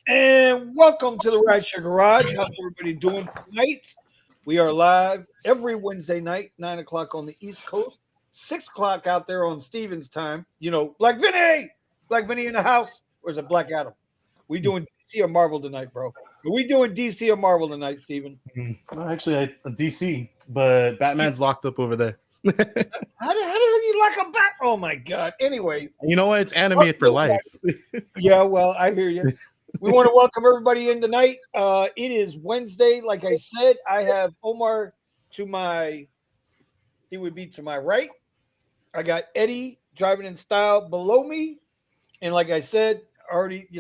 And welcome to the RideShare Garage. How's everybody doing tonight? We are live every Wednesday night, 9 o'clock on the East Coast, 6 o'clock out there on Steven's time. You know, Black Vinny in the house, or is it Black Adam? We doing DC or Marvel tonight, bro? Are we doing DC or Marvel tonight, Steven? No, actually, DC, but Batman's locked up over there. How the hell you like a bat? Oh my god. Anyway, You know what? It's animated for life. yeah, well, I hear you. We want to welcome everybody in tonight. It is Wednesday. Like I said, I have Omar he would be to my right. I got Eddie driving in style below me. And like I said, already, we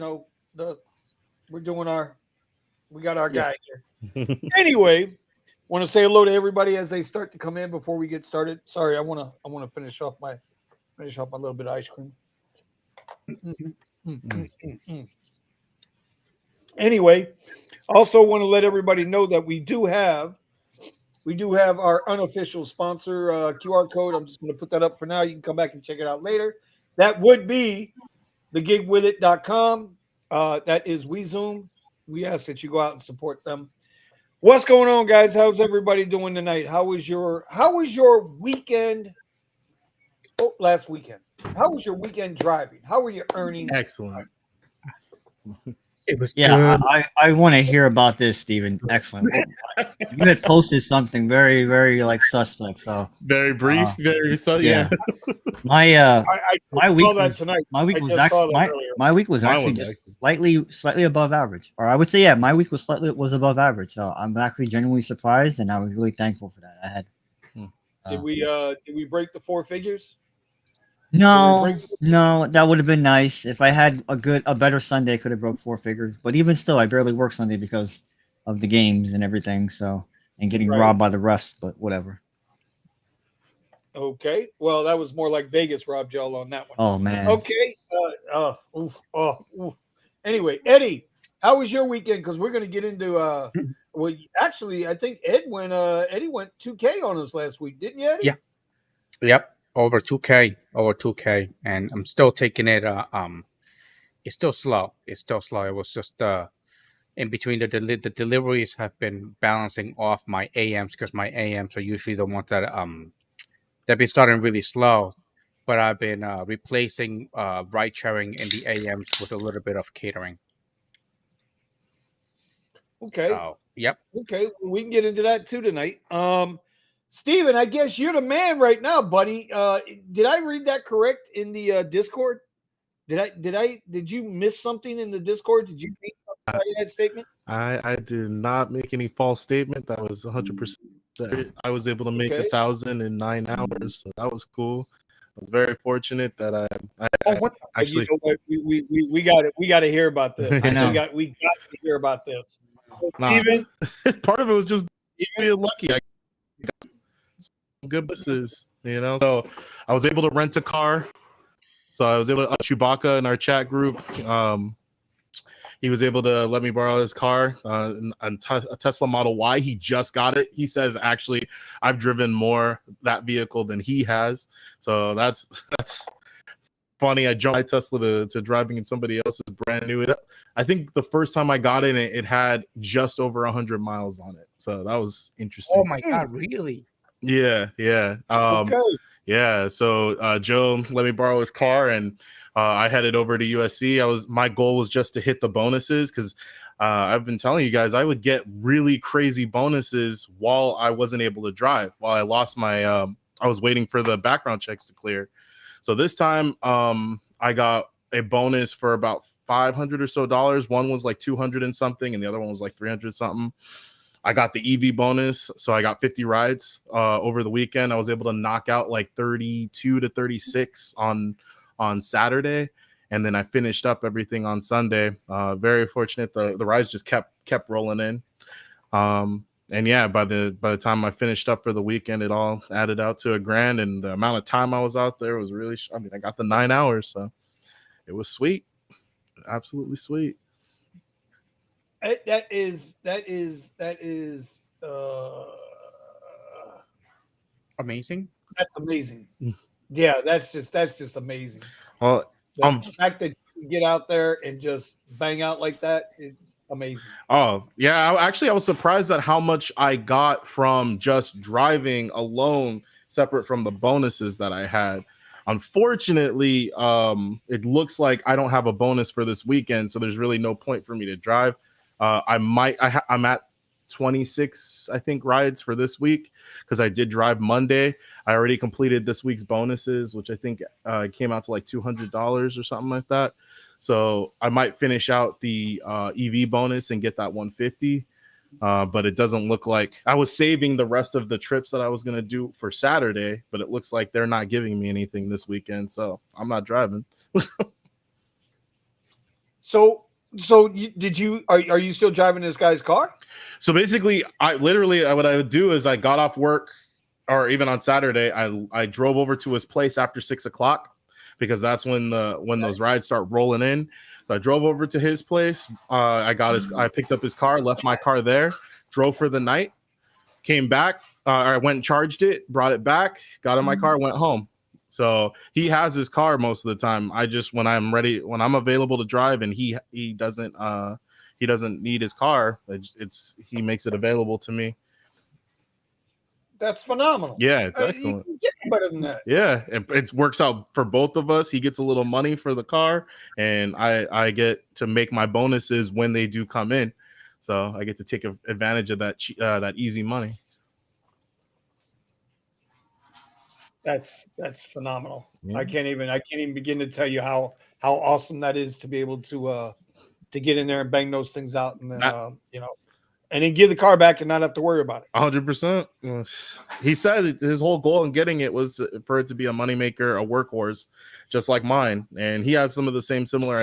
got our guy here. Anyway, want to say hello to everybody as they start to come in before we get started. Sorry, I want to finish off my little bit of ice cream. Anyway, also want to let everybody know that we do have our unofficial sponsor QR code. I'm just going to put that up for now. You can come back and check it out later. That would be thegigwithit.com. That is WeZoom. We ask that you go out and support them. What's going on, guys? How's everybody doing tonight? How was your weekend? Oh, last weekend. How was your weekend driving? How were you earning? Excellent. It was good. I want to hear about this, Steven. Excellent. You had posted something very, very like suspect. So very brief, yeah. My week was tonight. My week was actually just slightly above average, or I would say my week was above average. So I'm actually genuinely surprised, and I was really thankful for that. I had. Did we break the four figures? No, that would have been nice. If I had a better Sunday, I could have broke four figures. But even still, I barely work Sunday because of the games and everything. So, and getting robbed by the refs, but whatever. Okay. Well, that was more like Vegas robbed y'all on that one. Oh man. Okay. Anyway, Eddie, how was your weekend? Because we're going to get into well, actually, I think Eddie went 2K on us last week, didn't you, Eddie? Yeah. Yep. Over 2K, and I'm still taking it. It's still slow. It was just in between the deliveries have been balancing off my AMs because my AMs are usually the ones that they've been starting really slow, but I've been replacing ride sharing in the AMs with a little bit of catering. Okay. Yep. Okay, we can get into that too tonight. Steven, I guess you're the man right now, buddy. Did I read that correct in the Discord? Did you miss something in the Discord? Did you make that statement? I did not make any false statement. That was 100%. I was able to make 1,000 in 9 hours, so that was cool. I was very fortunate that I actually. You know what? We got it. We got to hear about this. I know. We got to hear about this. Steven, part of it was just being lucky. I got some good businesses, So I was able to rent a car. So I was able to Chewbacca in our chat group. He was able to let me borrow his car, a Tesla Model Y. He just got it. He says, actually, I've driven more that vehicle than he has. So that's funny. I jumped my Tesla to driving in somebody else's brand new. I think the first time I got in it, it had just over 100 miles on it. So that was interesting. Oh my God, really? Yeah. Okay. Yeah. So Joe let me borrow his car, and I headed over to USC. My goal was just to hit the bonuses because I've been telling you guys I would get really crazy bonuses while I wasn't able to drive. While I lost my, I was waiting for the background checks to clear. So this time, I got a bonus for about $500 or so. One was like 200 and something, and the other one was like 300 something. I got the EV bonus, so I got 50 rides over the weekend. I was able to knock out like 32 to 36 on Saturday, and then I finished up everything on Sunday. Very fortunate. The rides just kept rolling in. And yeah, by the time I finished up for the weekend, it all added out to $1,000, and the amount of time I was out there was really. I got the 9 hours, so it was sweet, absolutely sweet. That is amazing. That's amazing. Yeah, that's just amazing. Well, the fact that can get out there and just bang out like that, it's amazing. Oh, yeah. I was surprised at how much I got from just driving alone, separate from the bonuses that I had. Unfortunately, it looks like I don't have a bonus for this weekend, so there's really no point for me to drive. I'm at 26, I think, rides for this week because I did drive Monday. I already completed this week's bonuses, which I think came out to like $200 or something like that. So I might finish out the EV bonus and get that 150. But it doesn't look like I was saving the rest of the trips that I was going to do for Saturday, but it looks like they're not giving me anything this weekend. So I'm not driving. So are you still driving this guy's car? So basically, what I would do is I got off work, or even on Saturday, I drove over to his place after 6 o'clock because that's when those rides start rolling in. So I drove over to his place. I picked up his car, left my car there, drove for the night, came back. I went and charged it, brought it back, got in my car, went home. So he has his car most of the time. I just, when I'm available to drive, and he doesn't need his car. He makes it available to me. That's phenomenal. Yeah, it's excellent. You get better than that. Yeah, it works out for both of us. He gets a little money for the car, and I get to make my bonuses when they do come in. So I get to take advantage of that easy money. That's phenomenal. Yeah. I can't even begin to tell you how awesome that is to be able to get in there and bang those things out, and then and then give the car back and not have to worry about it. 100%. He said his whole goal in getting it was for it to be a moneymaker, a workhorse, just like mine. And he has some of the similar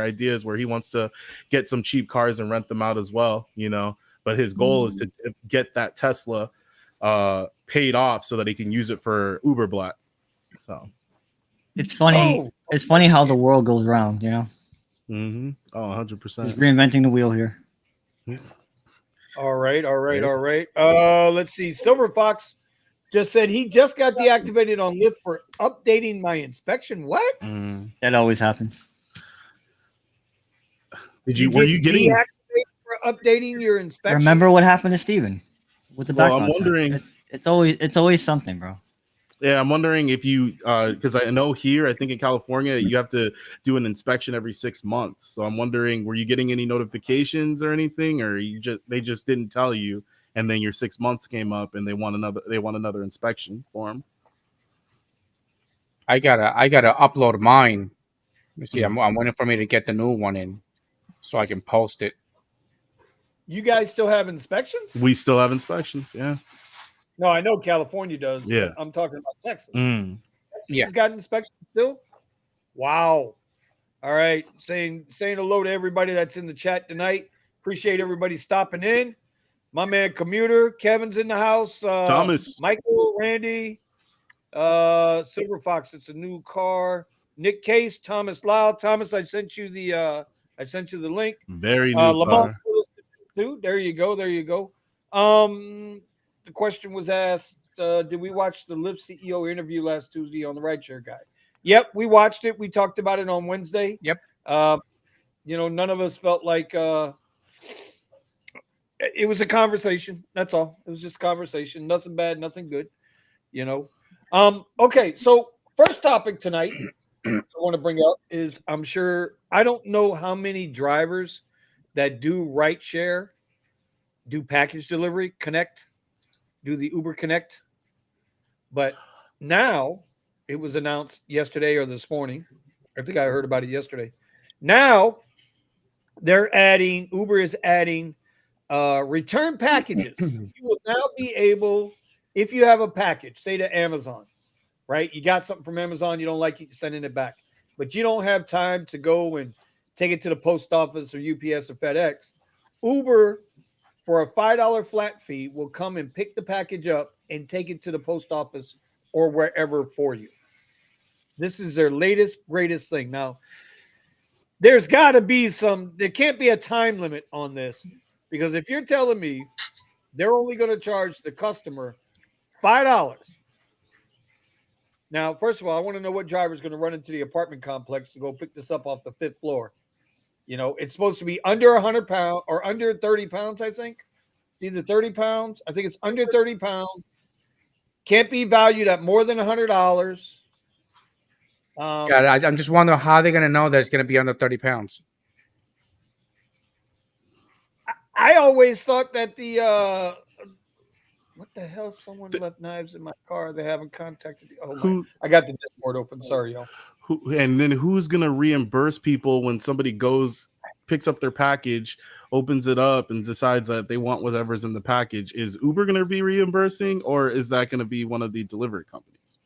ideas where he wants to get some cheap cars and rent them out as well, But his goal is to get that Tesla paid off so that he can use it for Uber Black. So it's funny. It's funny how the world goes round, Mm-hmm. Oh, 100%. Just reinventing the wheel here. All right. Let's see. Silver Fox just said he just got deactivated on Lyft for updating my inspection. What? That always happens. Were you getting deactivated for updating your inspection? Remember what happened to Steven with the background? I'm wondering. It's always something, bro. Yeah, I'm wondering if you, because I know here, I think in California, you have to do an inspection every 6 months. So I'm wondering, were you getting any notifications or anything, or they just didn't tell you, and then your 6 months came up and they want another inspection form? I gotta upload mine. You see, I'm waiting for me to get the new one in, so I can post it. You guys still have inspections? We still have inspections. Yeah. No, I know California does. Yeah, but I'm talking about Texas. Yeah, got inspections still. Wow. All right, saying hello to everybody that's in the chat tonight. Appreciate everybody stopping in. My man Commuter, Kevin's in the house. Thomas, Michael, Randy, Silver Fox. It's a new car. Nick Case, Thomas Lau. Thomas, I sent you the link. Very new car. Too. There you go. The question was asked, did we watch the Lyft CEO interview last Tuesday on the RideShare Guide? Yep, we watched it. We talked about it on Wednesday. Yep. None of us felt like it was a conversation. That's all. It was just a conversation. Nothing bad, nothing good. Okay, so first topic tonight I want to bring up is, I don't know how many drivers that do RideShare, do package delivery, do the Uber Connect. But now it was announced yesterday or this morning. I think I heard about it yesterday. Now Uber is adding return packages. You will now be able, if you have a package, say to Amazon, right? You got something from Amazon, you don't like it, you're sending it back, but you don't have time to go and take it to the post office or UPS or FedEx. Uber, for a $5 flat fee, will come and pick the package up and take it to the post office or wherever for you. This is their latest, greatest thing. Now, there can't be a time limit on this, because if you're telling me they're only going to charge the customer $5, Now, first of all, I want to know what driver is going to run into the apartment complex to go pick this up off the 5th floor. You know, it's supposed to be under 100 pounds or under 30 pounds, I think. It's either 30 pounds. I think it's under 30 pounds. Can't be valued at more than $100. I'm just wondering how they're going to know that it's going to be under 30 pounds. I always thought that what the hell? Someone left knives in my car. They haven't contacted. I got the dashboard open. Sorry, y'all. And then who's gonna reimburse people when somebody picks up their package, opens it up, and decides that they want whatever's in the package? Is Uber gonna be reimbursing, or is that gonna be one of the delivery companies?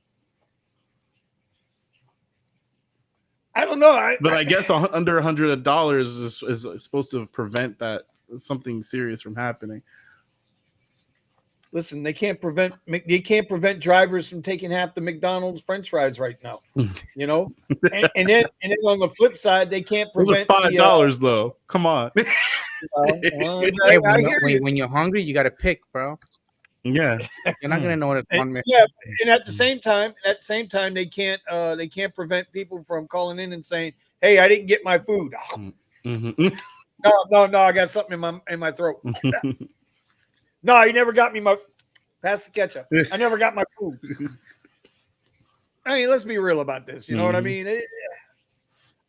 I don't know. But I guess under $100 is supposed to prevent that something serious from happening. Listen, they can't prevent drivers from taking half the McDonald's French fries right now. You know, and then on the flip side, they can't prevent. Those are $5 though. Come on. When you're hungry, you got to pick, bro. Yeah, you're not gonna know what it's on. Yeah, and at the same time, they can't prevent people from calling in and saying, "Hey, I didn't get my food." Mm-hmm. No, I got something in my throat. No, you never got me my pass the ketchup. I never got my food. I mean, let's be real about this. You know what I mean?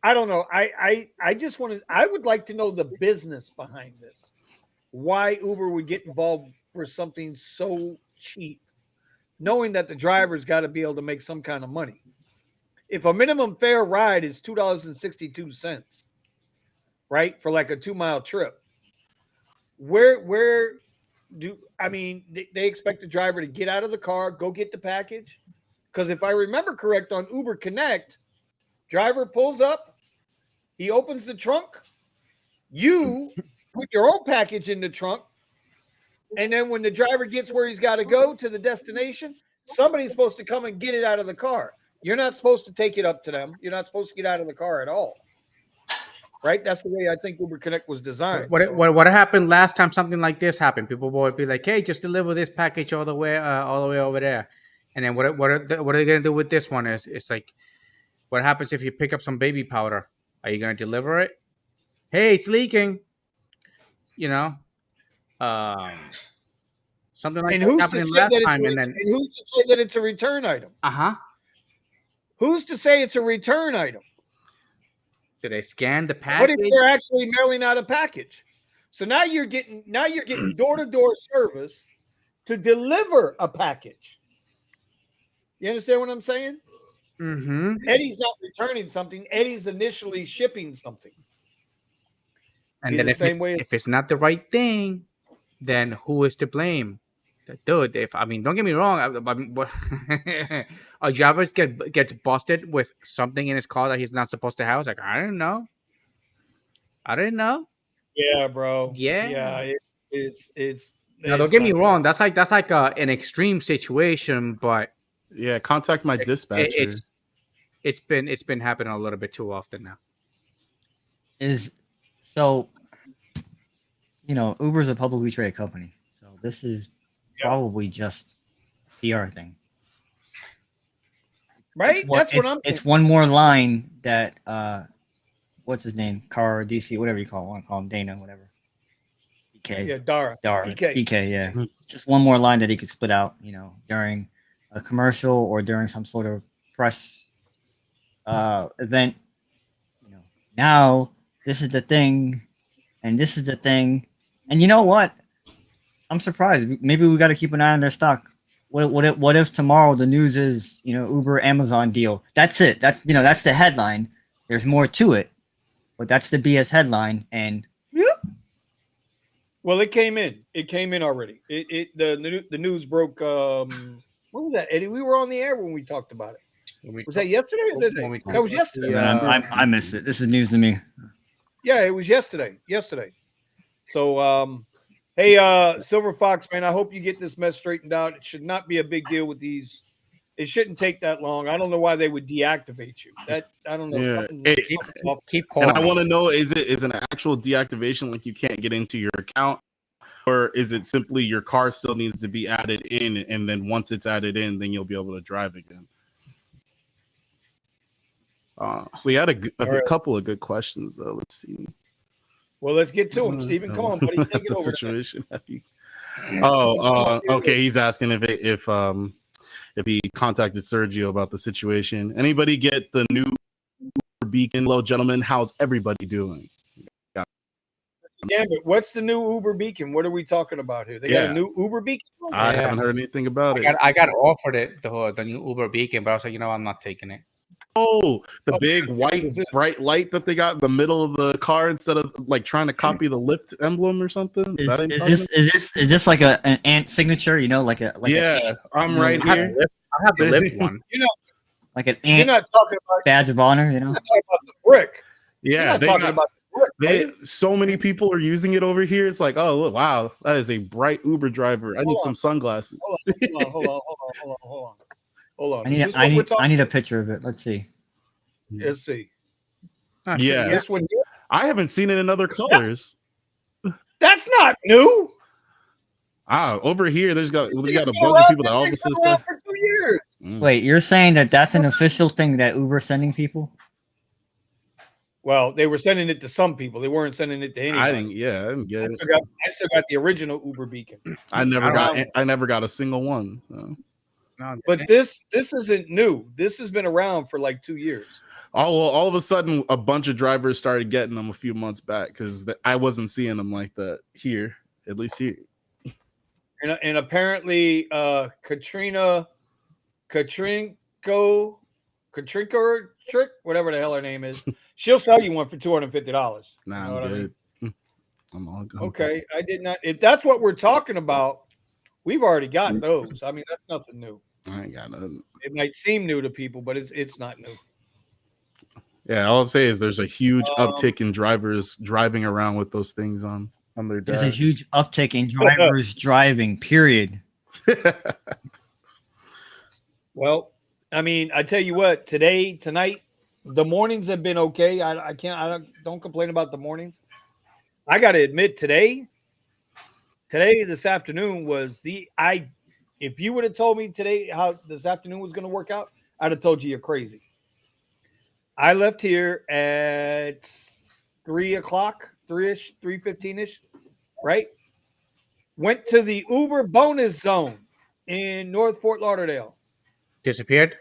I don't know. I just want to. I would like to know the business behind this. Why Uber would get involved for something so cheap, knowing that the driver's got to be able to make some kind of money. If a minimum fare ride is $2.62, right, for like a 2-mile trip, where do they expect the driver to get out of the car, go get the package? Because if I remember correct, on Uber Connect, driver pulls up, he opens the trunk, you put your own package in the trunk, and then when the driver gets where he's got to go to the destination, somebody's supposed to come and get it out of the car. You're not supposed to take it up to them. You're not supposed to get out of the car at all. Right? That's the way I think Uber Connect was designed. What happened last time something like this happened? People would be like, "Hey, just deliver this package all the way over there." And then what are they going to do with this one? It's like, what happens if you pick up some baby powder? Are you going to deliver it? Hey, it's leaking. You know, something like that happened last time. And who's to say that it's a return item? Who's to say it's a return item? Do they scan the package? What if they're actually mailing out a package? So now you're getting door-to-door service to deliver a package. You understand what I'm saying? Mm-hmm. Eddie's not returning something. Eddie's initially shipping something. And then if it's not the right thing, then who is to blame? Dude, don't get me wrong. A driver gets busted with something in his car that he's not supposed to have. It's like, I didn't know. Yeah, bro. Yeah. It's. Now, don't get me wrong. That's like an extreme situation, but yeah, contact my dispatcher. It's been happening a little bit too often now. Uber's a publicly traded company, so this is probably just a PR thing. Right? It's one more line that what's his name? Car DC, whatever you call him, Dana, whatever. DK. Yeah, Dara. DK, yeah. Mm-hmm. Just one more line that he could spit out, during a commercial or during some sort of press event. Now this is the thing, and this is the thing. And you know what? I'm surprised. Maybe we got to keep an eye on their stock. What if tomorrow the news is, Uber Amazon deal? That's it. That's the headline. There's more to it, but that's the BS headline. And well, it came in. It came in already. The news broke. When was that, Eddie? We were on the air when we talked about it. Was that yesterday or today? That was yesterday. I missed it. This is news to me. Yeah, it was yesterday. So, hey, Silver Fox, man, I hope you get this mess straightened out. It should not be a big deal with these. It shouldn't take that long. I don't know why they would deactivate you. I don't know. Yeah. Keep calling. And I want to know, is an actual deactivation like you can't get into your account? Or is it simply your car still needs to be added in, and then once it's added in, then you'll be able to drive again? We had a couple of good questions though. Let's see. Well, let's get to him, Stephen. Come on, buddy, take it the over. Situation. Okay. He's asking if he contacted Sergio about the situation. Anybody get the new beacon? Hello, gentlemen. How's everybody doing? Damn it! What's the new Uber beacon? What are we talking about here? They got a new Uber beacon. I haven't heard anything about it. I got offered it the new Uber beacon, but I was like, I'm not taking it. Oh, the big white bright light that they got in the middle of the car instead of like trying to copy the Lyft emblem or something. Is this like an ant signature? I'm right here. I have the Lyft one. Like an ant. You're not talking about badge of honor. You're not talking about the brick. Yeah, so many people are using it over here. It's like, oh wow, that is a bright Uber driver. I need some sunglasses. Hold on. I need a picture of it. Let's see. Let's see. Yeah, this one here? I haven't seen it in other colors. That's not new. Over here, we got a bunch of people that all of a sudden for 2 years. Wait, you're saying that's an official thing that Uber's sending people? Well, they were sending it to some people. They weren't sending it to anybody. I didn't get it. I still got the original Uber beacon. I never got a single one. So. But this isn't new. This has been around for like 2 years. All of a sudden, a bunch of drivers started getting them a few months back because I wasn't seeing them like that here, at least here. And apparently, Katrina Trick, whatever the hell her name is, she'll sell you one for $250. Nah, I'm good. I'm all good. Okay, I did not. If that's what we're talking about, we've already got those. I mean, that's nothing new. I ain't got nothing. It might seem new to people, but it's not new. Yeah, all I'll say is there's a huge uptick in drivers driving around with those things on their dash. There's a huge uptick in drivers driving, period. Well, I mean, I tell you what, tonight, the mornings have been okay. I don't complain about the mornings. I got to admit, this afternoon was if you would have told me today how this afternoon was going to work out, I'd have told you you're crazy. I left here at 3 o'clock, 3-ish, 3:15-ish, right? Went to the Uber bonus zone in North Fort Lauderdale. Disappeared?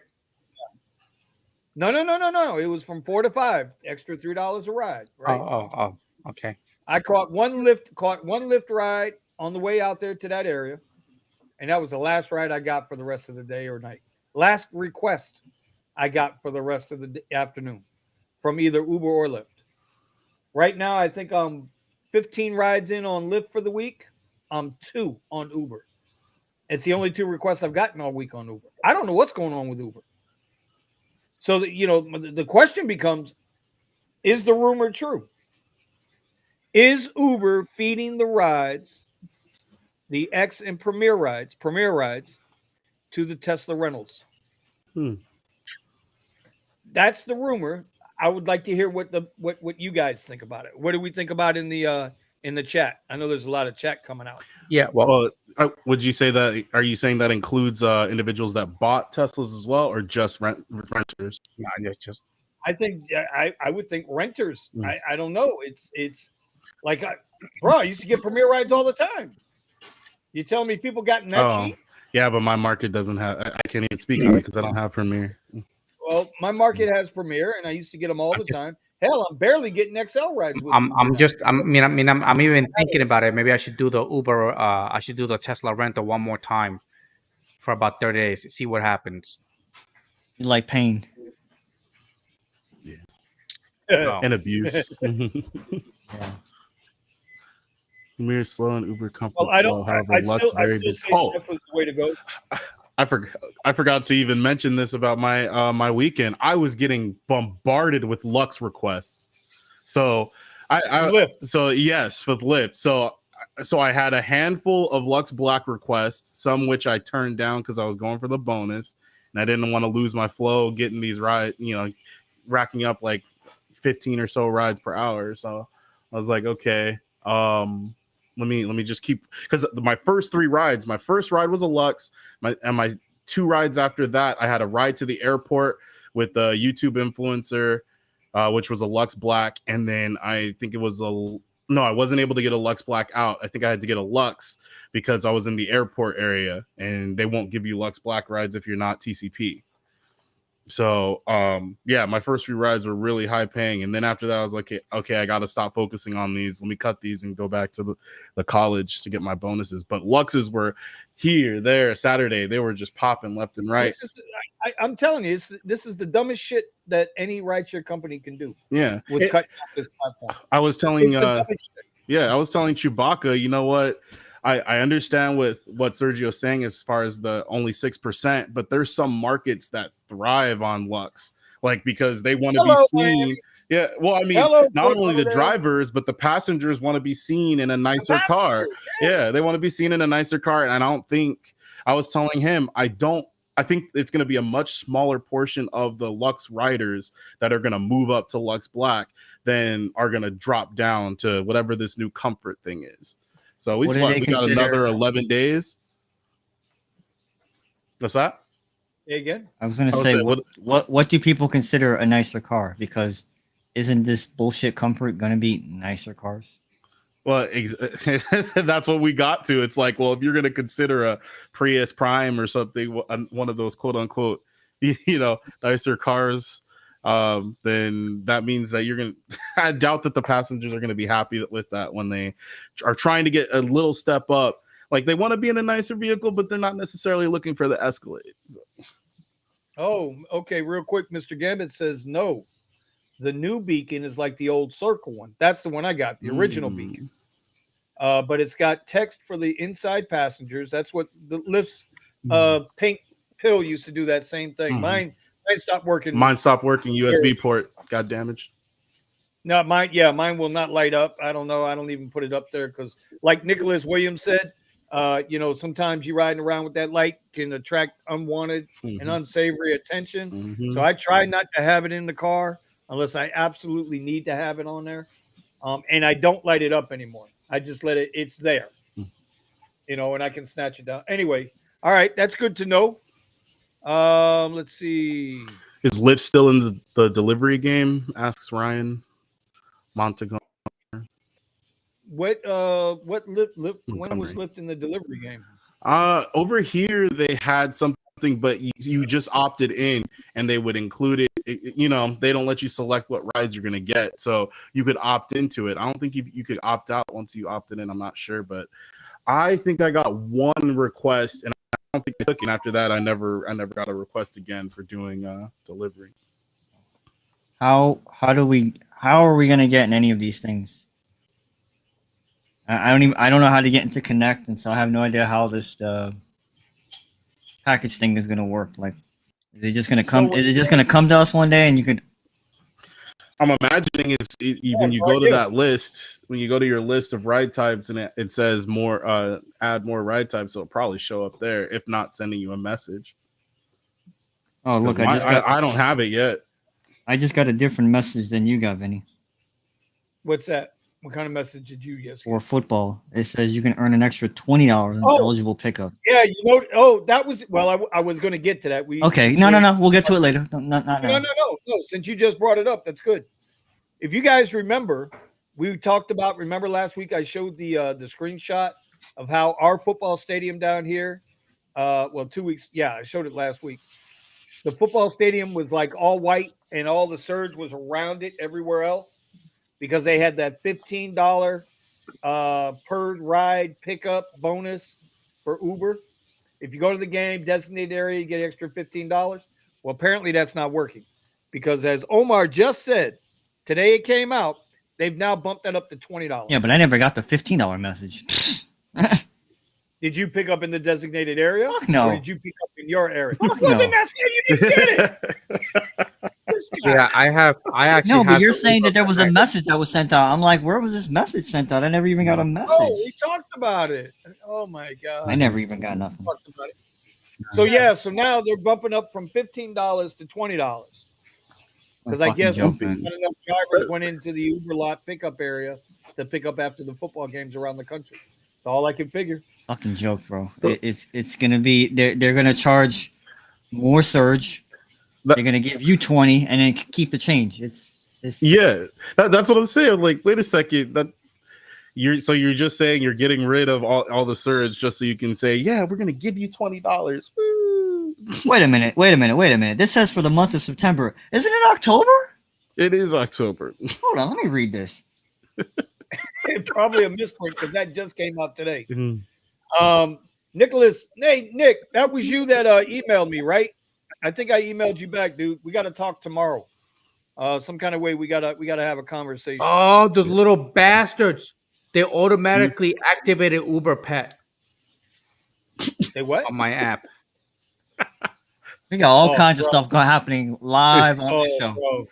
No. It was from 4 to 5, extra $3 a ride. Right? Oh, okay. I caught one Lyft ride on the way out there to that area, and that was the last ride I got for the rest of the day or night. Last request I got for the rest of the afternoon from either Uber or Lyft. Right now, I think I'm 15 rides in on Lyft for the week. I'm 2 on Uber. It's the only 2 requests I've gotten all week on Uber. I don't know what's going on with Uber. So, the question becomes, is the rumor true? Is Uber feeding the rides, the X and Premier rides, to the Tesla rentals? That's the rumor. I would like to hear what you guys think about it. What do we think about in the chat? I know there's a lot of chat coming out. Yeah. Well, would you say that? Are you saying that includes individuals that bought Teslas as well, or just renters? No, just. I think I would think renters. I don't know. It's like, bro, I used to get Premier rides all the time. You telling me people got that cheap? Yeah, but my market doesn't have. I can't even speak on it because I don't have Premier. Well, my market has Premier, and I used to get them all the time. Hell, I'm barely getting XL rides. I'm even thinking about it. Maybe I should do the Uber. I should do the Tesla rental one more time for about 30 days. See what happens. You like pain? Yeah. No. And abuse. Yeah. Premier slow and Uber comfort slow. However, Lux very busy. That was the way to go. I forgot to even mention this about my weekend. I was getting bombarded with Lux requests. So yes, for Lyft. So I had a handful of Lux Black requests, some which I turned down because I was going for the bonus, and I didn't want to lose my flow getting these rides, racking up like 15 or so rides per hour. So I was like, okay, let me just keep, because my first 3 rides, my first ride was a Lux, my 2 rides after that, I had a ride to the airport with a YouTube influencer, which was a Lux Black, and then I think it was no, I wasn't able to get a Lux Black out. I think I had to get a Lux because I was in the airport area, and they won't give you Lux Black rides if you're not TCP. So, yeah, my first few rides were really high paying. And then after that, I was like, okay, I got to stop focusing on these. Let me cut these and go back to the college to get my bonuses. But Luxes were here, there, Saturday. They were just popping left and right. I'm telling you, this is the dumbest shit that any rideshare company can do. Yeah. With cutting off this platform. I was telling, I was telling Chewbacca, you know what? I understand with what Sergio's saying as far as the only 6%, but there's some markets that thrive on Lux, like because they want to be seen. Miami. Yeah, well, I mean, not only the drivers, but the passengers want to be seen in a nicer car. Yeah, they want to be seen in a nicer car. And I was telling him, I think it's going to be a much smaller portion of the Lux riders that are going to move up to Lux Black than are going to drop down to whatever this new comfort thing is. So we got another 11 days. What's that? Again? I was going to say, what do people consider a nicer car? Because isn't this bullshit comfort going to be nicer cars? Well, that's what we got to. It's like, well, if you're going to consider a Prius Prime or something, one of those quote unquote, nicer cars, then that means that you're going to, I doubt that the passengers are going to be happy with that when they are trying to get a little step up. Like they want to be in a nicer vehicle, but they're not necessarily looking for the Escalade. So. Oh, okay. Real quick. Mr. Gambit says, no, the new Beacon is like the old Circle one. That's the one I got, the original Beacon. But it's got text for the inside passengers. That's what the Lyft's pink pill used to do, that same thing. Mine stopped working. Mine stopped working. USB port got damaged. No, mine will not light up. I don't know. I don't even put it up there because, like Nicholas Williams said, sometimes you riding around with that light can attract unwanted and unsavory attention. So I try not to have it in the car unless I absolutely need to have it on there. And I don't light it up anymore. I just let it's there, and I can snatch it down. Anyway, all right, that's good to know. Let's see. Is Lyft still in the delivery game? Asks Ryan Montgomery. What Lyft when was Lyft in the delivery game? Over here they had something, but you just opted in and they would include it. They don't let you select what rides you're going to get. So you could opt into it. I don't think you could opt out once you opted in. I'm not sure, but I think I got one request and I don't think I took it. And after that, I never got a request again for doing delivery. How are we going to get in any of these things? I don't know how to get into Connect, and so I have no idea how this package thing is going to work. Like, is it just going to come? Is it just going to come to us one day, and you could? I'm imagining when you go to that list, when you go to your list of ride types, and it says more, add more ride types, so it'll probably show up there. If not, sending you a message. Oh, look! I don't have it yet. I just got a different message than you got, Vinny. What's that? What kind of message did you get? For football, it says you can earn an extra $20 on eligible pickup. Yeah, that was I was going to get to that. No. We'll get to it later. Not now. No. Since you just brought it up, that's good. If you guys remember, we talked about. Remember last week I showed the screenshot of how our football stadium down here. 2 weeks. Yeah, I showed it last week. The football stadium was like all white, and all the surge was around it everywhere else. Because they had that $15 per ride pickup bonus for Uber. If you go to the game, designated area, you get extra $15. Well, apparently that's not working. Because as Omar just said, today it came out, they've now bumped that up to $20. Yeah, but I never got the $15 message. Did you pick up in the designated area? Fuck no. Or did you pick up in your area? Fuck no. Then that's why you didn't get it. Yeah, I actually. No, but you're saying that there was a message that was sent out. I'm like, where was this message sent out? I never even got a message. Oh, we talked about it. Oh my god. I never even got nothing. Talked about it. So now they're bumping up from $15 to $20. Because I guess not enough drivers went into the Uber lot pickup area to pick up after the football games around the country. That's all I can figure. Fucking joke, bro. It's gonna be they're gonna charge more surge. they're gonna give you 20 and then keep the change. It's yeah. That's what I'm saying. Like, wait a second. You're just saying you're getting rid of all the surge just so you can say, yeah, we're gonna give you $20. Wait a minute. This says for the month of September. Isn't it October? It is October. Hold on, let me read this. Probably a misprint because that just came out today. Mm-hmm. Nicholas, hey Nick, that was you that emailed me, right? I think I emailed you back, dude. We got to talk tomorrow. Some kind of way we gotta have a conversation. Oh, those little bastards! They automatically activated Uber Pet. They what? On my app. We got all kinds of stuff happening live on the show.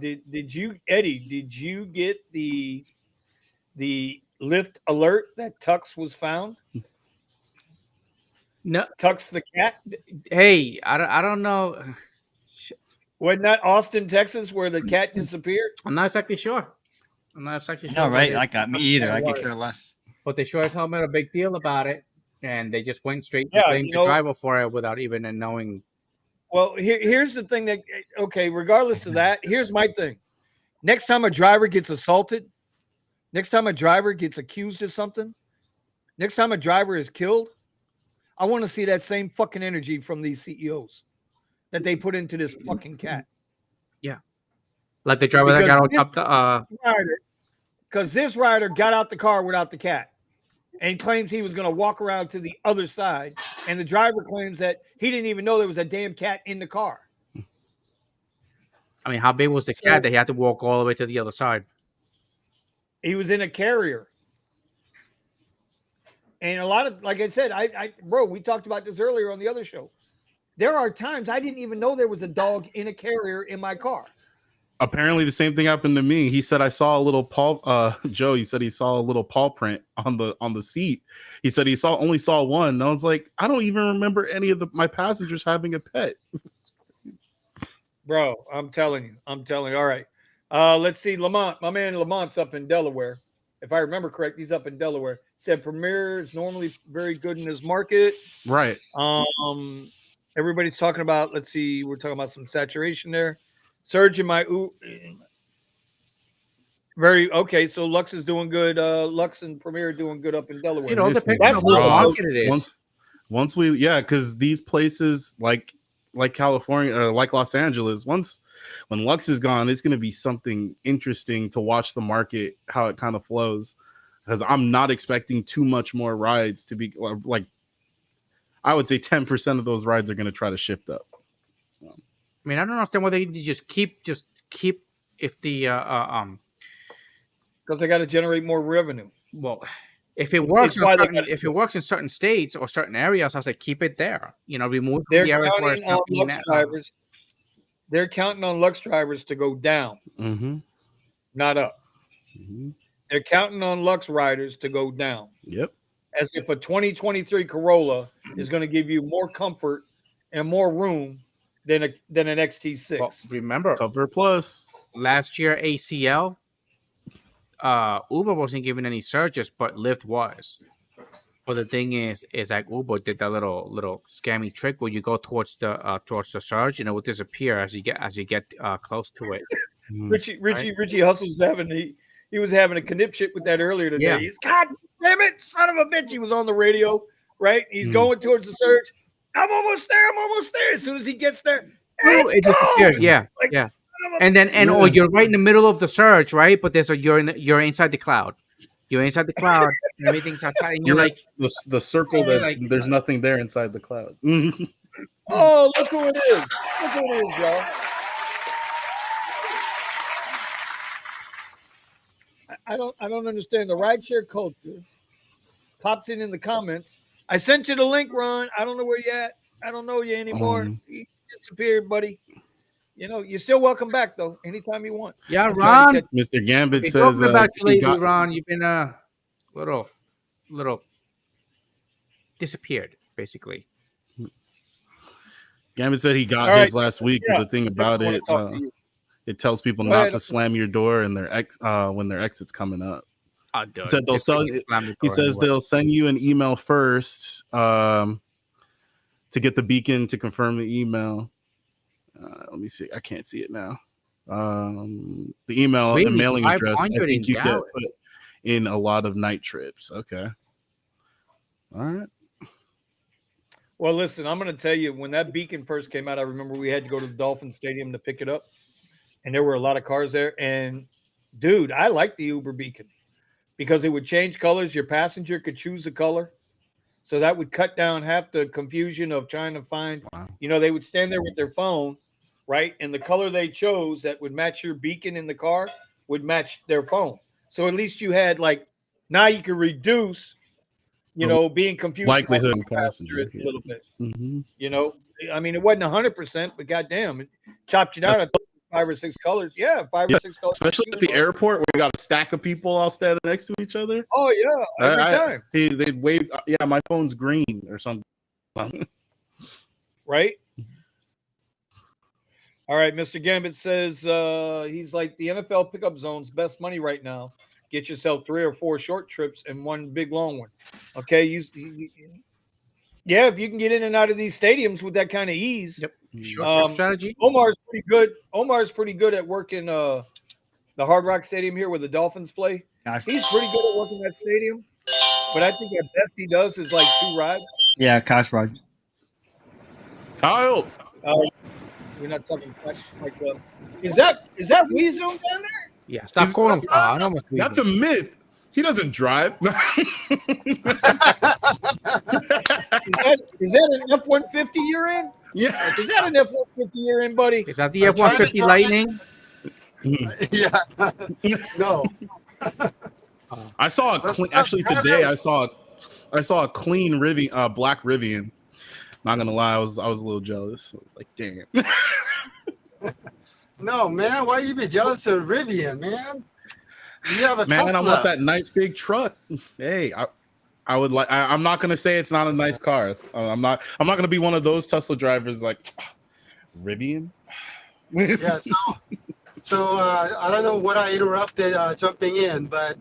Did you, Eddie? Did you get the Lyft alert that Tux was found? No, Tux the cat. Hey, I don't know. Shit. Wasn't that Austin, Texas, where the cat disappeared? I'm not exactly sure. No, right? Like me either. I could care less. But they sure as hell made a big deal about it, and they just went straight to blame the driver for it without even knowing. Well, here's the thing regardless of that, here's my thing. Next time a driver gets assaulted, next time a driver gets accused of something, next time a driver is killed, I want to see that same fucking energy from these CEOs that they put into this fucking cat. Yeah. Like the driver that got on top because this rider got out the car without the cat and claims he was going to walk around to the other side. And the driver claims that he didn't even know there was a damn cat in the car. I mean, how big was the cat that he had to walk all the way to the other side? He was in a carrier. And a lot of, like I said, bro, we talked about this earlier on the other show. There are times I didn't even know there was a dog in a carrier in my car. Apparently the same thing happened to me. He said I saw a little paw. Joe, he said he saw a little paw print on the seat. He said he only saw one. And I was like, I don't even remember any of my passengers having a pet. Bro, I'm telling you. All right. Let's see. Lamont, my man Lamont's up in Delaware. If I remember correct, he's up in Delaware. Said Premier is normally very good in his market. Right. Everybody's talking about, let's see, we're talking about some saturation there. Surge in my so Lux is doing good. Lux and Premier are doing good up in Delaware. You know, depending on what market it is. Once because these places like California or like Los Angeles, when Lux is gone, it's going to be something interesting to watch the market, how it kind of flows. Because I'm not expecting too much more rides to be like, I would say 10% of those rides are going to try to shift up. I mean, I don't understand why they just keep if the because they got to generate more revenue. Well, if it works in certain states or certain areas, I say keep it there. You know, remove the areas where it's not being drivers. They're counting on Lux drivers to go down, not up. Mm-hmm. They're counting on Lux riders to go down. Yep. As if a 2023 Corolla is going to give you more comfort and more room than an XT6. Well, remember, Cover Plus. Last year, ACL, Uber wasn't giving any surges, but Lyft was. But the thing is like Uber did that little scammy trick where you go towards the surge and it will disappear as you get close to it. Richie Hustle's he was having a knipshit with that earlier today. Yeah. God damn it, son of a bitch! He was on the radio, right? He's going towards the surge. I'm almost there. As soon as he gets there, it disappears. Yeah, yeah. And you're right in the middle of the surge, right? But you're inside the cloud. You're inside the cloud, and everything's outside, and you're like the circle there's nothing there inside the cloud. Oh, look who it is! Look who it is, y'all. I don't understand the rideshare culture. Pops in the comments. I sent you the link, Ron. I don't know where you at. I don't know you anymore. You disappeared, buddy. You know, you're still welcome back though. Anytime you want. Yeah, Ron. Mr. Gambit says about you lately, Ron. You've been little disappeared, basically. Gambit said he got his last week. Yeah. The thing about it tells people not to slam your door and when their exit's coming up. He said they'll sell. He says they'll send you an email first to get the beacon to confirm the email. Let me see. I can't see it now. The email and mailing address. I think you get put in a lot of night trips. Okay. All right. Well, listen, I'm going to tell you, when that beacon first came out, I remember we had to go to the Dolphin Stadium to pick it up, and there were a lot of cars there. And dude, I like the Uber beacon because it would change colors. Your passenger could choose the color. So that would cut down half the confusion of trying to find, they would stand there with their phone, right? And the color they chose that would match your beacon in the car would match their phone. So at least you had now you can reduce, being confused. Likelihood in passenger a little bit. I mean, it wasn't 100%, but goddamn, it chopped you down. I thought 5 or 6 colors. Yeah, 5 or 6 colors. Especially at the airport where we got a stack of people all standing next to each other. Oh, yeah. Every time. They'd wave, yeah, my phone's green or something. Right? All right, Mr. Gambit says he's like, the NFL pickup zone's best money right now. Get yourself 3 or 4 short trips and 1 big long one. Okay, yeah, if you can get in and out of these stadiums with that kind of ease. Yep. Short strategy. Omar's pretty good. Omar's pretty good at working the Hard Rock Stadium here where the Dolphins play. He's pretty good at working that stadium. But I think the best he does is 2 rides. Yeah, cash rides. Kyle. We're not talking is that Weezone down there? Yeah, stop calling him. I know that's a myth. He doesn't drive. Is that an F-150 you're in? Yeah. Is that an F-150 you're in, buddy? Is that the F-150 Lightning? Yeah. No. I saw today. I saw a clean Rivian, black Rivian. Not gonna lie, I was a little jealous. I was like, damn. No, man. Why you be jealous of Rivian, man? You have a Tesla. I want that nice big truck. Hey, I would like. I'm not gonna say it's not a nice car. I'm not gonna be one of those Tesla drivers like Rivian. Yeah. So I don't know what I interrupted jumping in, but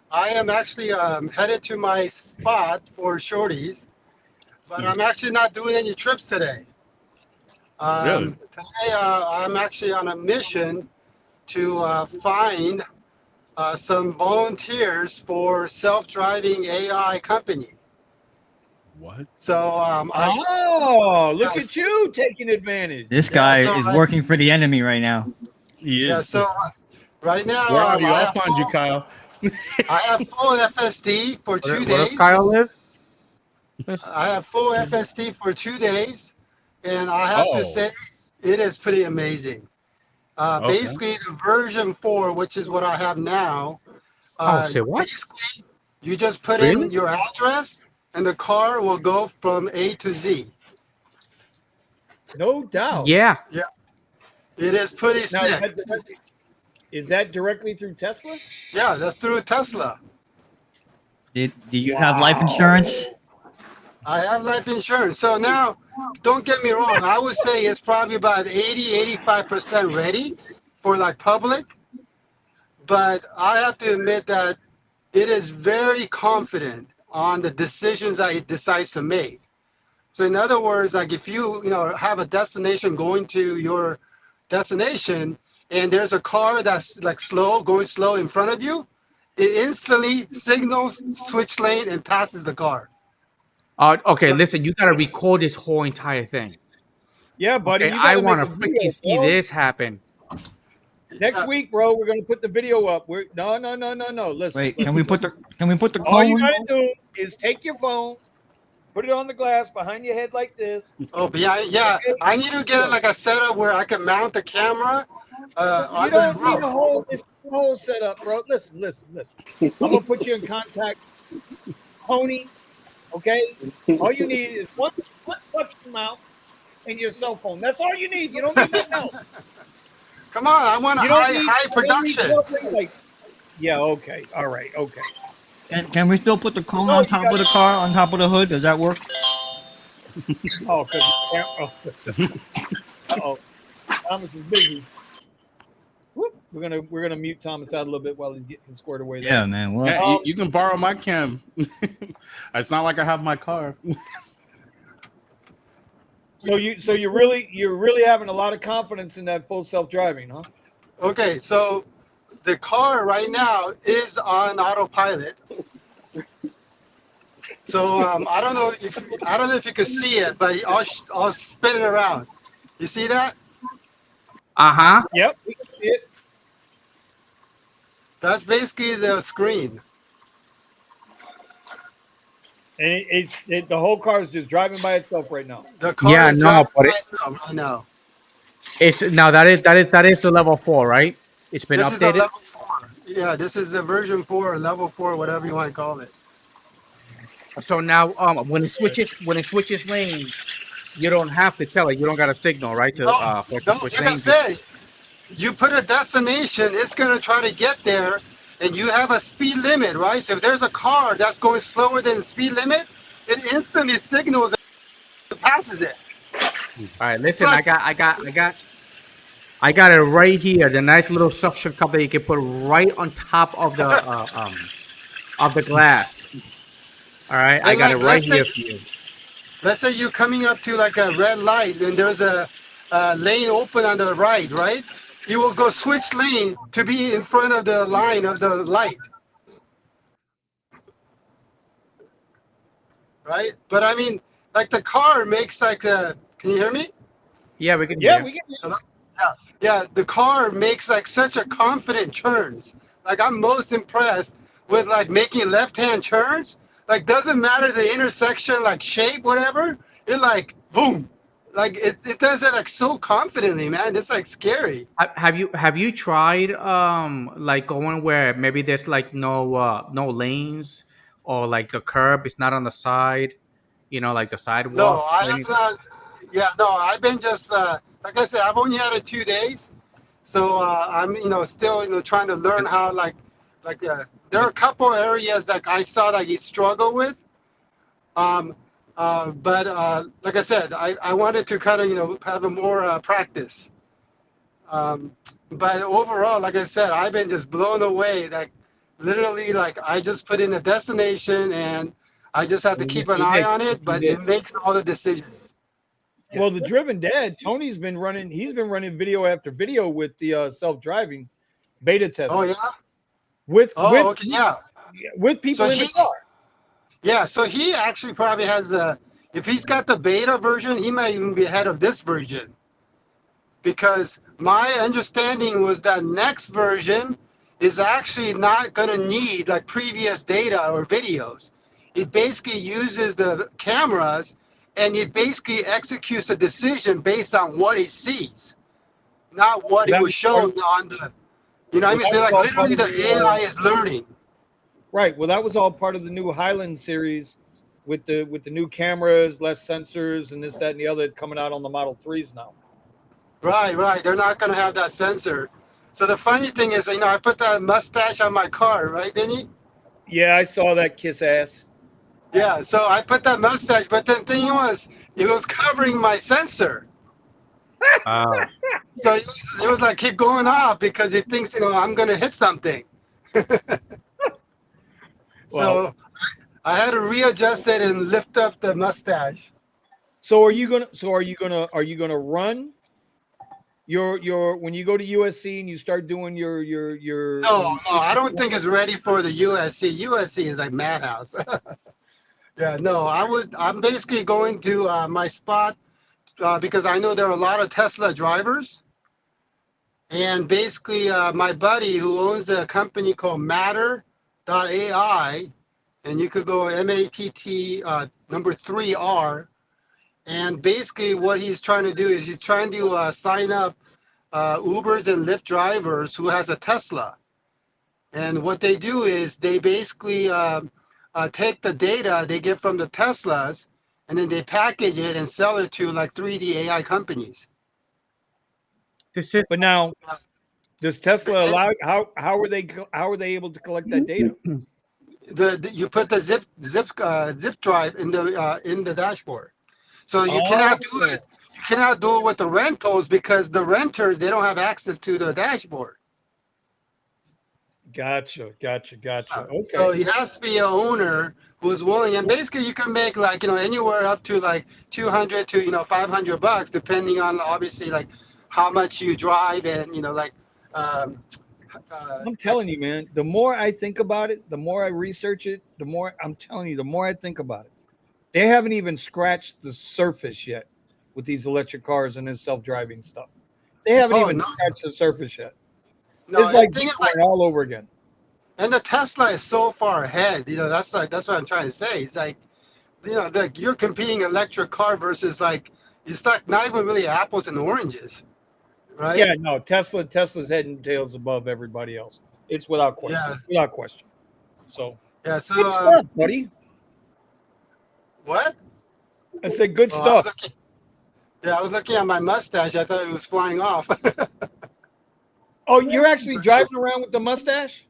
I am actually headed to my spot for shorties, but I'm actually not doing any trips today. Really? Today I'm actually on a mission to find some volunteers for self-driving AI company. What? So look at you taking advantage. This guy is working for the enemy right now. Yeah. So right now, where are you? I'll find you, Kyle. I have full FSD for 2 days. Where does Kyle live? I have full FSD for 2 days, and I have to say it is pretty amazing. Basically, the version 4, which is what I have now. Say what? Basically, you just put in your address, and the car will go from A to Z. No doubt. Yeah. Yeah. It is pretty sick. Is that directly through Tesla? Yeah, that's through Tesla. Do you have life insurance? I have life insurance. So now, don't get me wrong. I would say it's probably about 80-85% ready for public. But I have to admit that it is very confident on the decisions that it decides to make. So in other words, if you have a destination going to your destination and there's a car that's going slow in front of you, it instantly signals switch lane and passes the car. Okay, listen, you gotta record this whole entire thing. Yeah, buddy. Okay, I want to freaking see this happen. Next week, bro, we're gonna put the video up. No. Listen. Wait, can we put the All you gotta do is take your phone, put it on the glass behind your head like this. Oh, but yeah. Okay. I need to get a setup where I can mount the camera. You don't need a whole setup, bro. Listen. I'm gonna put you in contact, Pony. Okay, all you need is one suction mount and your cell phone. That's all you need. You don't need nothing else. Come on, I want high production. Yeah. Okay. All right. Okay. Can we still put the cone on top of the car, on top of the hood? Does that work? Uh-oh. Thomas is busy. Whoop. we're gonna mute Thomas out a little bit while he's getting squared away there. Yeah, man. Well, yeah, you can borrow my cam. It's not like I have my car. So you're really having a lot of confidence in that full self-driving, huh? Okay, so the car right now is on autopilot. So I don't know if you can see it, but I'll spin it around. You see that? Yep, we can see it. That's basically the screen. And the whole car is just driving by itself right now. The car is driving by itself right now. It's now that is the level 4, right? It's been This updated. is the level 4. Yeah, this is the version 4, level 4, whatever you want to call it. So now, when it switches lanes, you don't have to tell it. You don't got a signal, right? For it to switch lanes. Like I said, you put a destination, it's gonna try to get there, and you have a speed limit, right? So if there's a car that's going slower than the speed limit, it instantly signals and passes it. All right, listen, I got it right here. The nice little suction cup that you can put right on top of the glass. All right, I got it right here for you. Let's say you're coming up to like a red light, and there's a lane open on the right? You will go switch lane to be in front of the line of the light. Right? But I mean, like the car makes like a, can you hear me? Yeah, we can Yeah, hear. we can hear. Hello? Yeah, the car makes like such a confident turns. Like I'm most impressed with like making left-hand turns. Like doesn't matter the intersection, like shape, whatever. It like boom. Like it does it like so confidently, man. It's like scary. Have you tried like going where maybe there's like no lanes, or like the curb is not on the side, like the sidewalk? No, I have not. Yeah, no, I've been just like I said, I've only had it 2 days, so I'm still trying to learn how like there are a couple areas that I saw that you struggle with, but like I said, I wanted to kind of have a more practice. But overall, like I said, I've been just blown away. Like literally, like I just put in a destination and I just have to keep an eye on it, but it makes all the decisions. Well, the Driven Dad, Tony's been running. He's been running video after video with the self-driving beta test. Oh yeah. With people So in the car. Yeah, so he actually probably has if he's got the beta version, he might even be ahead of this version. Because my understanding was that next version is actually not going to need like previous data or videos. It basically uses the cameras and it basically executes a decision based on what it sees, not what it was shown on the, I mean, like literally the AI is learning. Right. Well, that was all part of the new Highland series with the new cameras, less sensors, and this, that, and the other coming out on the Model 3s now. Right. They're not going to have that sensor. So the funny thing is, I put that mustache on my car, right, Vinny? Yeah, I saw that kiss ass. Yeah, so I put that mustache, but the thing was, it was covering my sensor. So it was like keep going off because it thinks, I'm going to hit something. So I had to readjust it and lift up the mustache. So are you gonna run your when you go to USC and you start doing your No, I don't think it's ready for the USC. USC is like madhouse. Yeah, no, I'm basically going to my spot because I know there are a lot of Tesla drivers. And basically my buddy who owns a company called Matter.ai, and you could go MATT number 3R. And basically what he's trying to do is he's trying to sign up Ubers and Lyft drivers who has a Tesla. And what they do is they basically take the data they get from the Teslas, and then they package it and sell it to like 3D AI companies. But now, does Tesla allow? How are they able to collect that data? You put the zip drive in the dashboard, so you cannot do it. You cannot do it with the rentals because the renters, they don't have access to the dashboard. Gotcha. Okay. So he has to be an owner who's willing, and basically you can make like anywhere up to like 200 to $500, depending on obviously like how much you drive and like. Um, I'm telling you, man, the more I think about it, the more I research it, the more I'm telling you, the more I think about it. They haven't even scratched the surface yet with these electric cars and this self-driving stuff. They haven't oh even no, scratched the surface yet. no, It's and like the thing is like, Bitcoin all over again. and the Tesla is so far ahead. That's what I'm trying to say. It's like, like you're competing electric car versus like it's like not even really apples and oranges, right? Yeah, no, Tesla's head and tails above everybody else. It's without question. Yeah, Without question. So yeah. So good stuff, buddy. what? I said good Oh, I was stuff. looking. Yeah, I was looking at my mustache. I thought it was flying off. Oh, you're actually driving around with the mustache?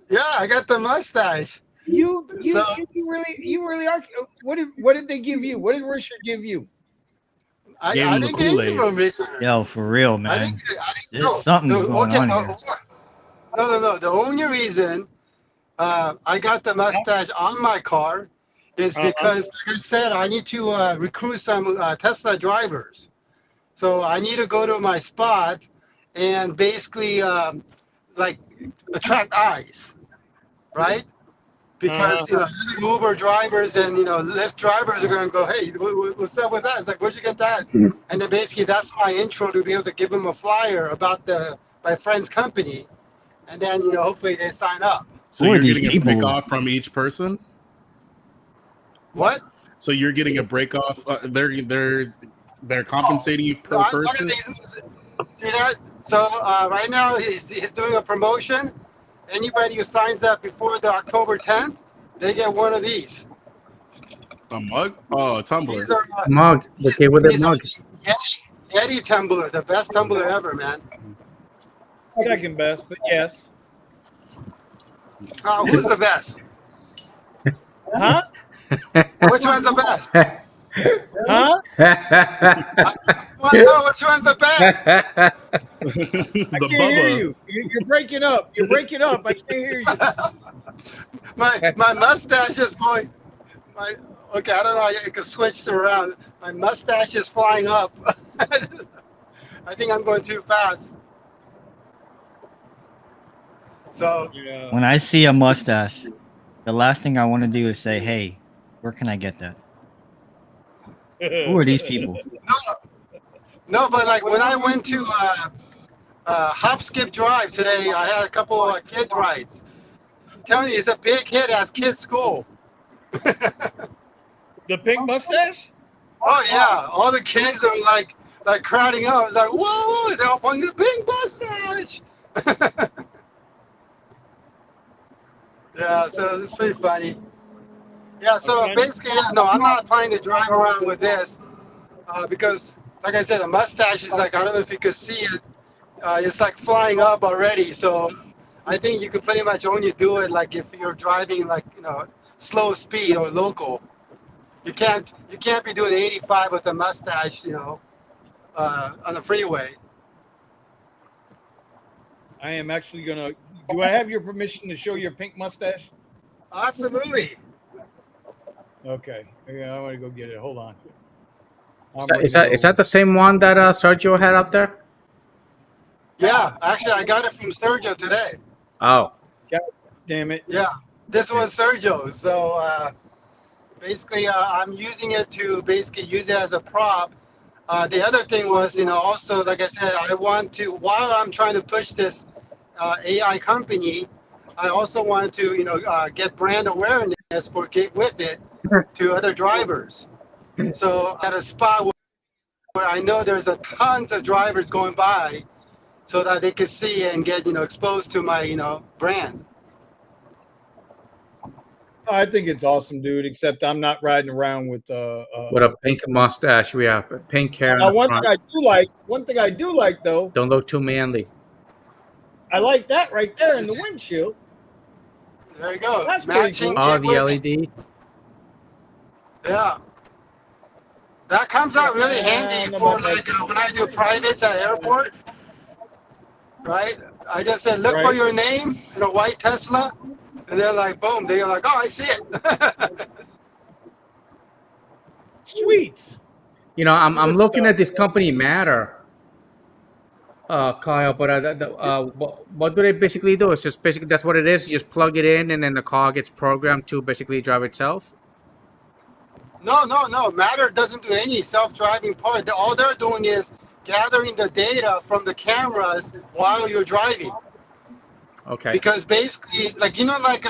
Yeah, I got the mustache. You So really are. What did they give you? What did RideShare give you? Gave I him the didn't get anything Kool-Aid. from Richard. Yo, for real, I man. didn't There's something's going okay, on here. no. The only reason I got the mustache on my car is because, like I said, I need to recruit some Tesla drivers. So I need to go to my spot and basically like attract eyes, right? Because Uber drivers and Lyft drivers are going to go, hey, what's up with that? It's like, where'd you get that? And then basically that's my intro to be able to give them a flyer about my friend's company, and then hopefully they sign up. So Who are you're these getting a break people? off from each person. What? So you're getting a break off. They're compensating you per person. See that? So right now he's doing a promotion. Anybody who signs up before the October 10th, they get one of these. A mug? Oh, a tumbler. These are Mug. Okay, with a mug. Yeti tumbler, the best tumbler ever, man. Second best, but yes. Who's the best? Huh? Which one's the best? Huh? I want to know which one's the best. I can't hear you. You're breaking up. You're breaking up. I can't hear you. my mustache is going. Okay, I don't know. I can switch around. My mustache is flying up. I think I'm going too fast. So Yeah. When I see a mustache, the last thing I want to do is say, hey, where can I get that? Who are these people? no, but like when I went to Hop Skip Drive today, I had a couple of kid rides. I'm telling you, it's a big hit at kids' school. The pink mustache? Oh yeah, all the kids are like crowding up. It's like, whoa, they're up on the pink mustache. Yeah, so it's pretty funny. Yeah, so basically, no, I'm not planning to drive around with this because, like I said, the mustache is like, I don't know if you could see it. It's like flying up already. So I think you could pretty much only do it like if you're driving like slow speed or local. You can't be doing 85 with the mustache, on the freeway. I am actually gonna. Do I have your permission to show your pink mustache? Absolutely. Okay. Yeah, I want to go get it. Hold on. Is that the same one that Sergio had up there? Yeah, actually, I got it from Sergio today. Oh. God damn it. Yeah, this was Sergio. So basically, I'm using it to basically use it as a prop. The other thing was, also, like I said, I want to, while I'm trying to push this AI company, I also want to, get brand awareness for Get With It to other drivers. So at a spot where I know there's a tons of drivers going by, so that they can see and get exposed to my brand. I think it's awesome, dude. Except I'm not riding around with a pink mustache. We have pink hair. Now, one thing I do like though. Don't look too manly. I like that right there in the windshield. There you go. That's matching. cool. Oh, the LED. Yeah. That comes out really handy for like when I do privates at airport, right? I just said, look for your name in a white Tesla, and they're like, boom. They're like, oh, I see it. Sweet. You know, I'm looking at this company Matter, Kyle. But what do they basically do? It's just basically that's what it is. You just plug it in, and then the car gets programmed to basically drive itself. No. Matter doesn't do any self-driving part. All they're doing is gathering the data from the cameras while you're driving. Okay. Because basically, like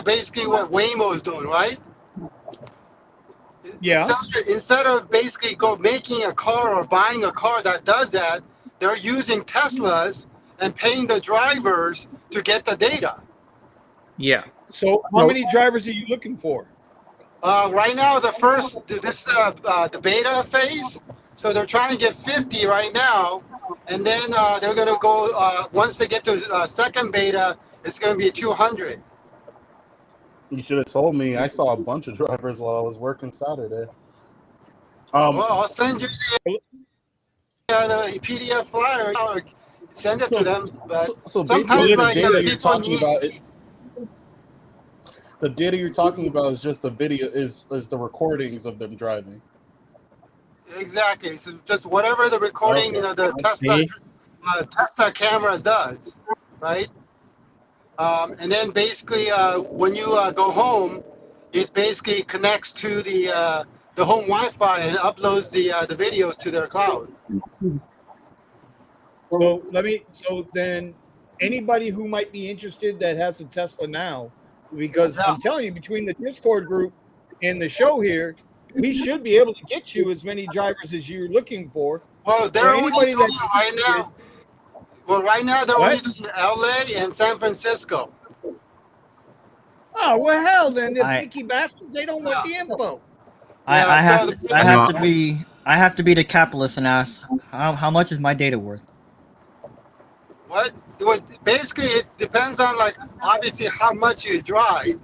basically what Waymo is doing, right? Yeah. Instead of basically making a car or buying a car that does that, they're using Teslas and paying the drivers to get the data. Yeah. So how many drivers are you looking for? Right now, this is the beta phase. So they're trying to get 50 right now. And then they're going to go, once they get to second beta, it's going to be 200. You should have told me. I saw a bunch of drivers while I was working Saturday. Well, I'll send you the PDF flyer or send it to them. But so basically, the data you're talking about, the data you're talking about is just the video, is the recordings of them driving. Exactly. So just whatever the recording, the Tesla cameras does, right? And then basically, when you go home, it basically connects to the home Wi-Fi and uploads the videos to their cloud. So then anybody who might be interested that has a Tesla now, because I'm telling you, between the Discord group and the show here, we should be able to get you as many drivers as you're looking for. Well, they're only doing right now. Well, right now they're only doing LA and San Francisco. Oh well, hell then, the picky bastards, they don't want the info. I have to be the capitalist and ask how much is my data worth? What? Basically, it depends on obviously how much you drive,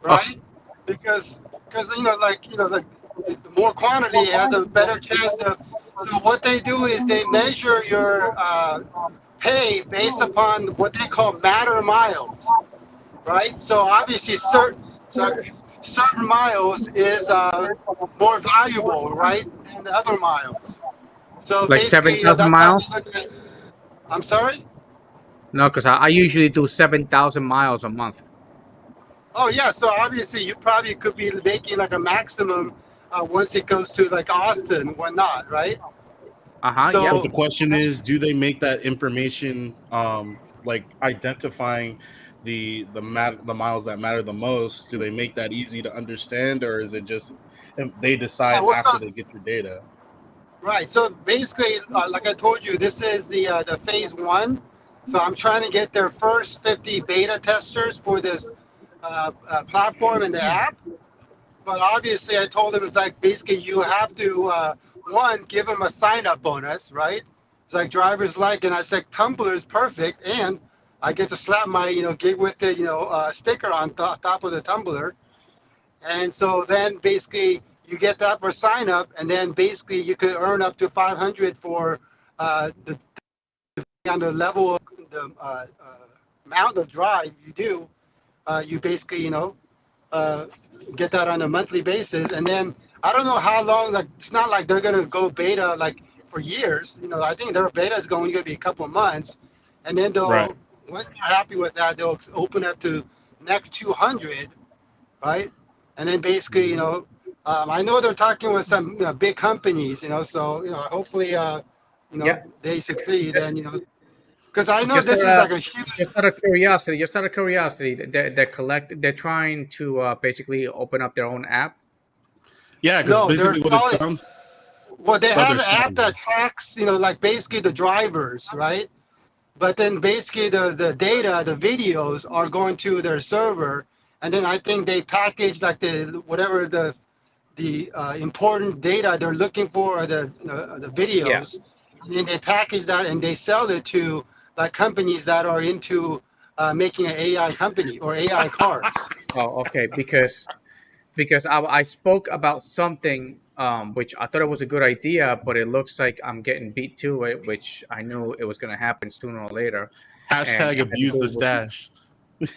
right? Because the more quantity has a better chance of. So what they do is they measure your pay based upon what they call matter miles, right? So obviously certain miles is more valuable, right, than the other miles. So like 7,000 miles. I'm sorry. No, because I usually do 7,000 miles a month. Oh yeah, so obviously you probably could be making a maximum once it goes to Austin and whatnot, right? So, yeah. But the question is, do they make that information identifying the miles that matter the most? Do they make that easy to understand, or is it just they decide after they get your data? Right. So basically, like I told you, this is the phase 1. So I'm trying to get their first 50 beta testers for this platform and the app. But obviously, I told them it's basically you have to give them a sign-up bonus, right? It's drivers and I said Tumbler is perfect, and I get to slap my get with the sticker on top of the Tumbler, and so then basically you get that for sign-up, and then basically you could earn up to 500 for the on the level of the amount of drive you do. You basically get that on a monthly basis, and then I don't know how long. It's not like they're gonna go beta for years. I think their beta is going to be a couple of months, and then they'll once they're happy with that, they'll open up to next 200, right? And then basically, I know they're talking with some big companies, so hopefully, they succeed, and because I know this is a huge. Just out of curiosity, they're trying to basically open up their own app. Yeah, because basically what it sounds. Well, they have an app that tracks, basically the drivers, right? But then basically the data, the videos are going to their server, and then I think they package whatever the important data they're looking for, or the videos, and then they package that and they sell it to companies that are into making an AI company or AI cars. Oh, okay, because I spoke about something which I thought it was a good idea, but it looks like I'm getting beat to it, which I knew it was going to happen sooner or later. Hashtag abuse the stash.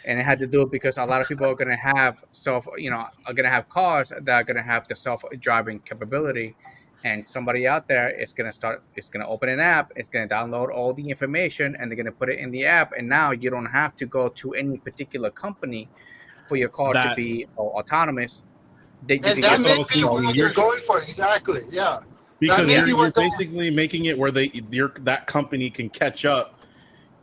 And it had to do it because a lot of people are going to have are going to have cars that are going to have the self-driving capability, and somebody out there is going to open an app, it's going to download all the information, and they're going to put it in the app, and now you don't have to go to any particular company for your car to be autonomous. That may be what you're going for, exactly. Yeah, because you're basically making it where that company can catch up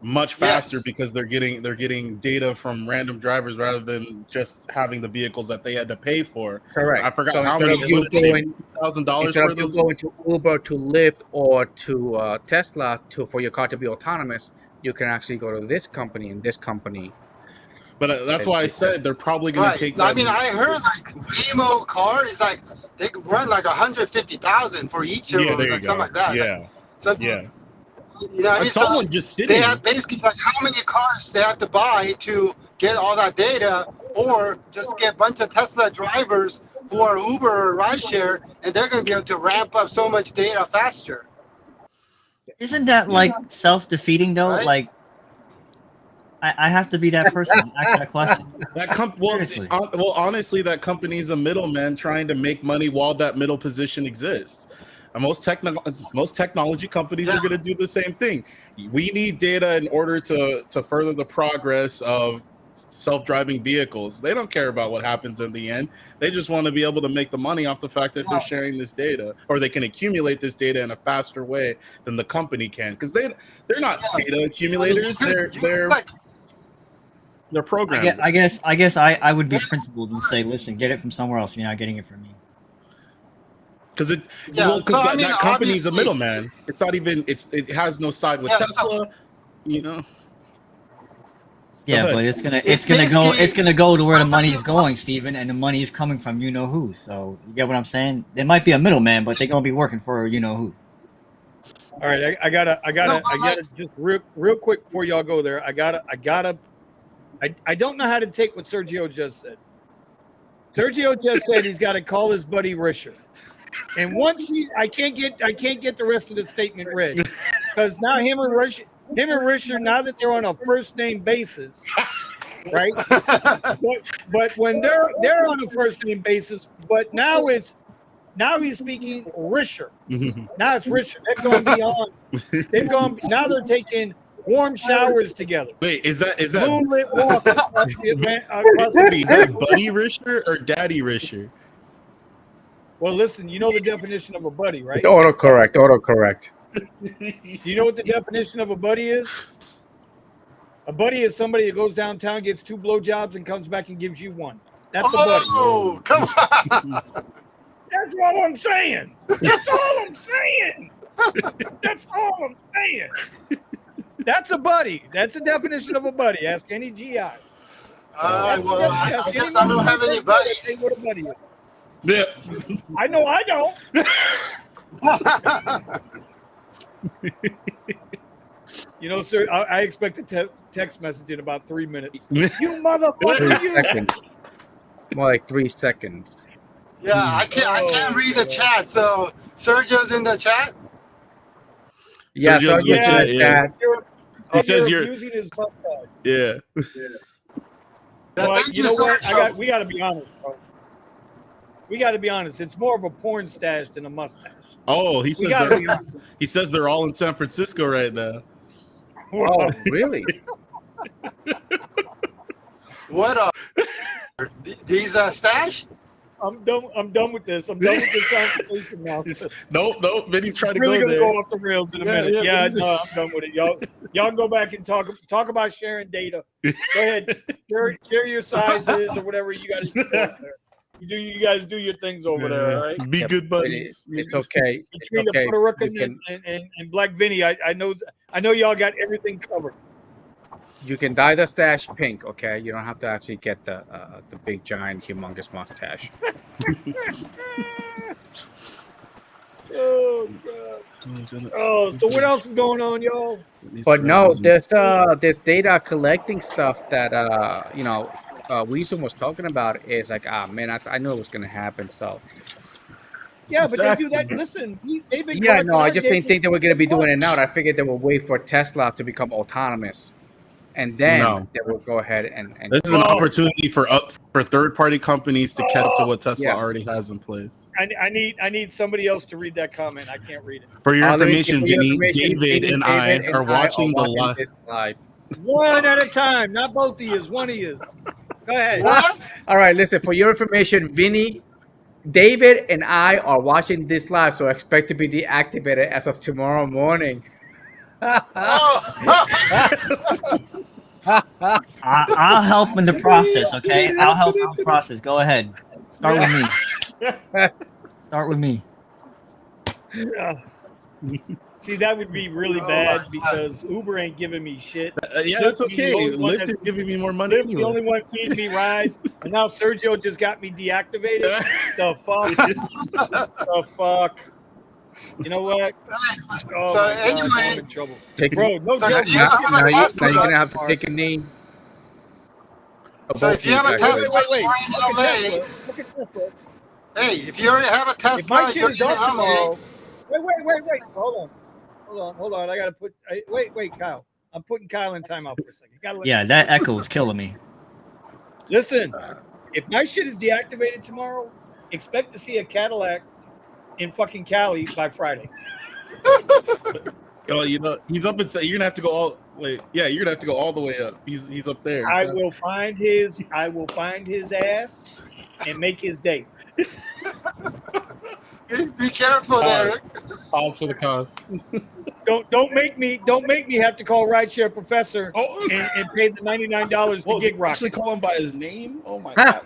much faster because they're getting data from random drivers rather than just having the vehicles that they had to pay for. Correct. I forgot so how instead many. Of you going $1,000 instead of you going to Uber, to Lyft, or to Tesla for your car to be autonomous, you can actually go to this company and this company. But that's why I said they're probably going to take that. I mean, I heard like Waymo car is like they run like 150,000 for each of them, like something like that. Yeah. You know, someone just sitting. They have basically like how many cars they have to buy to get all that data, or just get a bunch of Tesla drivers who are Uber or RideShare, and they're going to be able to ramp up so much data faster. Isn't that like self-defeating though? Right? Like, I have to be that person to ask that question. Well, honestly, that company's a middleman trying to make money while that middle position exists. And most technology companies are going to do the same thing. We need data in order to further the progress of self-driving vehicles. They don't care about what happens in the end. They just want to be able to make the money off the fact that they're sharing this data, or they can accumulate this data in a faster way than the company can, because they're not data accumulators. They're programmed. I guess I would be principled and say, listen, get it from somewhere else. You're not getting it from me. Because that company's a middleman. It's not even. It has no side with Tesla. You know. Yeah, but it's gonna go to where the money is going, Steven, and the money is coming from you know who. So you get what I'm saying? There might be a middleman, but they're gonna be working for you know who. All right, I gotta just real quick before y'all go there. I don't know how to take what Sergio just said. Sergio just said he's got to call his buddy Risher. And once I can't get the rest of the statement read, because now him and Risher, now that they're on a first name basis, right? but when they're on a first name basis, but now he's speaking Risher. Now it's Risher. Now they're taking warm showers together. Wait, is that moonlit walk across the is that Buddy Risher or Daddy Risher? Well, listen, you know the definition of a buddy, right? Autocorrect. Do you know what the definition of a buddy is? A buddy is somebody that goes downtown, gets 2 blowjobs, and comes back and gives you 1. That's a buddy. Oh, come on. That's all I'm saying. That's all I'm saying. That's a buddy. That's the definition of a buddy. Ask any GI. Well, I guess I don't have any buddies. What a buddy is. Yeah. I know I don't. You know, sir, I expect a text message in about 3 minutes. You motherfucker! 3 seconds. More like 3 seconds. Yeah, I can't read the chat. So Sergio's in the chat. Yeah, Sergio's in the chat. Yeah. He says you're using his mustache. Yeah. Well, you know what? We got to be honest, bro. We got to be honest. It's more of a porn stash than a mustache. Oh, he says they're all in San Francisco right now. Oh, really? What these stash? I'm done with this. I'm done with this conversation now. Nope. Vinny's trying to really go there. Go off the rails in a minute. Yeah, no, I'm done with it. Y'all go back and talk about sharing data. Go ahead, share your sizes or whatever you guys do there. You guys do your things over there, all right? Be good buddies. It's okay. Between the Puerto Rican and Black Vinny, I know y'all got everything covered. You can dye the stash pink, okay? You don't have to actually get the big, giant, humongous mustache. Oh God! Oh, so what else is going on, y'all? But no, there's data collecting stuff that Weeson was talking about. Is like, man, I knew it was gonna happen. So Yeah, but they do that. Listen, they've been. Yeah, no, I just didn't think they were going to be doing it now. I figured they would wait for Tesla to become autonomous, and then they will go ahead and. This is an opportunity for third-party companies to catch up to what Tesla already has in place. I need somebody else to read that comment. I can't read it. For your information, David and I are watching the live. One at a time, not both of you. One of you. Go ahead. What? All right, listen. For your information, Vinny, David, and I are watching this live, so expect to be deactivated as of tomorrow morning. I'll help in the process, okay? I'll help in the process. Go ahead. Start with me. Start with me. See, that would be really bad because Uber ain't giving me shit. Yeah, that's okay. Lyft is giving me more money. Lyft's the only one feeding me rides, and now Sergio just got me deactivated. The fuck? The fuck? You know what? Oh So my God, anyway, I'm in trouble. Bro, no so joke. Now you're gonna have to take a knee. So if you have a Tesla, Wait. you're in LA. Look at Tesla. Hey, if you already have a If my Tesla, shit you're is in up LA. tomorrow. Wait. Hold on. I gotta put. Wait, Kyle. I'm putting Kyle in timeout for a second. Yeah, that echo is killing me. Listen, if my shit is deactivated tomorrow, expect to see a Cadillac in fucking Cali by Friday. Oh, you know, he's up and you're gonna have to go all. Wait, yeah, you're gonna have to go all the way up. He's up there. I will find his ass and make his day. Be careful there. Pause for the cause. Don't make me have to call RideShare Professor and pay the $99 to Gig Rock. Actually, call him by his name. Oh my God.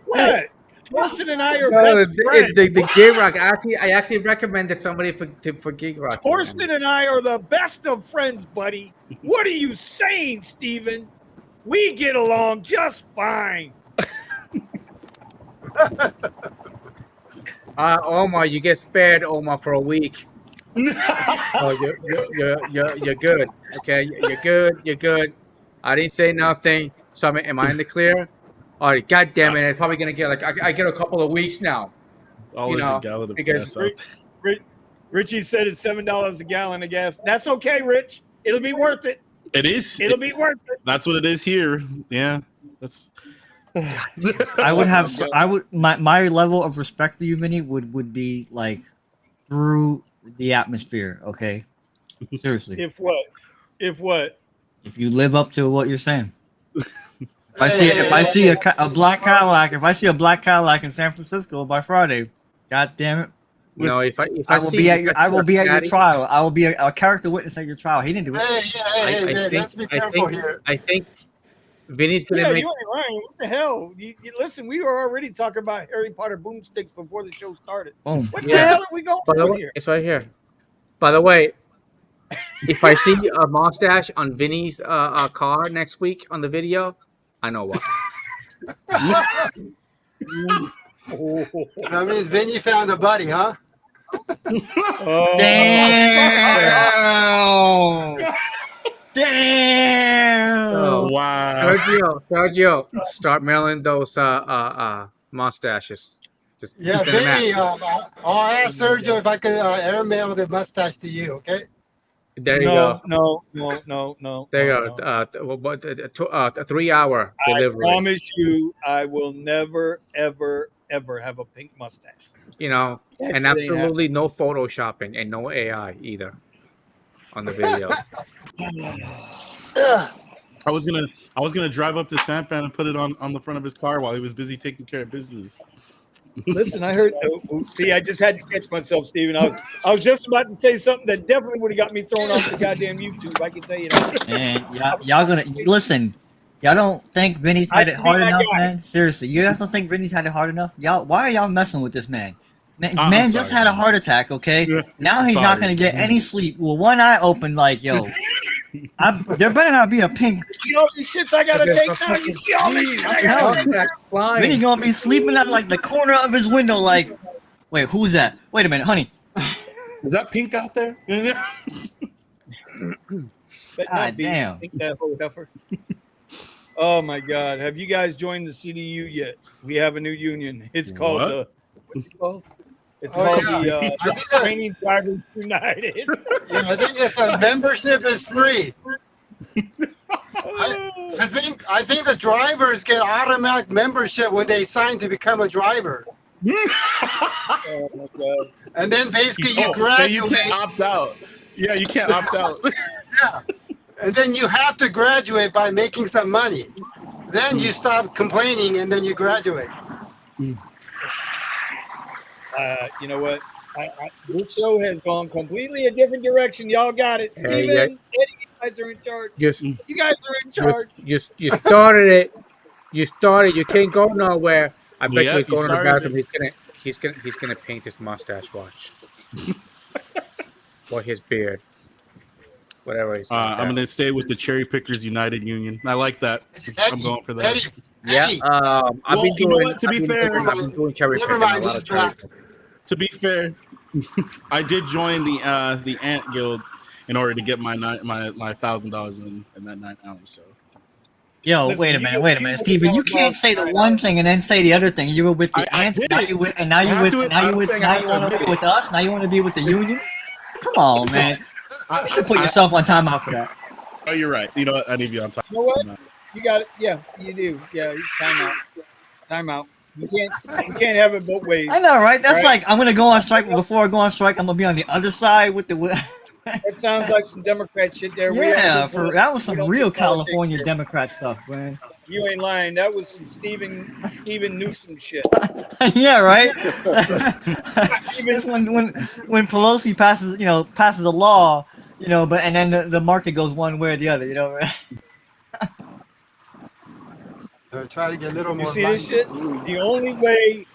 What? Torsten and I are best friends. The Gig Rock. I actually recommended somebody for Gig Rock. Torsten and I are the best of friends, buddy. What are you saying, Steven? We get along just fine. Omar, you get spared, Omar, for a week. Oh, you're good. Okay, you're good. I didn't say nothing. So am I in the clear? All right, God damn it! I'm probably gonna get I get a couple of weeks now. Always a gallon of gas. Richie said it's $7 a gallon of gas. That's okay, Rich. It'll be worth it. It is. It'll be worth it. That's what it is here. Yeah, that's. I would my level of respect for you, Vinny, would be like through the atmosphere. Okay, seriously. If what? If you live up to what you're saying. If I see a black Cadillac, in San Francisco by Friday, God damn it. No, I will be at your trial. I will be a character witness at your trial. He didn't do it. Hey, let's be careful here. I think Vinny's gonna make. You ain't right. What the hell? You listen, we were already talking about Harry Potter boomsticks before the show started. Boom. What the hell are we going on here? It's right here. By the way, if I see a mustache on Vinny's car next week on the video, I know why. That means Vinny found a buddy, huh? Damn! Oh wow! Sergio, start mailing those mustaches. Just yeah, Vinny. I'll ask Sergio if I can airmail the mustache to you. Okay. There you go. No. There you go. A 3-hour delivery. I promise you, I will never, ever have a pink mustache. You know, and absolutely no photoshopping and no AI either on the video. I was gonna drive up to San Fran and put it on the front of his car while he was busy taking care of business. Listen, I heard. See, I just had to catch myself, Steven. I was just about to say something that definitely would have got me thrown off the goddamn YouTube. I can tell you that. And y'all gonna listen. Y'all don't think Vinny's had it hard enough, man? Seriously, you guys don't think Vinny's had it hard enough? Y'all, why are y'all messing with this man? Man just had a heart attack. Okay, now he's not gonna get any sleep. Well, one eye open, like yo. There better not be a pink. You know the shits I gotta take now. You see all these? Then he's gonna be sleeping at like the corner of his window. Like, wait, who's that? Wait a minute, honey. Is that pink out there? God damn. Think that whole heifer. Oh my God! Have you guys joined the CDU yet? We have a new union. It's called What? What's it called? It's Oh, called yeah. the I think that, Training Drivers United. yeah, I think it's a membership is free. I think the drivers get automatic membership when they sign to become a driver, Oh my God! and then basically you Then you graduate. can't opt out. Yeah, you can't opt out. Yeah, and then you have to graduate by making some money. Then you stop complaining, and then you graduate. You know what? This show has gone completely a different direction. Y'all got it, Hey, Steven, Eddie. You guys are in charge. Just You guys are in charge. you started it. You started. You can't go nowhere. I bet you Yep, he's you going to the started bathroom. it. He's gonna paint his mustache. Watch. Or his beard. Whatever he's got I'm there. gonna stay with the Cherry Pickers United Union. I like that. I'm going for that. Eddie, Yeah. Eddie, I've Well, been you know doing. what, to be fair- I've been doing cherry never picking. A mind. lot He's of cherry back. picking. To be fair, I did join the Ant Guild in order to get my $1,000 in that 9 hours. So Yo, Listen, wait a you minute, can- wait a you minute, can Steven. You talk can't about say the 9 one hours. thing and then say the other thing. You were with the I ants, did now it. you with, and now I you have with, to- and now you I'm with, saying I now have you to want to admit be it. with us. Now you want to be with the union. Come on, man. You should put yourself on timeout for that. Oh, you're right. You know what? I need you on time. You know what? You got it. Yeah, you do. Yeah, time out. Time out. You can't have it both ways. I know, right? That's Right. like I'm gonna go on strike, but before I go on strike, I'm gonna be on the other side with the. That sounds like some Democrat shit there. Yeah, We don't do that was we some don't real do politics California here. Democrat stuff, man. You ain't lying. That was some Steven Newsom shit. Yeah, right. It's when Pelosi passes a law, but and then the market goes one way or the other, right? They're trying to get a little You more see money. this shit? The only way,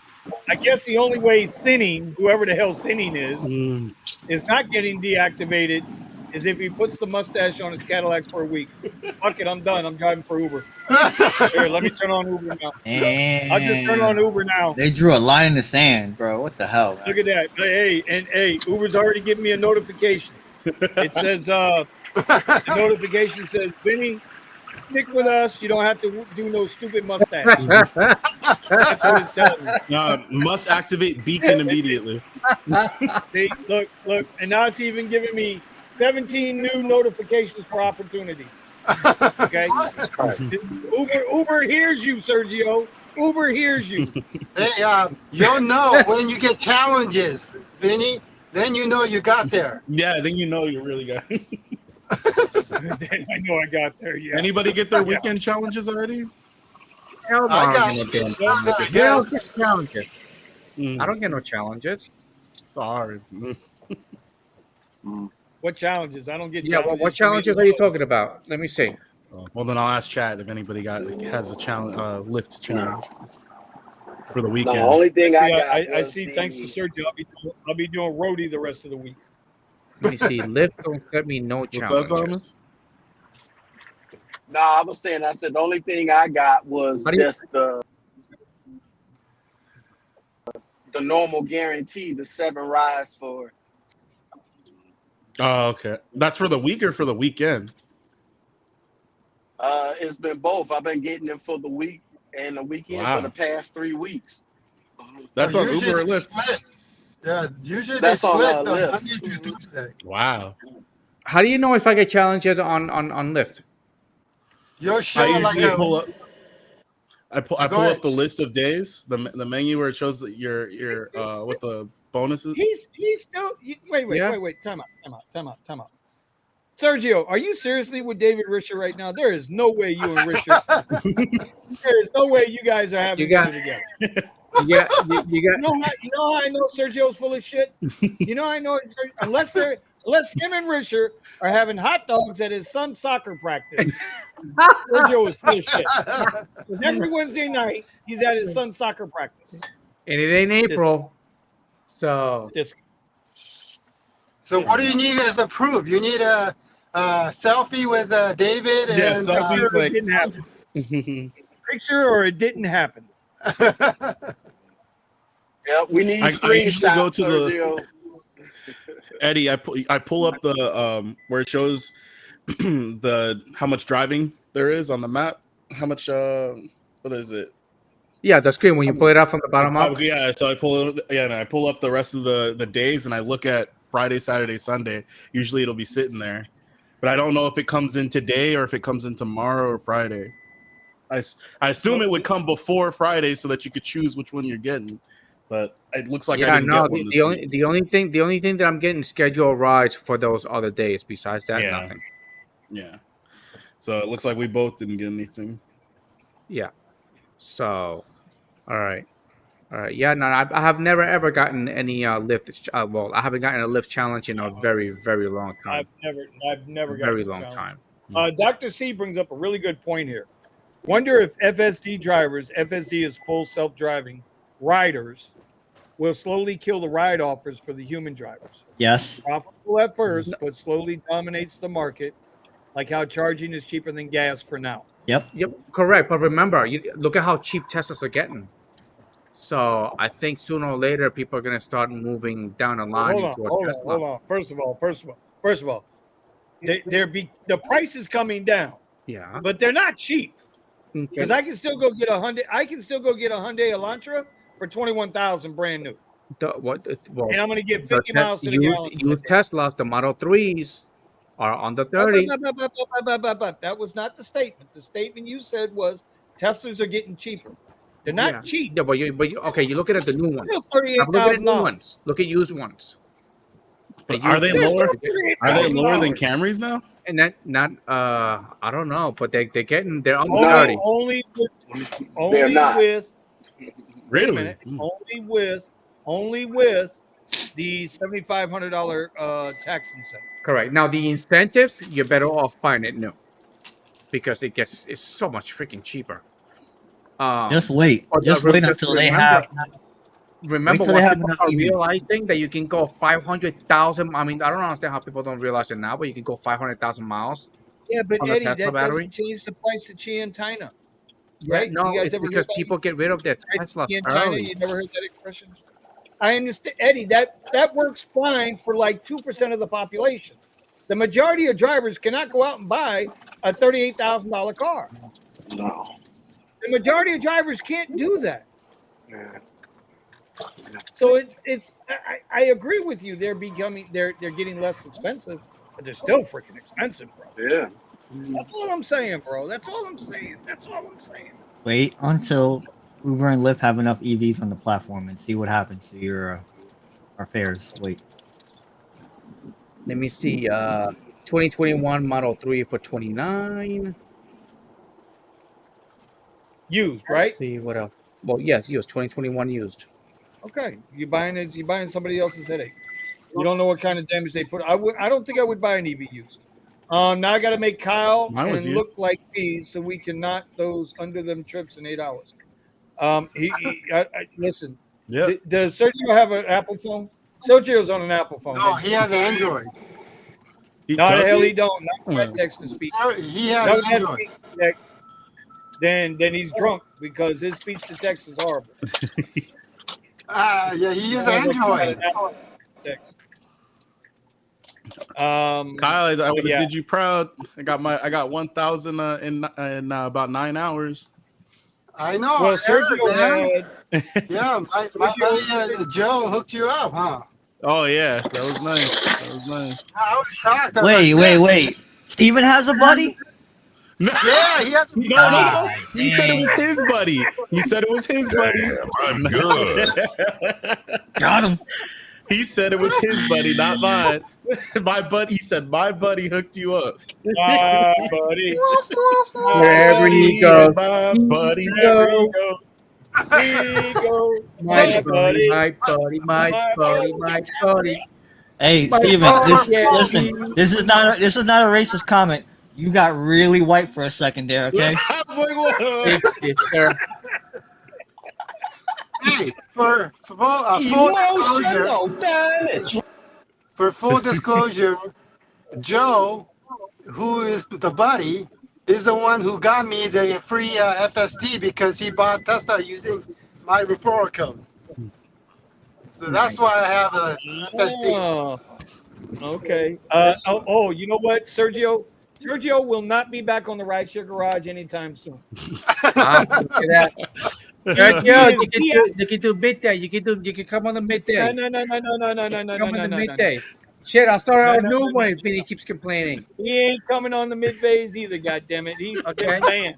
I guess, the only way Thinning, whoever the hell Thinning is not getting deactivated, is if he puts the mustache on his Cadillac for a week. Fuck it, I'm done. I'm driving for Uber. Here, let me turn on Uber now. I'll just turn on Uber now. They drew a line in the sand, bro. What the hell? Man? Look at that. Hey, Uber's already giving me a notification. It says, the notification says, Vinny, stick with us. You don't have to do no stupid mustache. That's what it's telling me. Must activate beacon immediately. See, look, and now it's even giving me 17 new notifications for opportunity. Okay, Uber hears you, Sergio. Uber hears you. Hey, you'll know when you get challenges, Vinny. Then you know you got there. Yeah, then you know you really got. I know I got there. Yeah. Anybody get their weekend challenges already? Hell no, I I got don't get it. challenges. I don't get no challenges. Sorry. What challenges? I don't get. Yeah, what challenges are you talking about? Let me see. Well, then I'll ask Chad if anybody has a challenge, Lyft challenge for the weekend. The only thing I see. Thanks to Sergio, I'll be doing roadie the rest of the week. Let me see. Lyft don't set me no What's up, challenges. Thomas? No, I was saying. I said the only thing I got was just the normal guarantee, the 7 rides for. Oh, okay. That's for the week or for the weekend? It's been both. I've been getting it for the week and the weekend for the past 3 weeks. That's on Uber or Lyft. Split. Yeah, usually That's they on, split Lyft. Monday to Tuesday. Wow. How do you know if I get challenges on Lyft? You're I showing like usually a, pull up. I pull ahead. up the list of days, the menu where it shows that your what the bonuses. He's still. Wait. Time out. Sergio, are you seriously with David Risher right now? There is no way you and Risher. There is no way you guys are having dinner together. You got. You know how I know Sergio's full of shit? You know I know unless him and Risher are having hot dogs at his son's soccer practice. Sergio is full of shit. Because every Wednesday night he's at his son's soccer practice. And it ain't April, so. So what do you need as a proof? You need a selfie with David and Selfie, it didn't happen. Picture or it didn't happen. Yeah, we need I usually go screenshots, to Sergio. Eddie. I pull up the where it shows the how much driving there is on the map, how much what is it? Yeah, the screen when you pull it up from the bottom up. Yeah, so I pull it. Yeah, and I pull up the rest of the days, and I look at Friday, Saturday, Sunday. Usually, it'll be sitting there, but I don't know if it comes in today or if it comes in tomorrow or Friday. I assume it would come before Friday so that you could choose which one you're getting, but it looks like I didn't get one this week. The only thing that I'm getting scheduled rides for those other days. Besides that, nothing. Yeah. So it looks like we both didn't get anything. Yeah. So, all right. Yeah. No, I have never ever gotten any Lyft. Well, I haven't gotten a Lyft challenge in a very, very long time. I've never gotten very a long challenge. time. Dr. C brings up a really good point here. Wonder if FSD drivers, FSD is full self-driving riders, will slowly kill the ride offers for the human drivers. Yes. Profitable at first, but slowly dominates the market, like how charging is cheaper than gas for now. Yep. Correct. But remember, look at how cheap Teslas are getting. So I think sooner or later, people are going to start moving down the line into a Tesla. Hold on. First of all, the price is coming down. Yeah. But they're not cheap. Because I can still go get a Hyundai. Hyundai Elantra for $21,000 brand new. And I'm going to get 50 miles to the gallon. Used Teslas, the Model 3s are under 30. That was not the statement. The statement you said was Teslas are getting cheaper. They're not cheap. Yeah, but okay, you're looking at the new ones. Look at new ones. Look at used ones. Are they lower? Are they lower than Camrys now? And that not I don't know, but they're under 30. Only with really only with the $7,500 tax incentive. Correct. Now the incentives, you're better off buying it new because it's so much freaking cheaper. Just wait. Just wait until they have. Remember, once people are realizing that you can go 500,000. I mean, I don't understand how people don't realize it now, but you can go 500,000 miles. Yeah, but Eddie, that doesn't change the price of Chia and China, right? No, it's because people get rid of their Tesla early. You never heard that expression? I understand, Eddie. That works fine for like 2% of the population. The majority of drivers cannot go out and buy a $38,000 car. No. The majority of drivers can't do that. Yeah. So I agree with you. They're getting less expensive, but they're still freaking expensive, bro. Yeah. That's all I'm saying, bro. That's all I'm saying. Wait until Uber and Lyft have enough EVs on the platform and see what happens to your our fares. Wait. Let me see. 2021 Model 3 for $29. Used, right? Let's see what else? Well, yes, used. 2021 used. Okay, you're buying somebody else's headache. You don't know what kind of damage they put. I don't think I would buy an EV used. Now I got to make Kyle and look like me so we can knock those under them trips in 8 hours. Listen. Yeah. Does Sergio have an Apple phone? Sergio's on an Apple phone. No, he has Android. No, the hell he don't. Not my text to speech. He has Android. Then he's drunk because his speech to text is horrible. Yeah, he uses Android. Kyle, I would have did you proud. I got 1,000 in about 9 hours. I know. Well, Sergio had. Yeah, my buddy Joe hooked you up, huh? Oh yeah, that was nice. I was shocked. Wait. Steven has a buddy? Yeah, he has. No. He said it was his buddy. Damn, I'm good. Got him. He said it was his buddy, not mine. My buddy. He said my buddy hooked you up. My buddy. Wherever he goes, my buddy. My buddy. Hey, Steven, listen. This is not a racist comment. You got really white for a second there, okay? I was like, what? Hey, for full disclosure, Joe, who is the buddy, is the one who got me the free FSD because he bought Tesla using my referral code. So that's why I have a FSD. Oh, okay. You know what, Sergio? Sergio will not be back on the RideShare Garage anytime soon. Look at that. Sergio, you can do midday. You can come on the midday. No. Come on the middays. Shit, I'll start out a new one if Vinny keeps complaining. He ain't coming on the middays either, goddammit. He's Okay. banned.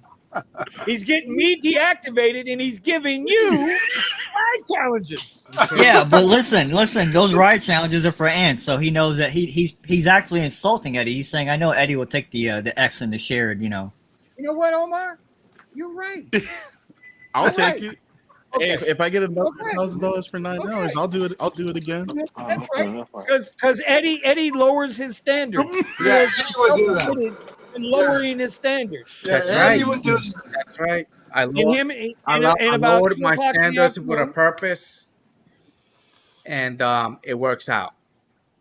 He's getting me deactivated and he's giving you ride challenges. Yeah, but listen, those ride challenges are for Ant, so he knows that he's actually insulting Eddie. He's saying, I know Eddie will take the X and the shared, You know what, Omar? You're right. I'll take it. Okay. Hey, if I get another $1,000 for 9 hours, I'll do it. I'll do it again. That's right. Because Eddie lowers his standards. Yeah, Eddie would do that. And lowering his standards. Yeah, That's Eddie right. would do. That's right. I about lowered 2 my o'clock in the standards with a afternoon. purpose, and it works out.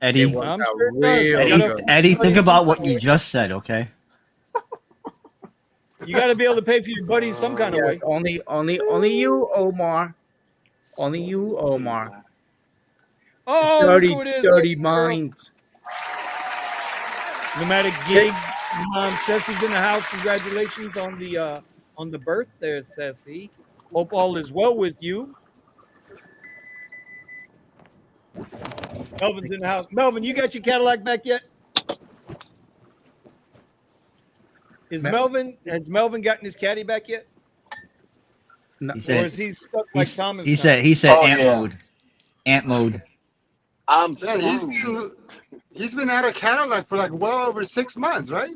Eddie. It works I'm out sure it real does. good. Eddie, think about what you just said, okay? You got to be able to pay for your buddy some kind of way. Only you, Omar. Only you, Omar. Oh, Dirty, look who it is. dirty minds. Nomadic Gig. Ceci's in the house. Congratulations on the birth there, Ceci. Hope all is well with you. Melvin's in the house. Melvin, you got your Cadillac back yet? Has Melvin gotten his caddy back yet? No. He Or said, is he stuck like Thomas? he now? said Oh, Ant yeah. mode. Ant mode. I'm Man, he's been out of Cadillac for like well over 6 months, right?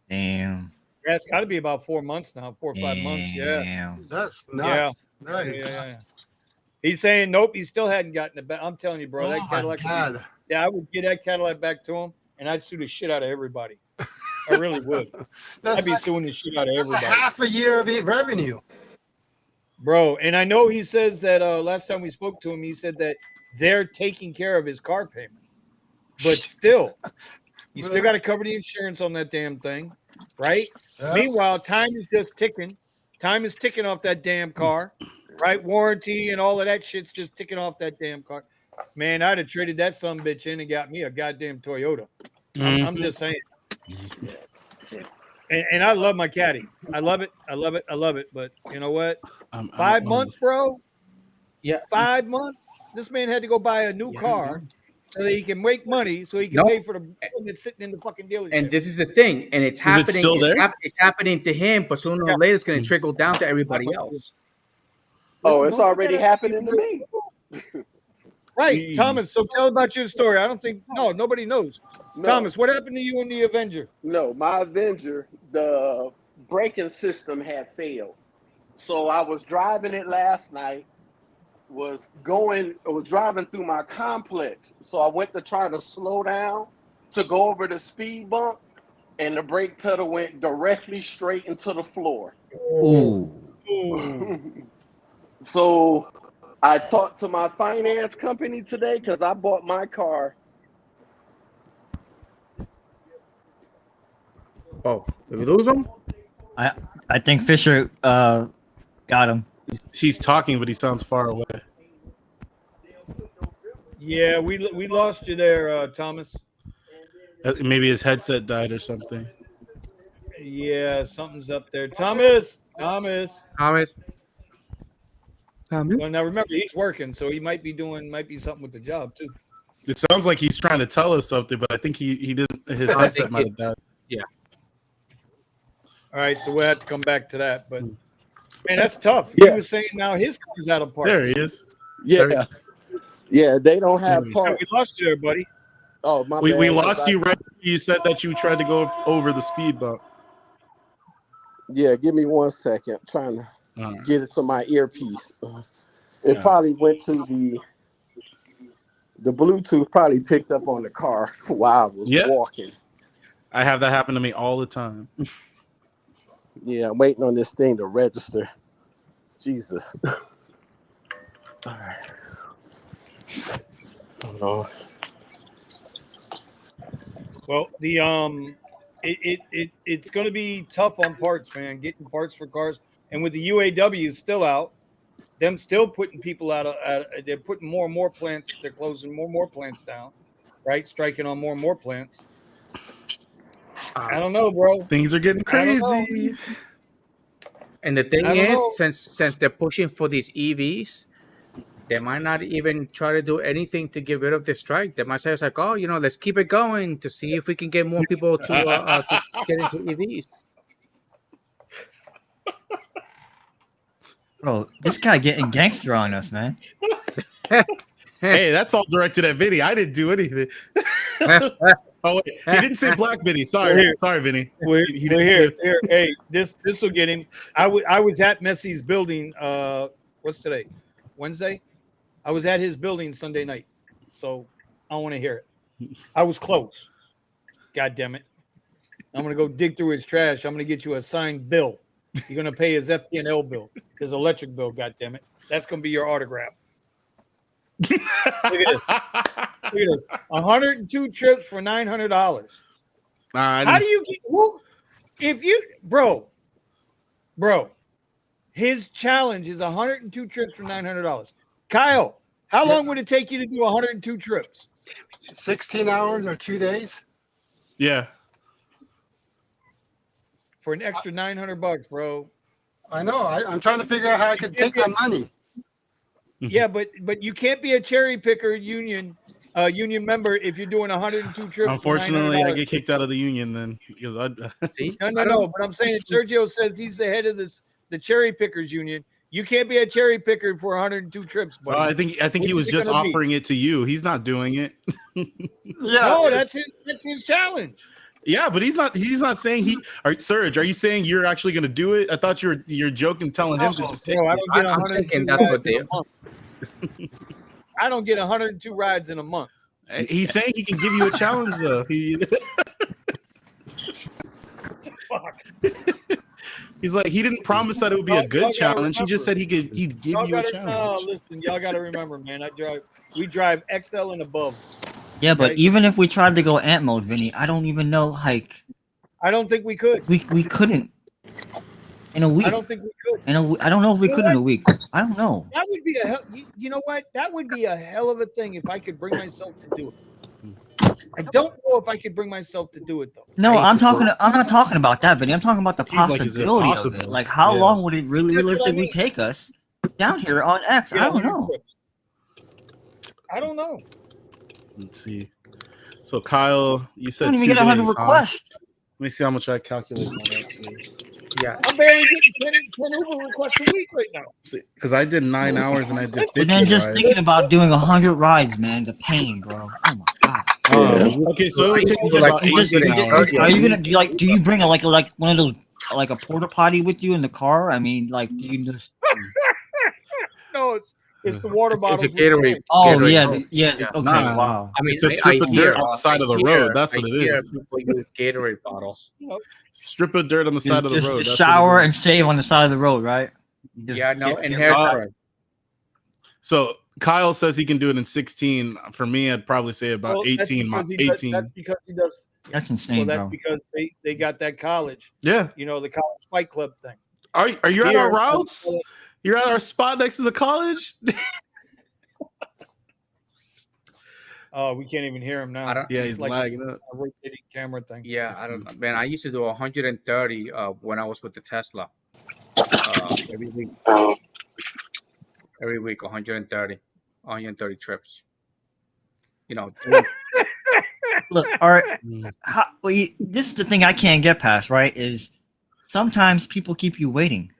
Damn. Yeah, it's got to be about 4 months now, 4 or 5 months. Yeah. Damn. That's nuts. That is Yeah. nuts. He's saying nope, he still hadn't gotten it back. I'm telling you, bro, that Oh my Cadillac. God. Yeah, I would get that Cadillac back to him, and I'd sue the shit out of everybody. I really would. That's I'd be like, suing the shit out of that's a everybody, half a year of revenue. bro. And I know he says that last time we spoke to him, he said that they're taking care of his car payment, but still, you still got to cover the insurance on that damn thing, right? Yeah. Meanwhile, time is just ticking. Time is ticking off that damn car, right? Warranty and all of that shit's just ticking off that damn car. Man, I'd have traded that son bitch in and got me a goddamn Toyota. I'm just saying. And I love my caddy. I love it. But you know what? 5 months, bro. Yeah. 5 months. This man had to go buy a new car so that he can make money, so he can pay for the one that's sitting in the fucking dealership. And this is the thing, and it's happening. It still there? It's happening to him, but sooner or later it's going to trickle down to everybody else. Oh, it's already happening to me. Right, Thomas. So tell about your story. I don't think nobody knows. No. Thomas, what happened to you in the Avenger? No, my Avenger, the braking system had failed. So I was driving it last night, was driving through my complex. So I went to try to slow down to go over the speed bump, and the brake pedal went directly straight into the floor. Ooh. So I talked to my finance company today because I bought my car. Oh, did we lose him? I think Fisher got him. He's talking, but he sounds far away. Yeah, we lost you there, Thomas. Maybe his headset died or something. Yeah, something's up there. Thomas. Thomas. Well, now remember, he's working, so he might be something with the job too. It sounds like he's trying to tell us something, but I think he didn't. His headset might have died. Yeah. All right, so we'll have to come back to that. But man, that's tough. Yeah. He was saying now his car's out of parts. There he is. Yeah. Yeah, they don't have parts. We lost you there, buddy. Oh, my We bad. lost you right. You said that you tried to go over the speed bump. Yeah, give me 1 second. I'm trying to get it to my earpiece. It probably went to the Bluetooth probably picked up on the car while I was walking. I have that happen to me all the time. Yeah, I'm waiting on this thing to register. Jesus. All right. Hold on. Well, it's going to be tough on parts, man. Getting parts for cars, and with the UAW still out, them still putting people out. They're putting more and more plants. They're closing more and more plants down, right? Striking on more and more plants. I don't know, bro. Things are getting crazy. And the thing is, since they're pushing for these EVs, they might not even try to do anything to get rid of the strike. They might say, it's like, oh, let's keep it going to see if we can get more people to get into EVs. Bro, this guy getting gangster on us, man. Hey, that's all directed at Vinny. I didn't do anything. Oh, wait. He didn't say black Vinny. Sorry, Vinny. We're here. Hey, this will get him. I was at Messi's building. What's today? Wednesday. I was at his building Sunday night, so I want to hear it. I was close. God damn it! I'm gonna go dig through his trash. I'm gonna get you a signed bill. You're gonna pay his FP&L bill, his electric bill. God damn it! That's gonna be your autograph. Look at this. Look at this. 102 trips for $900. How do you get? Who, if you, bro? His challenge is 102 trips for $900. Kyle, how long would it take you to do 102 trips? 16 hours or 2 days. Yeah. For an extra $900, bro. I know. I'm trying to figure out how I could take that money. Yeah, but you can't be a cherry picker union member if you're doing 102 trips. Unfortunately, I get kicked out of the union then because I See? No. But I'm saying Sergio says he's the head of the cherry pickers union. You can't be a cherry picker for 102 trips, buddy. I think he was just offering it to you. He's not doing it. Yeah. No, that's his challenge. Yeah, but he's not saying he. Serge, are you saying you're actually going to do it? I thought you're joking, telling him to just take. No, I don't get I'm 102 thinking that's what rides in they. a month. I don't get 102 rides in a month. He's saying he can give you a challenge though. He's like, he didn't promise that it would be a good challenge. He just said he'd give you a challenge. No, listen, y'all got to remember, man. We drive XL and above. Yeah, but even if we tried to go ant mode, Vinny, I don't even know. Like, I don't think we could. We couldn't in a week. I don't think we could. I don't know if we could in a week. I don't know. That would be you know what? That would be a hell of a thing if I could bring myself to do it. I don't know if I could bring myself to do it though. No, I'm not talking about that, Vinny. I'm talking about the possibility of it. Like, how long would it really realistically take us down here on X? I don't know. I don't know. Let's see. So Kyle, you said I don't even get 100 requests. Let me see how much I calculate. Yeah, I'm barely getting 10 Uber requests a week right now. Because I did 9 hours and I did 50 And then just rides. thinking about doing 100 rides, man, the pain, bro. Oh my god. Okay, so it would take me about 18 hours. Are you gonna do you bring like one of those like a porta potty with you in the car? I mean, like, do you just? No, it's the water bottle. It's a Gatorade. Oh Gatorade. yeah. Okay. Nah. Wow. I mean, It's a strip of dirt on the side of the road. That's what it is. People use Gatorade bottles. Strip of dirt on the side of the road. Just shower and shave on the side of the road, right? Yeah, no, and haircut. So Kyle says he can do it in 16. For me, I'd probably say about 18. That's because he does. That's insane, Well, that's bro. because they got that college. Yeah. You know, the college fight club thing. Are you at our routes? You're at our spot next to the college? Oh, we can't even hear him now. Yeah, he's like lagging up. A rotating camera thing. Yeah, I don't know. Man, I used to do 130 when I was with the Tesla. Every week. Every week, 130 trips. You know. Look, all right. This is the thing I can't get past, right? Is sometimes people keep you waiting.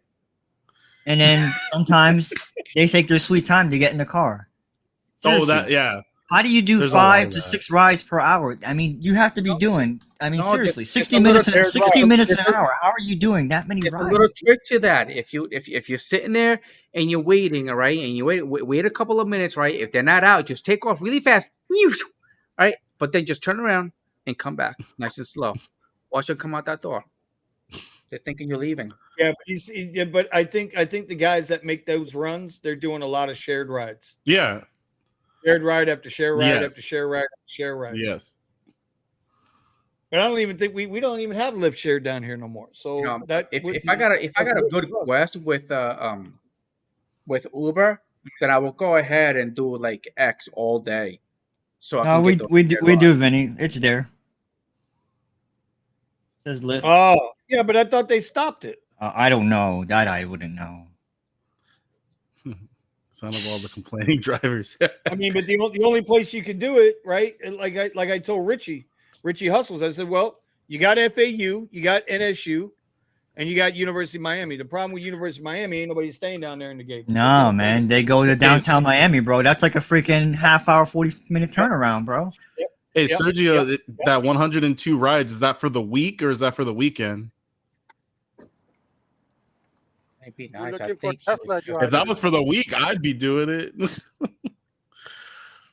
And then sometimes they take their sweet time to get in the car. Seriously. How do you do 5 to 6 rides per hour? I mean, you have to be doing. I mean, seriously, 60 minutes an hour. How are you doing that many rides? A little trick to that. If you're sitting there and you're waiting, all right, and you wait a couple of minutes, right? If they're not out, just take off really fast, right? But then just turn around and come back, nice and slow. Watch them come out that door. They're thinking you're leaving. Yeah, but I think the guys that make those runs, they're doing a lot of shared rides. Yeah. Shared ride after share ride after share ride after share ride. Yes. But I don't even think we don't even have Lyft share down here no more. So if I got a good request with Uber, then I will go ahead and do like X all day. So we do, Vinny. It's there. Says Lyft. Oh, yeah, but I thought they stopped it. I don't know. That I wouldn't know. Son of all the complaining drivers. I mean, but the only place you could do it, right? Like I told Richie Hustles, I said, well, you got FAU, you got NSU, and you got University of Miami. The problem with University of Miami ain't nobody staying down there in the gate. No, man. They go to downtown Miami, bro. That's like a freaking half-hour, 40-minute turnaround, bro. Yep. Hey, Sergio, that 102 rides, is that for the week or is that for the weekend? It'd be nice. Looking for Tesla If that was for the week, I'd be doing it.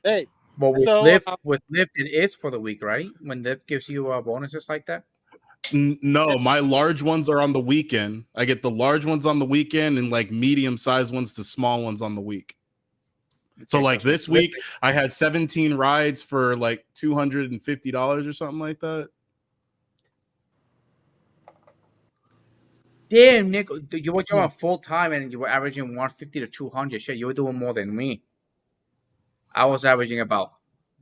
Hey, well, with so, Lyft, it is for the week, right? When Lyft gives you bonuses like that. No, my large ones are on the weekend. I get the large ones on the weekend and like medium-sized ones to small ones on the week. So like this week, I had 17 rides for like $250 or something like that. Damn, Nick, you were doing full time and you were averaging 150 to 200. Shit, you were doing more than me. I was averaging about.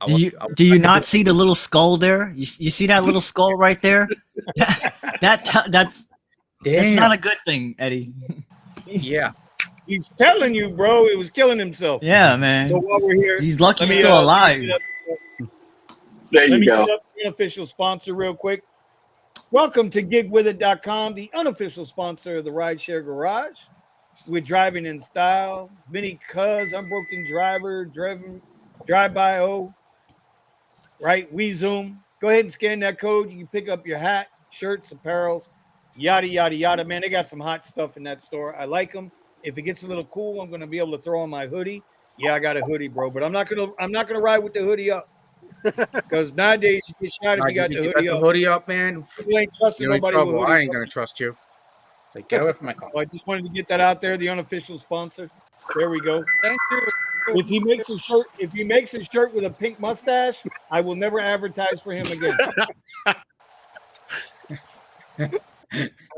Do you not see the little skull there? You see that little skull right there? That's not a good thing, Eddie. Yeah. He's telling you, bro, it was killing himself. Yeah, man. So while we're here, he's lucky he's still alive. There you go. Get up the unofficial sponsor real quick. Welcome to gigwithit.com, the unofficial sponsor of the RideShare Garage. We're driving in style. Vinny Cuz, Unbroken Driver, Drive-By-O, right? We Zoom. Go ahead and scan that code. You can pick up your hat, shirts, apparels, yada, yada, yada. Man, they got some hot stuff in that store. I like them. If it gets a little cool, I'm going to be able to throw on my hoodie. Yeah, I got a hoodie, bro, but I'm not gonna ride with the hoodie up. Because nowadays you get shot if you got the hoodie up. Hoodie up, man. You ain't trusting nobody with hoodies. I ain't gonna trust you. Like, get away from my car. Well, I just wanted to get that out there. The unofficial sponsor. There we go. Thank you. If he makes a shirt with a pink mustache, I will never advertise for him again.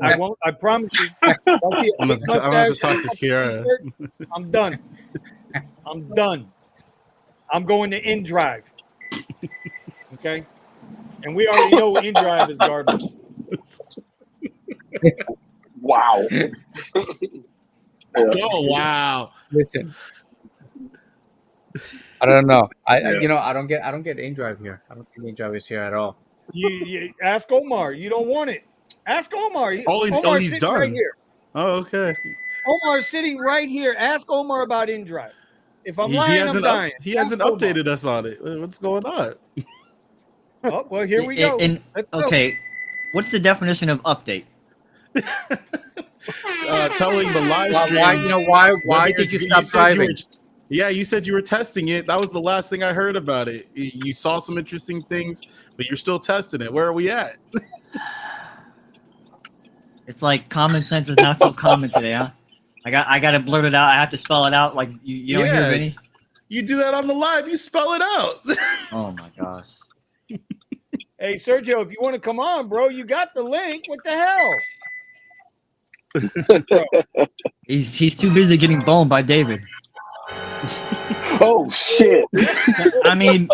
I won't. I promise you. I'm going to talk to Kiara. I'm done. I'm going to InDrive. Okay, and we already know InDrive is garbage. Wow. Oh wow! Listen, I don't know. I don't get InDrive here. I don't think InDrive is here at all. You ask Omar. You don't want it. Ask Omar. He's done. Right here. Oh, okay. Omar's sitting right here. Ask Omar about InDrive. If I'm lying, I'm dying. He hasn't updated us on it. What's going on? Oh, well, here we go. Okay, what's the definition of update? Telling the live stream. Why did you stop driving? Yeah, you said you were testing it. That was the last thing I heard about it. You saw some interesting things, but you're still testing it. Where are we at? It's like common sense is not so common today, huh? I got to blurt it out. I have to spell it out. Like you don't hear Vinny? You do that on the live. You spell it out. Oh my gosh. Hey Sergio, if you want to come on, bro, you got the link. What the hell? He's too busy getting boned by David. Oh shit! I mean,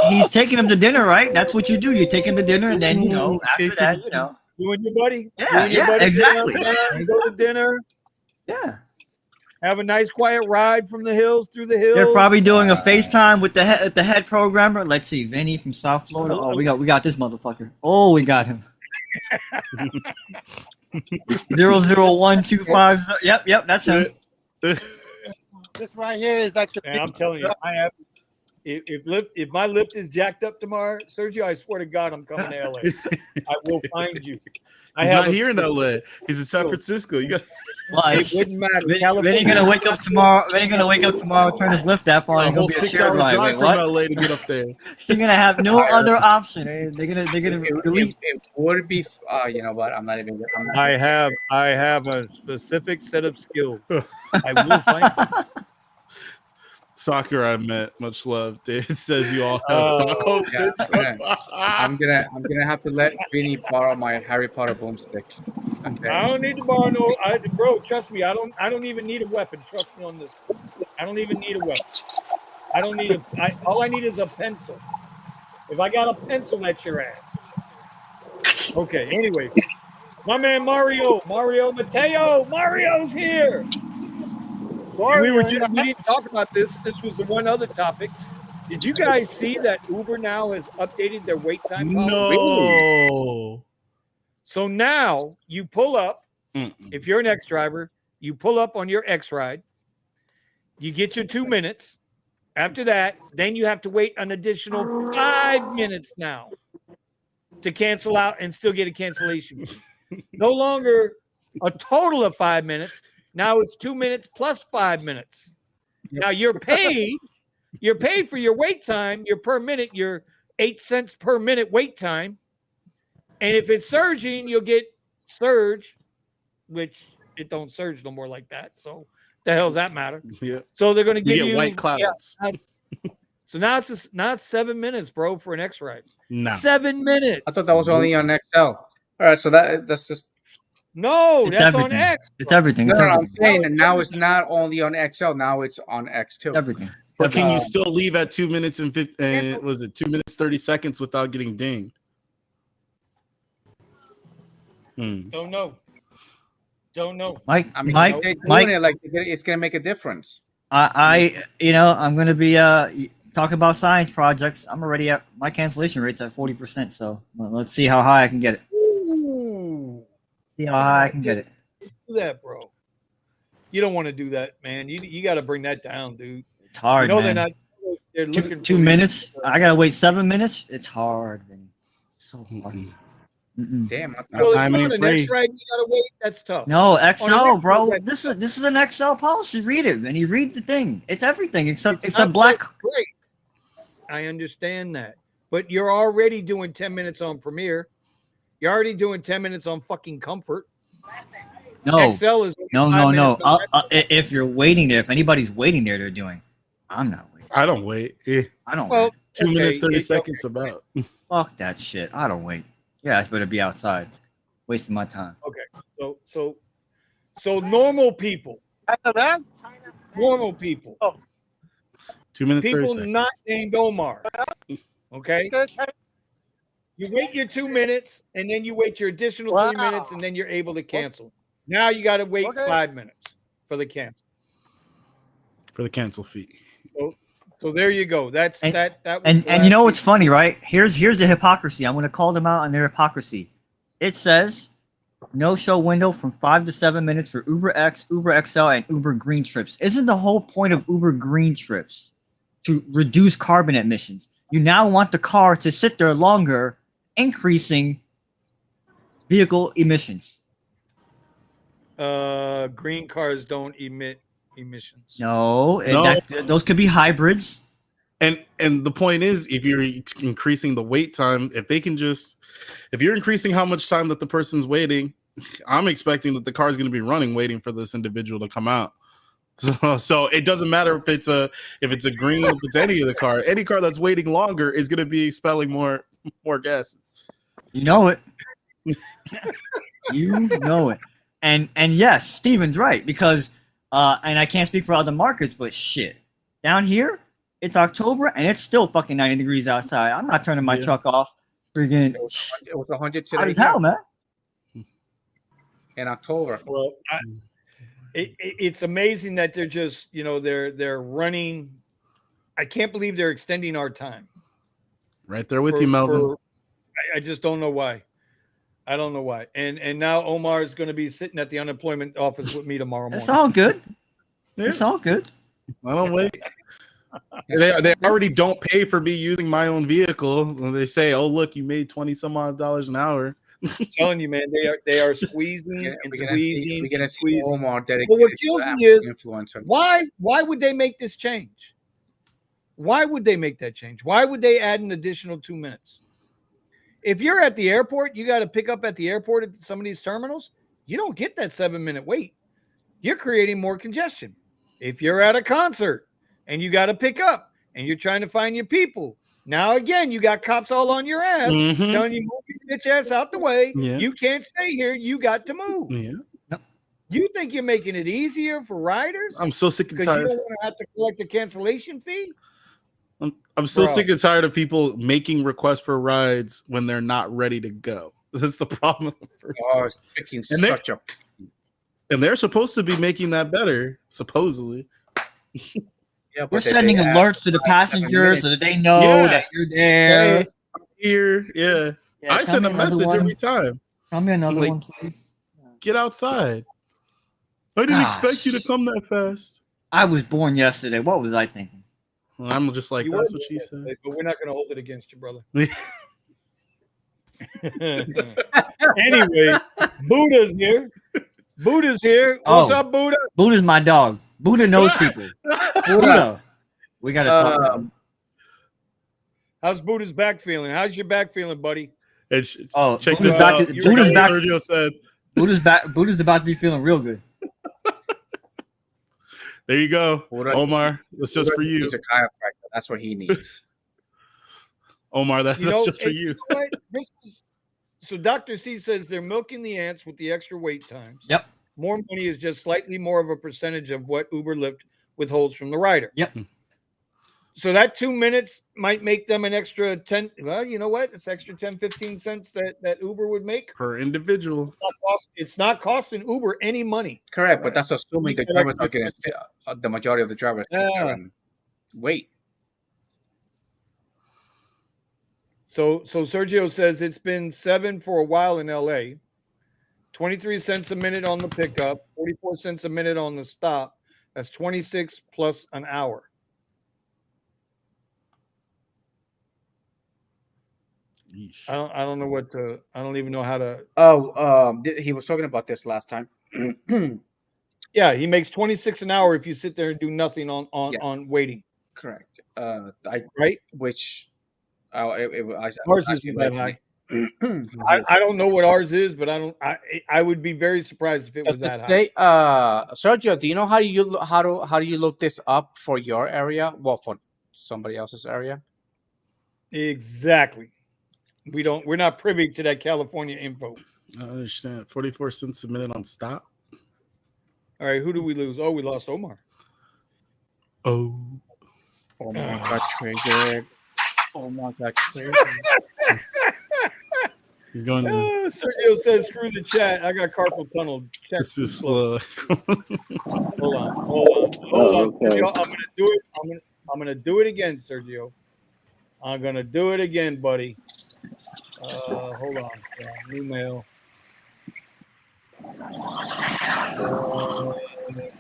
he's taking him to dinner, right? That's what you do. You take him to dinner, and then after that, you and your buddy. Yeah, exactly. Go to dinner. Yeah. Have a nice quiet ride from the hills through the hills. They're probably doing a FaceTime with the head programmer. Let's see, Vinny from South Florida. Oh, we got this motherfucker. Oh, we got him. 001250. Yep, that's him. This right here is like the. And I'm telling you, I have. If my lift is jacked up tomorrow, Sergio, I swear to God, I'm coming to LA. I will find you. He's not here in LA. He's in San Francisco. You got. It wouldn't matter. Vinny gonna wake up tomorrow. Turn his lift app on. A whole 6-hour drive from LA to get up there. You're gonna have no other option. They're gonna delete. It would be. You know what? I'm not even. I have a specific set of skills. I will find you. Soccer, I met. Much love. It says you all have Stockholm syndrome. I'm gonna have to let Vinny borrow my Harry Potter boomstick. Okay. I don't need to borrow no. Bro, trust me. I don't even need a weapon. Trust me on this. I don't even need a weapon. I don't need all I need is a pencil. If I got a pencil, that's your ass. Okay. Anyway, my man Mario Mateo, Mario's here. Mario, We didn't talk about this. This was the one other topic. Did you guys see that Uber now has updated their wait time policy? No. So now you pull up. If you're an X driver, you pull up on your X ride. You get your 2 minutes. After that, then you have to wait an additional 5 minutes now to cancel out and still get a cancellation. No longer a total of 5 minutes. Now it's 2 minutes plus 5 minutes. Now you're paid. You're paid for your wait time. You're per minute. You're 8 cents per minute wait time. And if it's surging, you'll get surge, which it don't surge no more like that. So the hell's that matter? Yeah. So they're going to give you white clouds. Yeah. So now it's 7 minutes, bro, for an X ride. No. 7 minutes. I thought that was only on XL. All right, so that's just no, It's that's everything. on X. Bro. It's everything. no, It's no, I'm everything. saying that now it's not only on XL. Now it's on X2. Everything. But can you still leave at 2 minutes and 2 minutes 30 seconds without getting dinged? Don't know. Mike, I mean, Mike, they're doing Mike, it like it's gonna make a difference. I'm gonna be talking about science projects. I'm already at my cancellation rate's at 40%. So let's see how high I can get it. Ooh. See how high I can get it. Do that, bro. You don't want to do that, man. You got to bring that down, dude. It's hard, You know man. they're looking Two for minutes. I gotta wait 7 minutes. It's hard, Vinny. It's so hard. Damn, So time ain't an free. X-ray, you gotta wait. That's tough. No, On XL, an bro. X-ray, This is an XL policy. Read it, and you read the thing. It's everything except not black. great. I understand that, but you're already doing 10 minutes on Premiere. You're already doing 10 minutes on fucking Comfort. No, XL is no. If you're waiting there, if anybody's waiting there, they're doing. I'm not waiting. I don't wait. I don't Well, wait. 2 minutes 30 it's seconds about. Fuck that shit. I don't wait. Yeah, I better be outside, wasting my time. Okay, so normal people, normal people, 2 minutes 30 people seconds. not named Omar. Okay, you wait your 2 minutes, and then you wait your additional 3 minutes, and then you're able to cancel. Now you got to wait 5 minutes for the cancel. For the cancel fee. So there you go. That was And you know what's funny, right? Here's the hypocrisy. I'm going to call them out on their hypocrisy. It says no show window from 5 to 7 minutes for Uber X, Uber XL, and Uber Green trips. Isn't the whole point of Uber Green trips to reduce carbon emissions? You now want the car to sit there longer, increasing vehicle emissions. Green cars don't emit emissions. No. Those could be hybrids. And the point is, if you're increasing the wait time, if you're increasing how much time that the person's waiting, I'm expecting that the car is going to be running, waiting for this individual to come out. So it doesn't matter if it's a green, if it's any of the car. Any car that's waiting longer is going to be expelling more gases. You know it. You know it. And yes, Steven's right, because and I can't speak for other markets, but shit. Down here, it's October and it's still fucking 90 degrees outside. I'm not turning my truck off. Freaking It was 100 out today. of hell, man. In October. Well, it's amazing that they're just, they're running. I can't believe they're extending our time. Right there with you, Melvin. I just don't know why. I don't know why. And now Omar is going to be sitting at the unemployment office with me tomorrow morning. It's all good. It's all good. I don't wait. They already don't pay for me using my own vehicle. They say, "Oh, look, you made $20-some odd an hour." I'm telling you, man, they are squeezing and squeezing. We're gonna see Omar dedicated. But what kills me is influencer. why would they make this change? Why would they make that change? Why would they add an additional 2 minutes? If you're at the airport, you got to pick up at the airport at some of these terminals. You don't get that 7 minute wait. You're creating more congestion. If you're at a concert and you got to pick up and you're trying to find your people, now again, you got cops all on your ass telling you, move your bitch ass out the way. Yeah. You can't stay here. You got to move. Yeah. You think you're making it easier for riders? I'm so sick and Because you tired. don't want to have to collect a cancellation fee? I'm so Bro. sick and tired of people making requests for rides when they're not ready to go. That's the problem. Oh, it's picking such a. And they're supposed to be making that better, supposedly. Yeah, we're sending alerts to the passengers so that they know that you're there. Hey, I'm here. Yeah. I send a message every time. Tell me another one, please. Get outside. I didn't expect you to come that fast. I was born yesterday. What was I thinking? Well, I'm just like, that's what she said. But we're not going to hold it against you, brother. Anyway, Buddha's here. What's up, Buddha? Buddha's my dog. Buddha knows people. Buddha. We got to talk about him. How's Buddha's back feeling? How's your back feeling, buddy? Check this out. Buddha's back. Sergio said. Buddha's back. Buddha's about to be feeling real good. There you go, Omar. That's just for you. He's a chiropractor. That's what he needs. Omar, that's just for you. So Dr. C says they're milking the ants with the extra wait times. Yep. More money is just slightly more of a percentage of what Uber Lyft withholds from the rider. Yep. So that 2 minutes might make them an extra 10. Well, you know what? It's extra 10, 15 cents that Uber would make per individual. It's not costing Uber any money. Correct, but that's assuming the drivers are getting the majority of the drivers wait. So Sergio says it's been 7 for a while in LA. 23 cents a minute on the pickup, 44 cents a minute on the stop. That's 26 plus an hour. I don't know what to. I don't even know how to. He was talking about this last time. Yeah, he makes 26 an hour if you sit there and do nothing on waiting. Correct. Right. Which ours isn't that high. I don't know what ours is, but I would be very surprised if it was that high. Sergio, do you know how do you look this up for your area? Well, for somebody else's area. Exactly. We're not privy to that California info. I understand. 44 cents a minute on stop. All right, who do we lose? Oh, we lost Omar. Omar got triggered. Omar got triggered. He's going to... Sergio says, screw the chat. I got carpal tunnel. This is slow. Hold on. Okay. Sergio, I'm going to do it. I'm going to do it again, Sergio. I'm going to do it again, buddy. Hold on. New mail.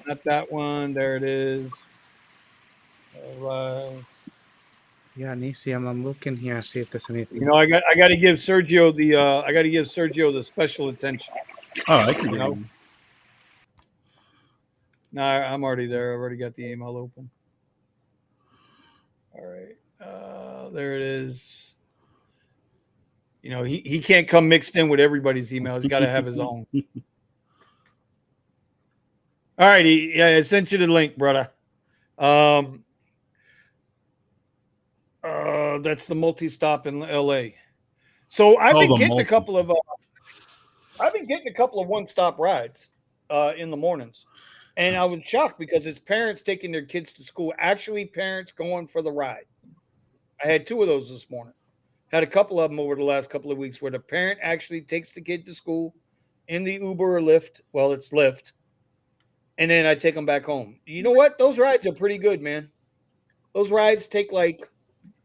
Not that one. There it is. Yeah, Nisi, I'm looking here. See if there's anything. You know, I got to give Sergio the special attention. Oh, I can do it. No, I'm already there. I've already got the email open. All right. There it is. You know, he can't come mixed in with everybody's email. He's got to have his own. All righty. Yeah, I sent you the link, brother. That's the multi-stop in LA. So I've been getting a couple of one-stop rides in the mornings. And I was shocked because it's parents taking their kids to school, actually parents going for the ride. I had 2 of those this morning. Had a couple of them over the last couple of weeks where the parent actually takes the kid to school in the Uber or Lyft. Well, it's Lyft. And then I take them back home. You know what? Those rides are pretty good, man. Those rides take like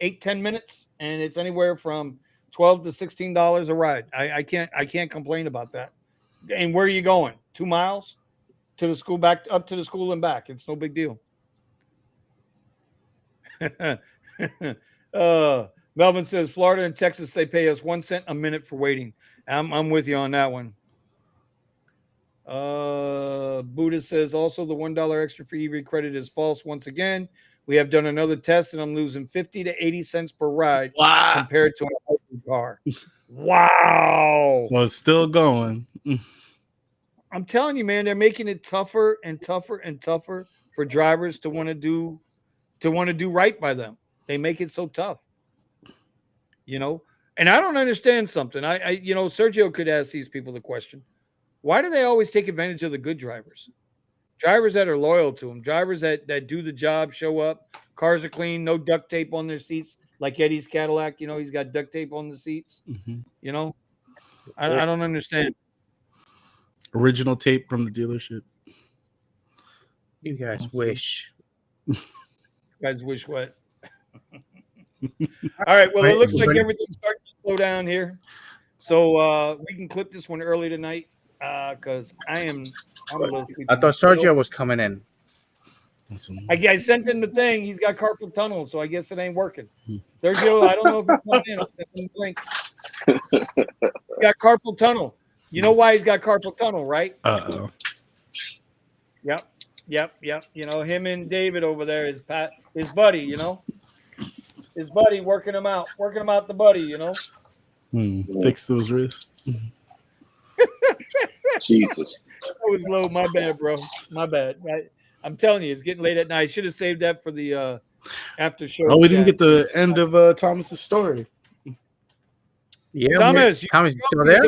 8-10 minutes, and it's anywhere from $12 to $16 a ride. I can't complain about that. And where are you going? 2 miles to the school, back up to the school and back. It's no big deal. Melvin says Florida and Texas, they pay us 1 cent a minute for waiting. I'm with you on that one. Buddha says also the $1 extra for EV credit is false once again. We have done another test and I'm losing 50 to 80 cents per ride compared to an electric car. Wow. So it's still going. I'm telling you, man, they're making it tougher and tougher and tougher for drivers to want to do right by them. They make it so tough. You know, and I don't understand something. Sergio could ask these people the question. Why do they always take advantage of the good drivers? Drivers that are loyal to them, drivers that do the job, show up, cars are clean, no duct tape on their seats, like Eddie's Cadillac. You know, he's got duct tape on the seats. Mm-hmm. You know, I don't understand. Original tape from the dealership. You guys wish. You guys wish what? All right. Well, it looks like everything's starting to slow down here, so we can clip this one early tonight because I'm a little sleepy. I thought Sergio was coming in. I sent him the thing. He's got carpal tunnel, so I guess it ain't working. Sergio, I don't know if he's coming in. I'll send him the link. He's got carpal tunnel. You know why he's got carpal tunnel, right? Uh-oh. Yep. You know, him and David over there is his buddy, you know. His buddy working him out the buddy, you know. Fix those wrists. Jesus. That was low. My bad, bro. My bad. I'm telling you, it's getting late at night. I should have saved that for the after show. Oh, we didn't get the end of Thomas's story. Yeah, Thomas, Thomas, you still there?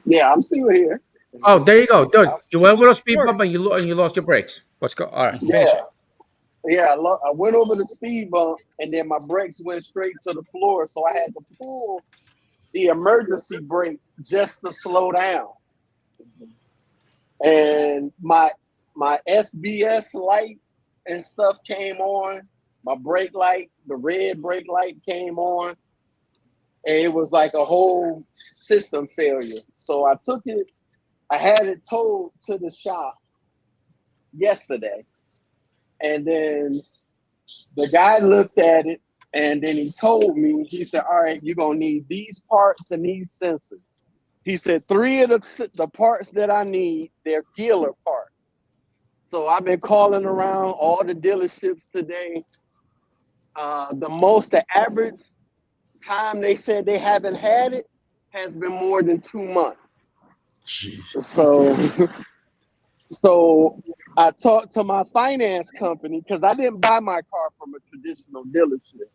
Yeah, I'm still here. Oh, there you go. Dude, you went with a speed bump and you lost your brakes. Let's go. All right, finish it. Yeah, I went over the speed bump and then my brakes went straight to the floor, so I had to pull the emergency brake just to slow down. And my SBS light and stuff came on. My brake light, the red brake light came on. And it was like a whole system failure. So I took it, I had it towed to the shop yesterday. And then the guy looked at it and then he told me, he said, all right, you're going to need these parts and these sensors. He said, 3 of the parts that I need, they're dealer parts. So I've been calling around all the dealerships today. The average time they said they haven't had it has been more than 2 months. Jeez. So I talked to my finance company because I didn't buy my car from a traditional dealership.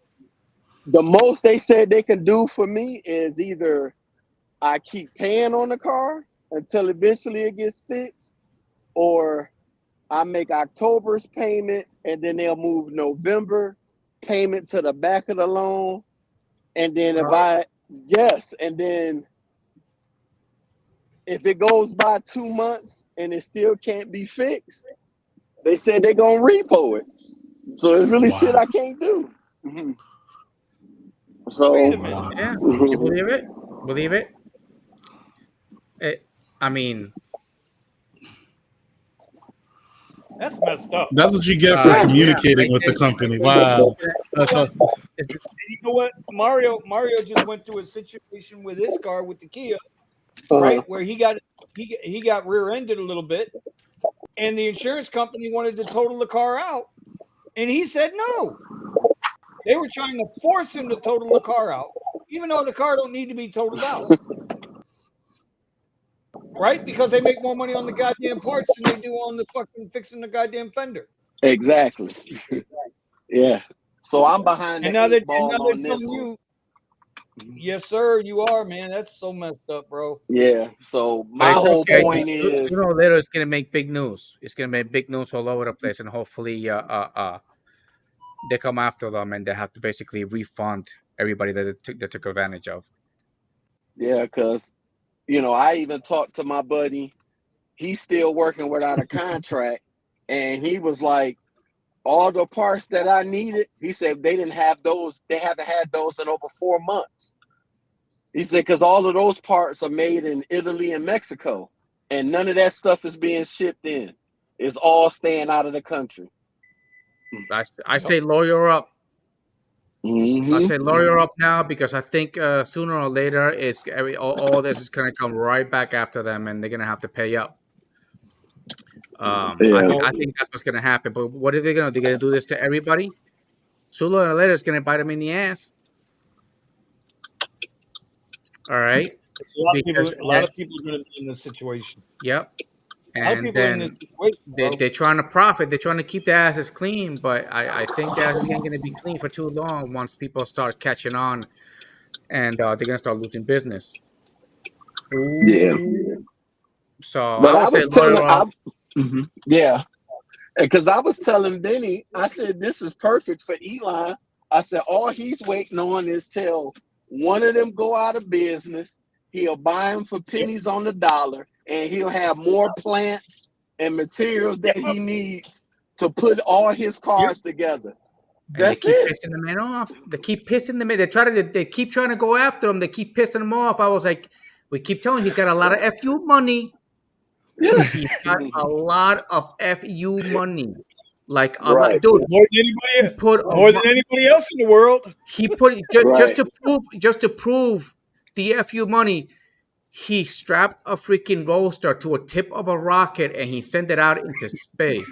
The most they said they can do for me is either I keep paying on the car until eventually it gets fixed, or I make October's payment and then they'll move November payment to the back of the loan. And then and then if it goes by 2 months and it still can't be fixed, they said they're going to repo it. So it's really shit I can't do. Mm-hmm. So, wait a minute. Yeah, you believe it? Believe it? I mean, that's messed up. That's what you get for communicating with the company. Wow. You know what? Mario just went through a situation with his car with the Kia, right? Where he got rear-ended a little bit, and the insurance company wanted to total the car out, and he said no. They were trying to force him to total the car out, even though the car don't need to be totaled out. Right? Because they make more money on the goddamn parts than they do on the fucking fixing the goddamn fender. Exactly. Yeah. So I'm behind the eight ball on this one. Yes, sir, you are, man. That's so messed up, bro. Yeah. So my whole point is, sooner or later, it's gonna make big news. It's gonna make big news all over the place, and hopefully, they come after them and they have to basically refund everybody that they took advantage of. Yeah, because I even talked to my buddy. He's still working without a contract, and he was like, all the parts that I needed, he said they didn't have those. They haven't had those in over 4 months. He said, because all of those parts are made in Italy and Mexico, and none of that stuff is being shipped in. It's all staying out of the country. I say lawyer up. Mm-hmm. I say lawyer up now, because I think sooner or later all this is going to come right back after them, and they're going to have to pay up. I think that's what's going to happen. But what are they going to do? They're going to do this to everybody? Sooner or later, it's going to bite them in the ass. All right. A lot of people are going to be in this situation. Yep. And then they're trying to profit. They're trying to keep their asses clean. But I think that ain't going to be clean for too long once people start catching on, and they're going to start losing business. Ooh. Yeah. So but I was telling, yeah, because I was telling Benny, I said this is perfect for Eli. I said all he's waiting on is till one of them go out of business. He'll buy them for pennies on the dollar, and he'll have more plants and materials that he needs to put all his cars together. And they keep pissing the man off. They keep pissing the man. They keep trying to go after him. They keep pissing him off. I was like, we keep telling him he's got a lot of FU money. Yeah. He's got a lot of FU money. Like a lot, dude, more than anybody else in the world. He put just to prove the FU money. He strapped a freaking roadster to a tip of a rocket and he sent it out into space.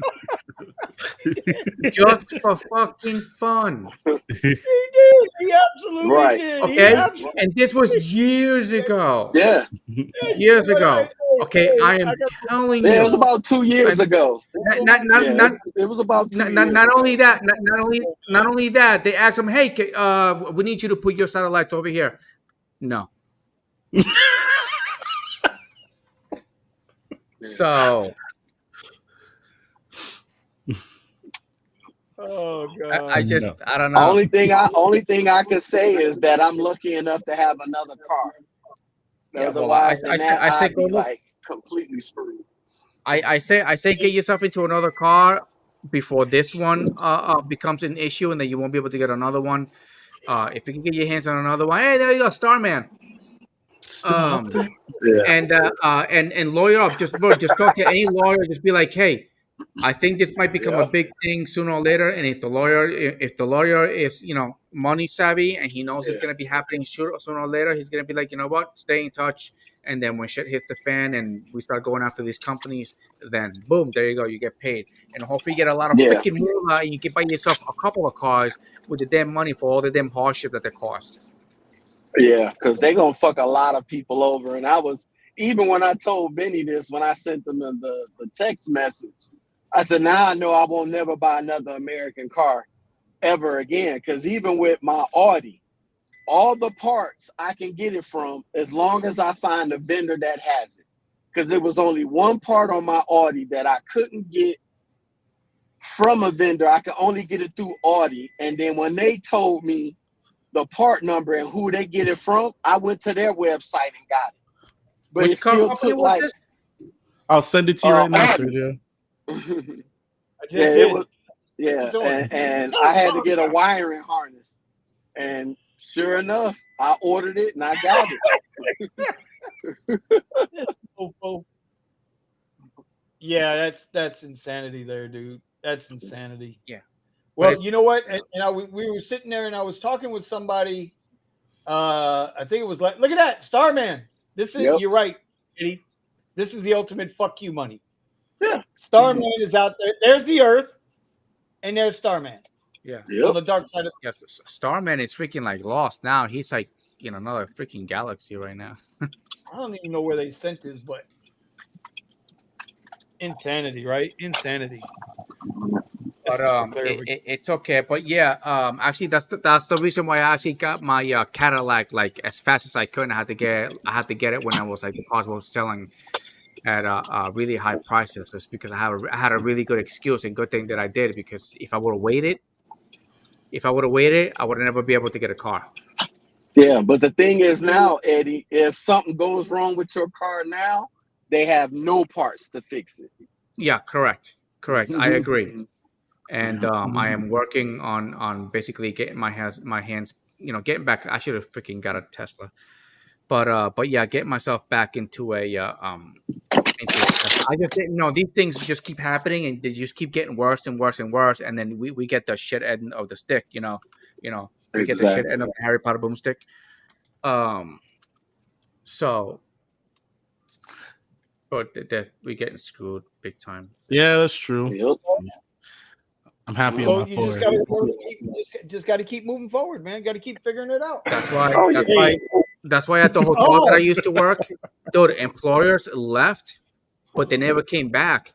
Just for fucking fun. He did. He absolutely did. Okay. And this was years ago. Yeah. Years ago. Okay. I am telling you. It was about 2 years ago. It was about 2 years. Not only that, they asked him, hey, we need you to put your satellites over here. No. So, oh god, I don't know. Only thing I could say is that I'm lucky enough to have another car. Otherwise, I say go like completely screwed. I say get yourself into another car before this one becomes an issue, and then you won't be able to get another one. If you can get your hands on another one, hey, there you go, Starman. And lawyer up. Just talk to any lawyer. Just be like, hey, I think this might become a big thing sooner or later. And if the lawyer is money savvy and he knows it's going to be happening sooner or later, he's going to be like, you know what, stay in touch. And then when shit hits the fan and we start going after these companies, then boom, there you go, you get paid. And hopefully you get a lot of freaking moolah and you can buy yourself a couple of cars with the damn money for all the damn hardship that they cost. Yeah, because they're going to fuck a lot of people over. And even when I told Benny this, when I sent them the text message, I said, now I know I won't never buy another American car ever again. Because even with my Audi, all the parts I can get it from as long as I find a vendor that has it. Because there was only one part on my Audi that I couldn't get from a vendor. I could only get it through Audi. And then when they told me the part number and who they get it from, I went to their website and got it. But Which car company was this? I'll send it to you right now, Sergio. And I had to get a wiring harness, and sure enough, I ordered it and I got it. Yeah, that's insanity there, dude. That's insanity. Yeah. Well, you know what? And we were sitting there, and I was talking with somebody. I think it was like, look at that, Starman. This is you're right, Eddie. This is the ultimate fuck you money. Yeah, Starman is out there. There's the Earth, and there's Starman. Yeah, on the dark side of. Yes, Starman is freaking like lost now. He's like another freaking galaxy right now. I don't even know where they sent this, but insanity, right? Insanity. But it's okay. But yeah, actually that's the reason why I actually got my Cadillac like as fast as I could. I had to get it when I was like the cars were selling at really high prices. Just because I had a really good excuse and good thing that I did, because if I would have waited, I would never be able to get a car. Yeah, but the thing is now, Eddie, if something goes wrong with your car now, they have no parts to fix it. Yeah, correct. I agree. And I am working on basically getting my hands, getting back. I should have freaking got a Tesla, but yeah, getting myself back into a Tesla. I just didn't these things just keep happening and they just keep getting worse and worse and worse, and then we get the shit end of the stick, we get the shit end of the Harry Potter boomstick. So, but we're getting screwed big time. Yeah, that's true. Yep. I'm happy. So you just got to keep moving forward, man. Got to keep figuring it out. That's why at the hotel that I used to work, dude, employers left, but they never came back.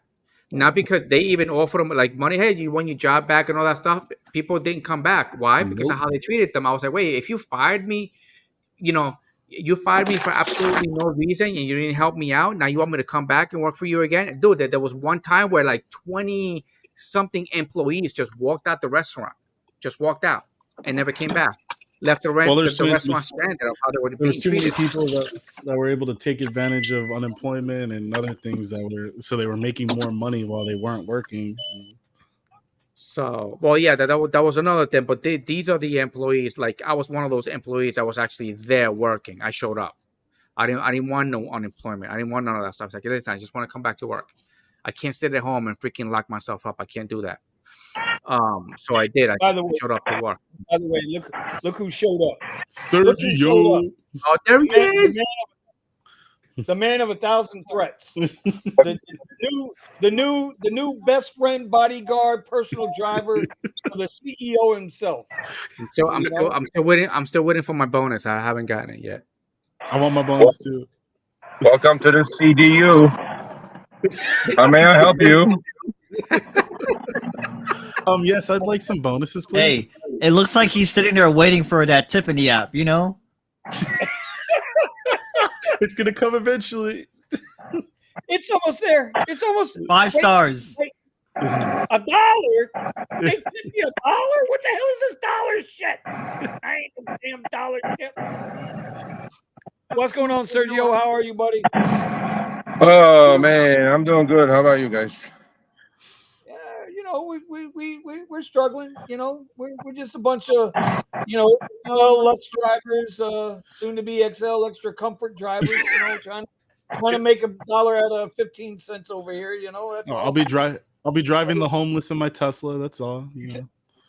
Not because they even offered them like money. Hey, you want your job back and all that stuff. People didn't come back. Why? Because of how they treated them. I was like, wait, if you fired me, you fired me for absolutely no reason and you didn't help me out. Now you want me to come back and work for you again? Dude, there was one time where like 20-something employees just walked out the restaurant, just walked out and never came back. left the there's restaurant stranded of how they were being too many treated. people that were able to take advantage of unemployment and other things so they were making more money while they weren't working. So, well, yeah, that was another thing. But these are the employees. Like, I was one of those employees that was actually there working. I showed up. I didn't want no unemployment. I didn't want none of that stuff. I was like, listen, I just want to come back to work. I can't sit at home and freaking lock myself up. I can't do that. So I did. I showed up to work. By the way, look who showed up. Sergio. Oh, there he is. The man of 1,000 threats. The new best friend, bodyguard, personal driver for the CEO himself. I'm still waiting. I'm still waiting for my bonus. I haven't gotten it yet. I want my bonus too. Welcome to the CDU. How may I help you? Yes, I'd like some bonuses, please. Hey, it looks like he's sitting there waiting for that tip in the app, you know? It's gonna come eventually. It's almost there. It's almost 5 stars. $1? They tip me $1? What the hell is this dollar shit? I ain't no damn dollar tip. What's going on, Sergio? How are you, buddy? Oh man, I'm doing good. How about you guys? Yeah, we're struggling. We're just a bunch of Lux drivers, soon to be XL extra comfort drivers. Trying to make $1 out of 15 cents over here. That's I'll be driving the homeless in my Tesla. That's all.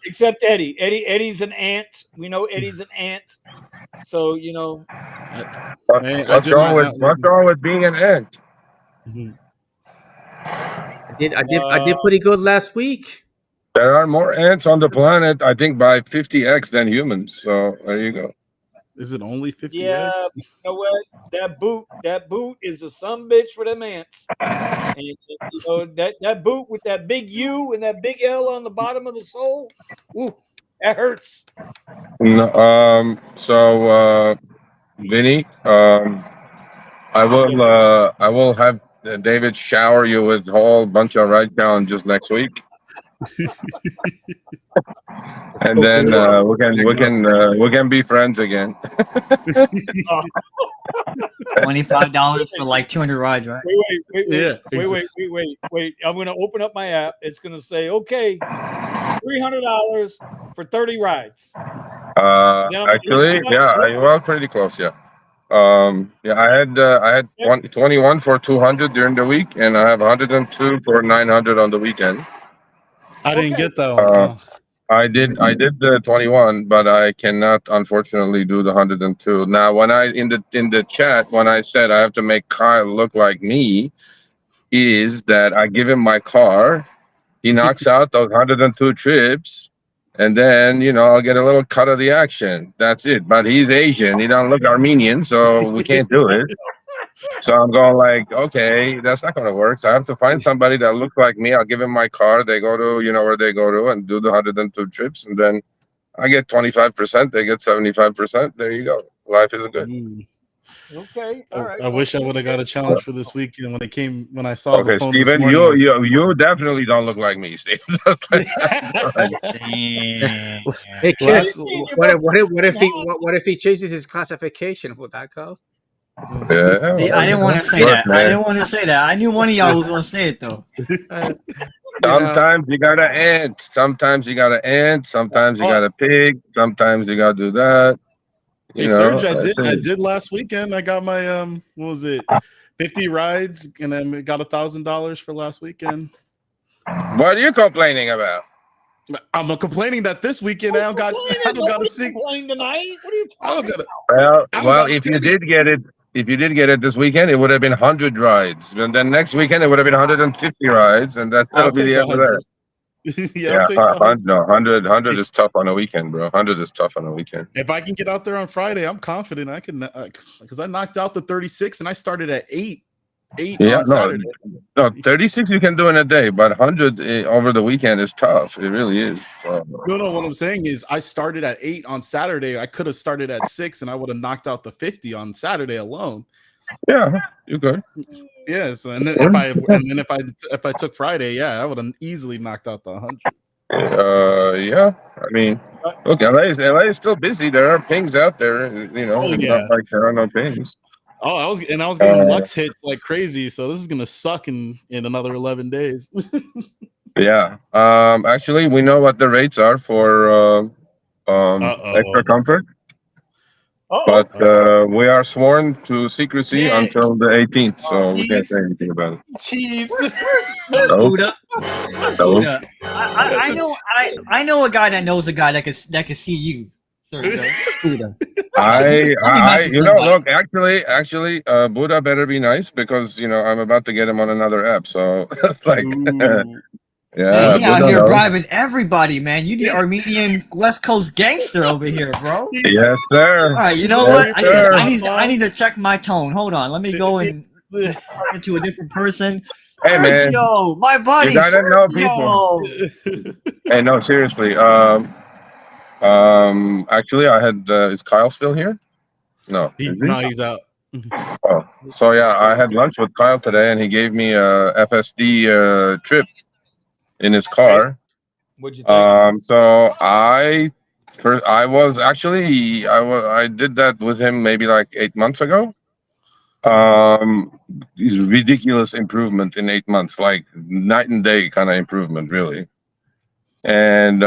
Except Eddie. Eddie's an ant. We know Eddie's an ant. So what's wrong with being an ant? Mm-hmm. I did pretty good last week. There are more ants on the planet, I think, by 50x than humans. So there you go. Is it only 50x? Yeah, you know what? That boot is a sumbitch for them ants. And that boot with that big U and that big L on the bottom of the sole, ooh, that hurts. So Vinny, I will have David shower you with a whole bunch of ride challenges next week. And then we can be friends again. $25 for like 200 rides, right? Wait. I'm gonna open up my app. It's gonna say, okay, $300 for 30 rides. Actually, yeah, well, pretty close, yeah. I had 21 for 200 during the week, and I have 102 for 900 on the weekend. I didn't get that one. I did the 21, but I cannot unfortunately do the 102. Now, when I in the chat, when I said I have to make Kyle look like me, is that I give him my car, he knocks out those 102 trips, and then I'll get a little cut of the action. That's it. But he's Asian, he don't look Armenian, so we can't do it. So I'm going like, okay, that's not going to work. So I have to find somebody that looks like me. I'll give him my car. They go to, where they go to and do the 102 trips. And then I get 25%. They get 75%. There you go. Life is good. Okay. All right. I wish I would have got a challenge for this weekend when I saw the phone. Steven, you definitely don't look like me, Steve. Hey, kids, what if he changes his classification? Would that go? Yeah, See, I didn't want to say that. I didn't want to say that. I knew one of y'all was going to say it, though. Sometimes you got an ant. Sometimes you got a pig. Sometimes you got to do that. Hey, Serge, I did last weekend. I got my, what was it, 50 rides, and then got $1,000 for last weekend. What are you complaining about? I'm complaining that this weekend I don't got a single. Tonight? What are you talking about? Well, if you did get it this weekend, it would have been 100 rides. And then next weekend, it would have been 150 rides. And that'll be the end of that. Yeah, 100 is tough on a weekend, bro. 100 is tough on a weekend. If I can get out there on Friday, I'm confident I can, because I knocked out the 36 and I started at 8 on Saturday. No, 36 you can do in a day, but 100 over the weekend is tough. It really is. So. No, what I'm saying is I started at 8 on Saturday. I could have started at 6 and I would have knocked out the 50 on Saturday alone. Yeah, you could. Yes, and then if I took Friday, I would have easily knocked out the 100. Yeah. I mean, look, LA is still busy. There are pings out there. You know, Oh it's yeah. not like there are no pings. Oh, I was getting Lux hits like crazy. So this is gonna suck in another 11 days. Yeah. Actually, we know what the rates are for extra comfort. But we are sworn to secrecy until the 18th, so we can't say anything about it. Jeez. Where's Buddha? Where's No. Buddha? I know a guy that knows a guy that can see you, sir. Buddha. You know, look, actually, Buddha better be nice because you know I'm about to get him on another app. So like, yeah, Man, he out Buddha here knows. bribing everybody, man. You the Armenian West Coast gangster over here, bro. Yes, sir. All right, you know Yes, what? sir. I need to check my tone. Hold on, let me go and turn into a different person. Hey, man. Sergio, my buddy, You gotta know Sergio. Hey, no, seriously. Actually, I had. Is Kyle still here? No. Is he? No, he's out. Oh, so yeah, I had lunch with Kyle today, and he gave me a FSD trip in his car. What'd you think? So I did that with him maybe like 8 months ago. Is ridiculous improvement in 8 months, like night and day kind of improvement, really. And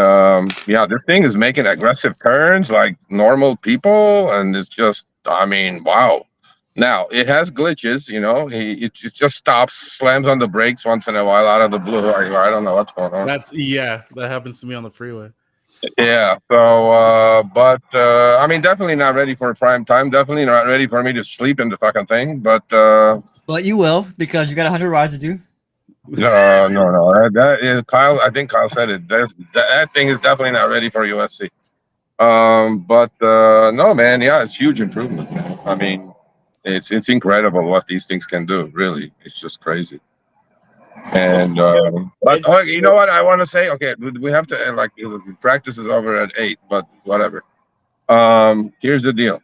yeah, this thing is making aggressive turns like normal people, and it's just, I mean, wow. Now it has glitches, you know. It just stops, slams on the brakes once in a while out of the blue. I don't know what's going on. That happens to me on the freeway. Yeah. So, but I mean, definitely not ready for prime time. Definitely not ready for me to sleep in the fucking thing. But you will because you got 100 rides to do. No. That is Kyle. I think Kyle said it. That thing is definitely not ready for USC. But no, man. Yeah, it's huge improvement. Man. I mean, it's incredible what these things can do. Really, it's just crazy. And but you know what I want to say? Okay, we have to like practice is over at 8, but whatever. Here's the deal.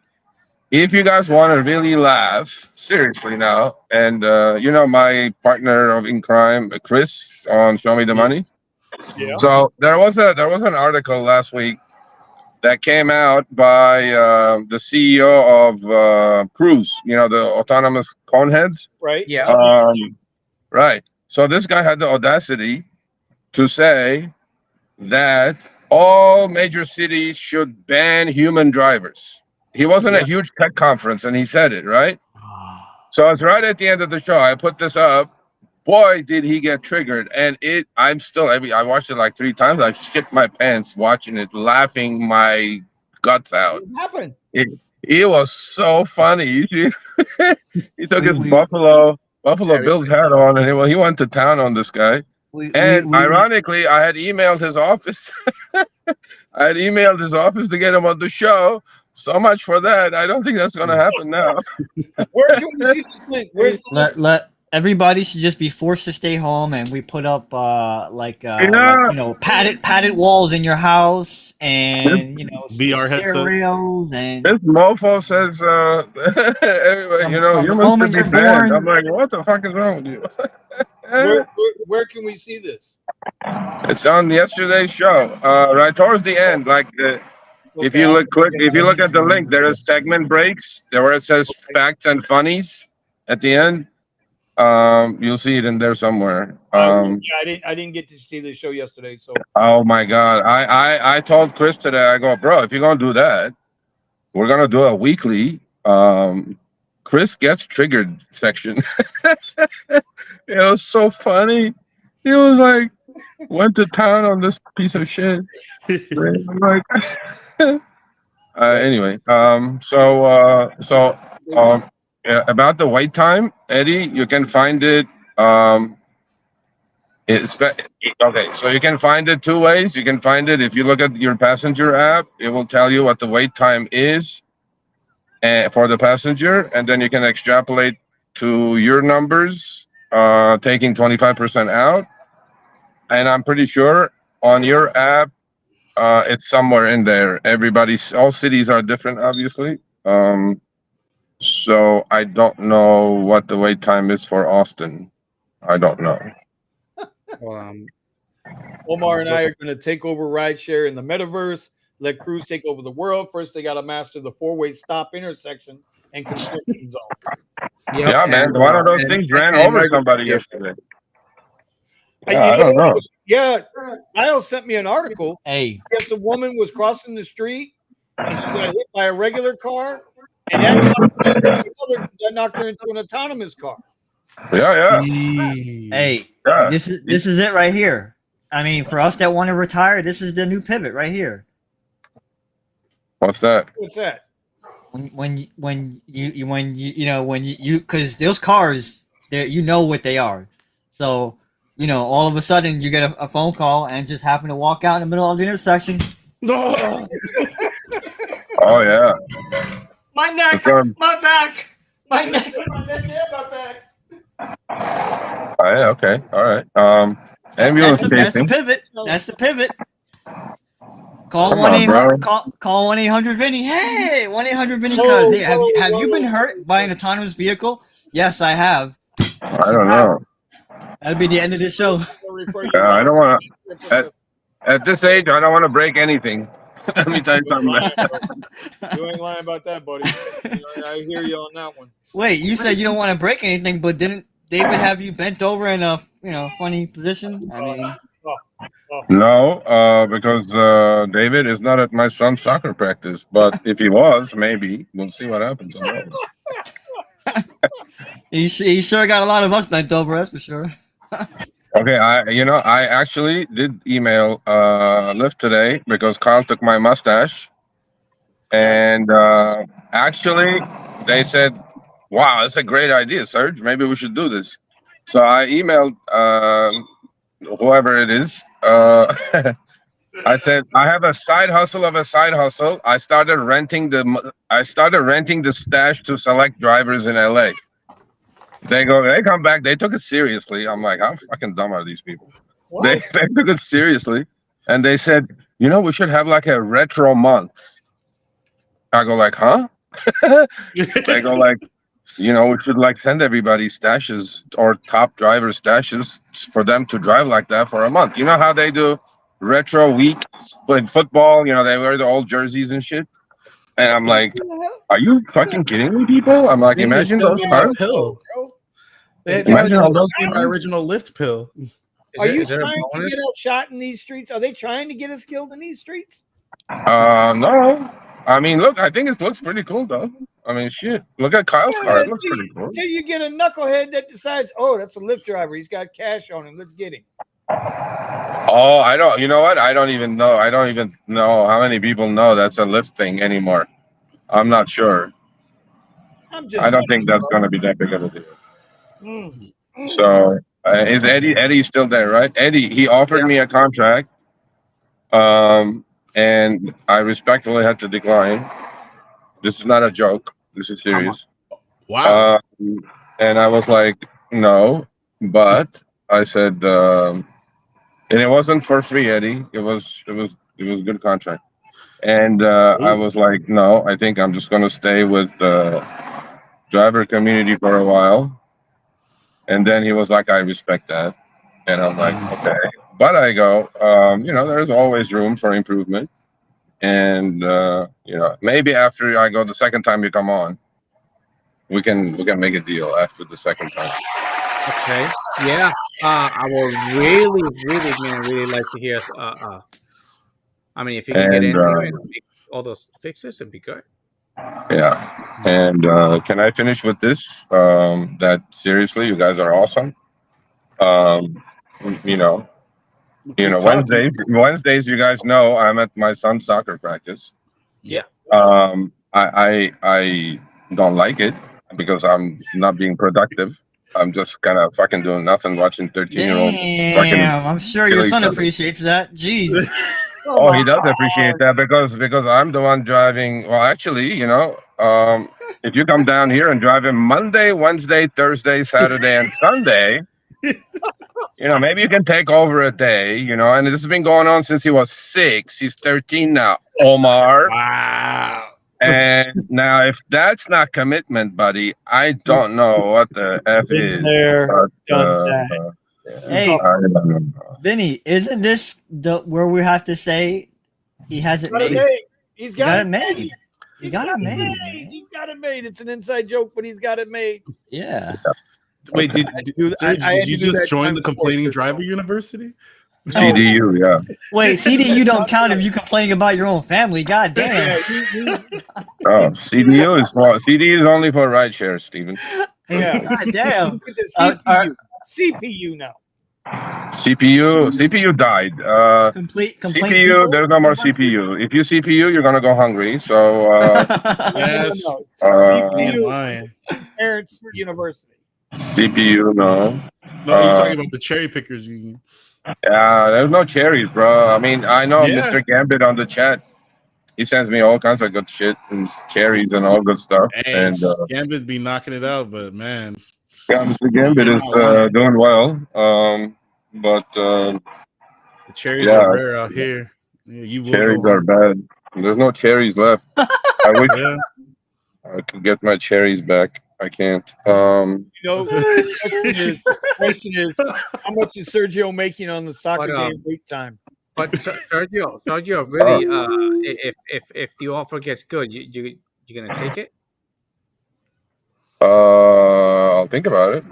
If you guys want to really laugh seriously now, and you know my partner in crime, Chris, on Show Me the Money. Yeah. So there was an article last week that came out by the CEO of Cruise. You know, the autonomous coneheads. Right. Yeah. Right. So this guy had the audacity to say that all major cities should ban human drivers. He wasn't a huge tech conference, and he said it, right? So it's right at the end of the show. I put this up. Boy, did he get triggered. And I watched it like 3 times. I shit my pants watching it, laughing my guts out. What happened? It was so funny. He took his Buffalo Bills hat on, and he went to town on this guy. Ironically, I had emailed his office. I had emailed his office to get him on the show. So much for that. I don't think that's going to happen now. Where can we see this link? Where's the Let everybody should just be forced to stay home, and we put up like you know padded walls in your house, and you know VR stereos and this mofo says everybody, you know, humans should be banned. I'm like, what the fuck is wrong with you? where can we see this? It's on yesterday's show, right towards the end. Like if you look at the link, there is segment breaks there where it says facts and funnies at the end. You'll see it in there somewhere. Yeah, I didn't get to see the show yesterday. So oh my god, I told Chris today. I go, bro, if you're gonna do that, we're gonna do a weekly. Chris gets triggered section. It was so funny. He was like, went to town on this piece of shit. I'm like, anyway. Yeah, about the wait time, Eddie, you can find it. Okay, so you can find it 2 ways. You can find it if you look at your passenger app. It will tell you what the wait time is for the passenger, and then you can extrapolate to your numbers, taking 25% out. And I'm pretty sure on your app, it's somewhere in there. All cities are different, obviously. So I don't know what the wait time is for Austin. I don't know. Omar and I are going to take over rideshare in the metaverse. Let Cruise take over the world. First, they got to master the 4-way stop intersection and construction zones. Yep. Yeah, man. One of those things ran over somebody yesterday. Yeah, I don't know. Yeah, Kyle sent me an article. Hey, yes, a woman was crossing the street and she got hit by a regular car, and that knocked her into an autonomous car. Yeah. Hey, this is it right here. I mean, for us that want to retire, this is the new pivot right here. What's that? What's that? When you because those cars, you know what they are. So, all of a sudden you get a phone call and just happen to walk out in the middle of the intersection. No. Oh yeah. My neck, my back, my neck, my back. Oh, yeah, okay, all right. Ambulance that's the pivot. That's the pivot. Call 1-800-Vinny. Hey, 1-800-Vinny. Cuz hey, have you been hurt by an autonomous vehicle? Yes, I have. I don't know. That'll be the end of the show. I don't want to. At this age, I don't want to break anything. Let me tell you something. You ain't lying about that, buddy. I hear you on that one. Wait, you said you don't want to break anything, but didn't David have you bent over in a funny position? I mean, no, because David is not at my son's soccer practice. But if he was, maybe we'll see what happens. he sure got a lot of us bent over, that's for sure. Okay, I actually did email Lyft today because Kyle took my mustache, and actually they said, "Wow, that's a great idea, Serge. Maybe we should do this." So I emailed whoever it is. I said I have a side hustle of a side hustle. I started renting the stash to select drivers in LA. They come back, they took it seriously. I'm like, how fucking dumb are these people? They took it seriously, and they said, we should have like a retro month. I go like, huh? They go like, we should like send everybody stashes or top driver stashes for them to drive like that for a month. You know how they do retro week in football? They wear the old jerseys and shit. And I'm like, are you fucking kidding me, people? I'm like, imagine those cars. Imagine all those in my original Lyft pill. Are you trying to get us shot in these streets? Are they trying to get us killed in these streets? No. I mean, look, I think it looks pretty cool, though. I mean, shit. Look at Kyle's car. It looks pretty cool. Until you get a knucklehead that decides, oh, that's a Lyft driver. He's got cash on him. Let's get him. Oh, I don't. You know what? I don't even know. I don't even know how many people know that's a Lyft thing anymore. I'm not sure. I don't think that's going to be that big of a deal. So, is Eddie still there, right? Eddie, he offered me a contract. And I respectfully had to decline. This is not a joke. This is serious. Wow. And I was like, no, but I said, and it wasn't for free, Eddie. It was a good contract. And I was like, no, I think I'm just going to stay with the driver community for a while. And then he was like, I respect that. And I'm like, okay. But I go, there's always room for improvement. And, maybe after I go the second time you come on, we can make a deal after the second time. Okay. Yeah. I would really like to hear. I mean, if you can get in there and make all those fixes, it'd be good. Yeah. And can I finish with this? That seriously, you guys are awesome. Wednesdays, you guys know I'm at my son's soccer practice. Yeah. I don't like it because I'm not being productive. I'm just kind of fucking doing nothing, watching 13-year-olds. Damn, I'm sure your son appreciates that. Jeez. Oh, he does appreciate that because I'm the one driving. Well, actually, if you come down here and drive him Monday, Wednesday, Thursday, Saturday, and Sunday, maybe you can take over a day, and this has been going on since he was 6. He's 13 now, Omar. Wow. And now, if that's not commitment, buddy, I don't know what the F is. Hey, Vinny, isn't this where we have to say he has it made? He's got it made. He got it made. He's got it made. It's an inside joke, but he's got it made. Yeah. Wait, did you just join the Complaining Driver University? CDU, yeah. Wait, CDU don't count if you complaining about your own family. God damn. Oh, CDU is only for rideshare, Steven. Yeah. God damn. CPU now. CPU died. Complete CPU, people? there's no more CPU. If you CPU, you're gonna go hungry. So yes. CPU Parents University. CPU, no. No, he's talking about the cherry pickers union. Yeah, there's no cherries, bro. I mean, I know Mr. Gambit on the chat. He sends me all kinds of good shit and cherries and all good stuff. Hey, and Gambit be knocking it out, but man, yeah, Mr. Gambit is doing well. But the cherries are rare out here. Yeah, you will cherries are bad. There's no cherries left. I wish I could get my cherries back. I can't. The question is, how much is Sergio making on the soccer game wait time? But Sergio, really, if the offer gets good, you're gonna take it? I'll think about it.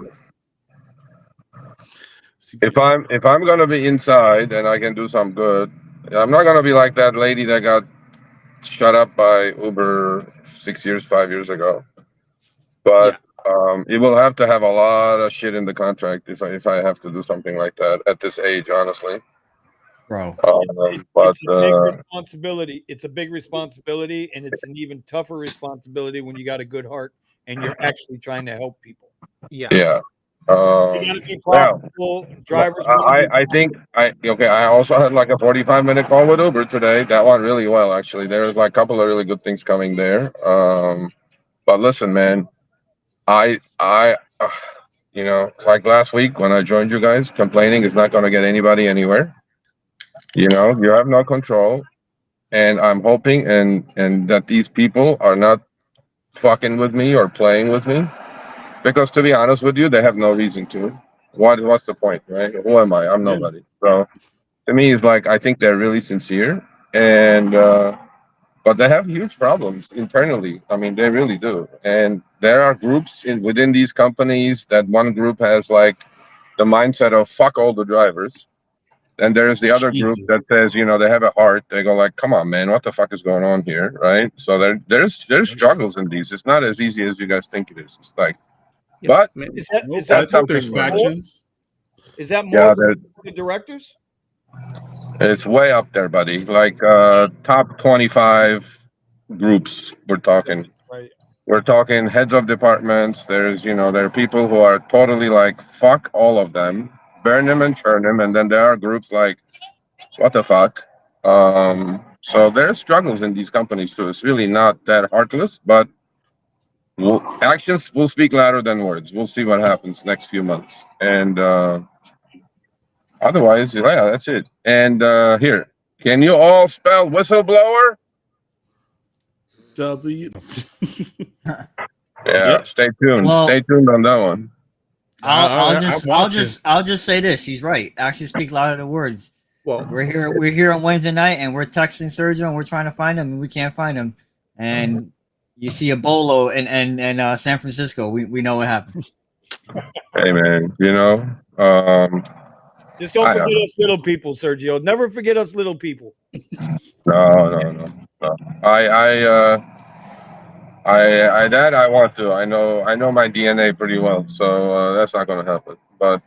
If I'm gonna be inside and I can do some good, I'm not gonna be like that lady that got shut up by Uber 5 years ago. But it will have to have a lot of shit in the contract if I have to do something like that at this age, honestly. Bro, it's a big responsibility. It's a big responsibility, and it's an even tougher responsibility when you got a good heart and you're actually trying to help people. Yeah. You gotta be profitable. Drivers. I also had like a 45-minute call with Uber today. That went really well, actually. There's like a couple of really good things coming there. But listen, man, I like last week when I joined you guys, complaining is not going to get anybody anywhere. You have no control, and I'm hoping and that these people are not fucking with me or playing with me, because to be honest with you, they have no reason to. What's the point, right? Who am I? I'm nobody. So to me, it's like I think they're really sincere, and but they have huge problems internally. I mean, they really do. And there are groups within these companies that one group has like the mindset of fuck all the drivers. And there's the other group that says, they have a heart. They go like, come on, man, what the fuck is going on here, right? So there's struggles in these. It's not as easy as you guys think it is. It's like, but is that something factions? Is that more the directors? It's way up there, buddy. Like top 25 groups we're talking. Right. We're talking heads of departments. There's, there are people who are totally like, fuck all of them. Burn them and churn them, and then there are groups like, what the fuck? So there's struggles in these companies too. It's really not that heartless, but actions will speak louder than words. We'll see what happens next few months, and otherwise, that's it. And here, can you all spell whistleblower? W. Stay tuned. Well, stay tuned on that one. I'll just say this. He's right. Actions speak louder than words. Well, we're here on Wednesday night, and we're texting Sergio, and we're trying to find him, and we can't find him. And you see a bolo in San Francisco. We know what happened. Hey man, just don't forget us little people, Sergio. Never forget us little people. No. I want to. I know my DNA pretty well, so that's not going to happen. But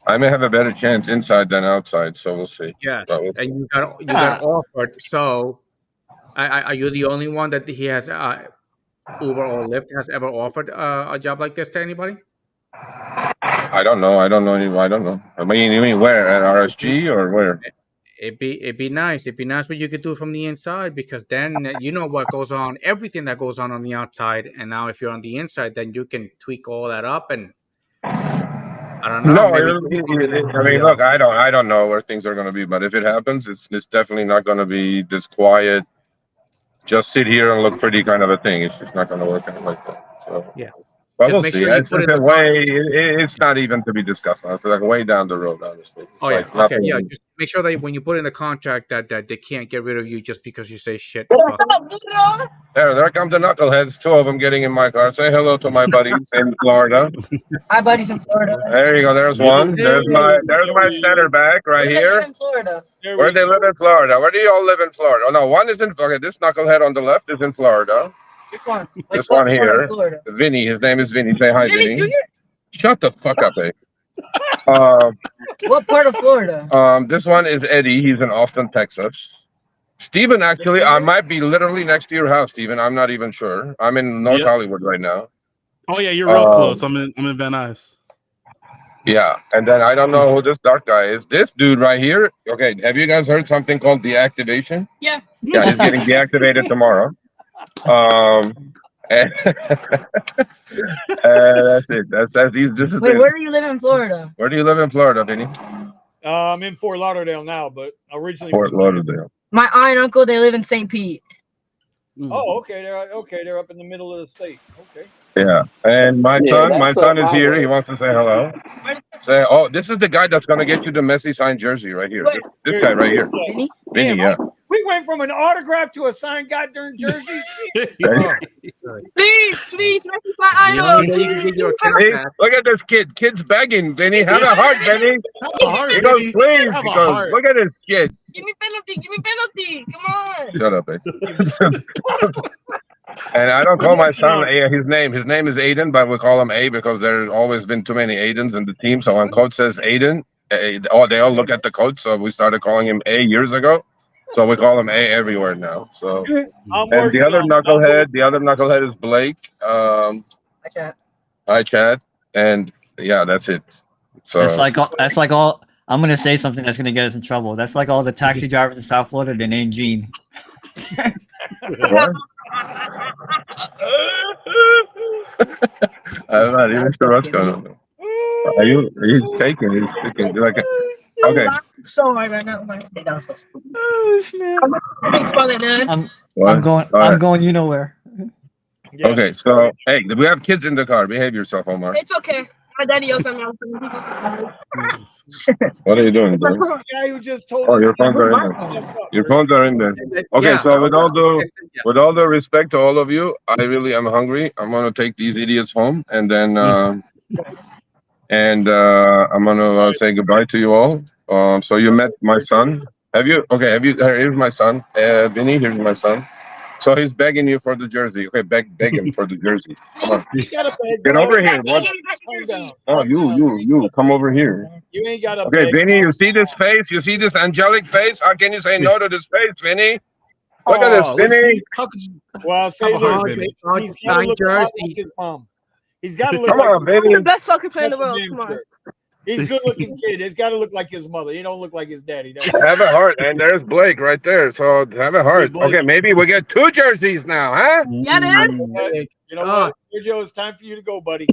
I may have a better chance inside than outside, so we'll see. Yeah, and you got offered. So, are you the only one that he has Uber or Lyft has ever offered a job like this to anybody? I don't know. I don't know. I mean, you mean where, at RSG or where? It'd be nice. It'd be nice what you could do from the inside, because then you know what goes on, everything that goes on the outside. And now if you're on the inside, then you can tweak all that up. And I don't know. No, I mean, look, I don't know where things are going to be, but if it happens, it's definitely not going to be this quiet, just sit here and look pretty kind of a thing. It's just not going to work out like that. So yeah. Well, Just we'll make see. sure you It's put in just a the way. It's not even to be discussed. It's like way down the road. Honestly, it's Oh yeah, like okay, yeah. nothing. Just make sure that when you put in the contract that they can't get rid of you just because you say shit. What's Fuck. up, Buddha? There come the knuckleheads. Two of them getting in my car. Say hello to my buddies in Florida. My buddy's in Florida. There you go. There's one. There's my center back right Where do they live here. in Florida? Where they live in Florida? Where do you all live in Florida? Oh no, one is in. Okay, this knucklehead on the left is in Florida. Which one? This What one part of here, Florida? Vinny. His name is Vinny. Say hi, Vinny Vinny. Jr.? Shut the fuck up, eh? What part of Florida? This one is Eddie. He's in Austin, Texas. Steven, actually, I might be literally next to your house, Steven. I'm not even sure. I'm in North Hollywood right now. Oh yeah, you're real close. I'm in Van Nuys. Yeah, and then I don't know who this dark guy is. This dude right here. Okay, have you guys heard something called deactivation? Yeah. Yeah, he's getting deactivated tomorrow. And that's it. This is Wait, it. where do you live in Florida? Where do you live in Florida, Vinny? I'm in Fort Lauderdale now, but originally Fort Lauderdale. My aunt and uncle, they live in St. Pete. Oh, okay. They're up in the middle of the state. Okay. Yeah, and my son is here. He wants to say hello. Say, oh, this is the guy that's gonna get you the Messi signed jersey right here. This guy right here. Vinny? Vinny, yeah. We went from an autograph to a signed goddamn jersey. Please, Messi, my idol. Hey, look at this kid. Kid's begging, Vinny. Have a heart, Vinny. He goes, please. He goes, look at this kid. Give me penalty. Come on. Shut up, eh? And I don't call my son his name. His name is Aiden, but we call him A because there's always been too many Aidens in the team. So when coach says Aiden, they all look at the coach. So we started calling him A years ago. So we call him A everywhere now. So and the other knucklehead is Blake. Hi, Chad. And yeah, that's it. So that's like all. I'm gonna say something that's gonna get us in trouble. That's like all the taxi drivers in South Florida. They named Gene. I'm not even sure what's going on. Are you taking? He's taking. Like, okay. I'm so hard right now. Oh snap! Thanks for that, Dad. I'm going. You know where? Yeah. Okay, so hey, we have kids in the car. Behave yourself, Omar. It's okay. My daddy yells at me. What are you doing, bro? The guy who just told your phones are in there. Your phones are in there. Okay, Yeah. so with all the respect to all of you, I really am hungry. I'm gonna take these idiots home, and then I'm gonna say goodbye to you all. So you met my son. Have you? Here's my son, Vinny. Here's my son. So he's begging you for the jersey. Okay, beg him for the jersey. Come on. Get over here. What? Oh, you come over here. You ain't got a. Okay, Vinny, you see this face? You see this angelic face? How can you say no to this face, Vinny? Look at this, Vinny. Well, say he's got to look like his mom. He's got to look. Come on, Vinny. The best soccer player in the world. Come on. He's a good-looking kid. It's got to look like his mother. He don't look like his daddy. Have a heart, and there's Blake right there. So have a heart. Okay, maybe we get 2 jerseys now, huh? Yeah, Dad. You know what, Sergio? It's time for you to go, buddy.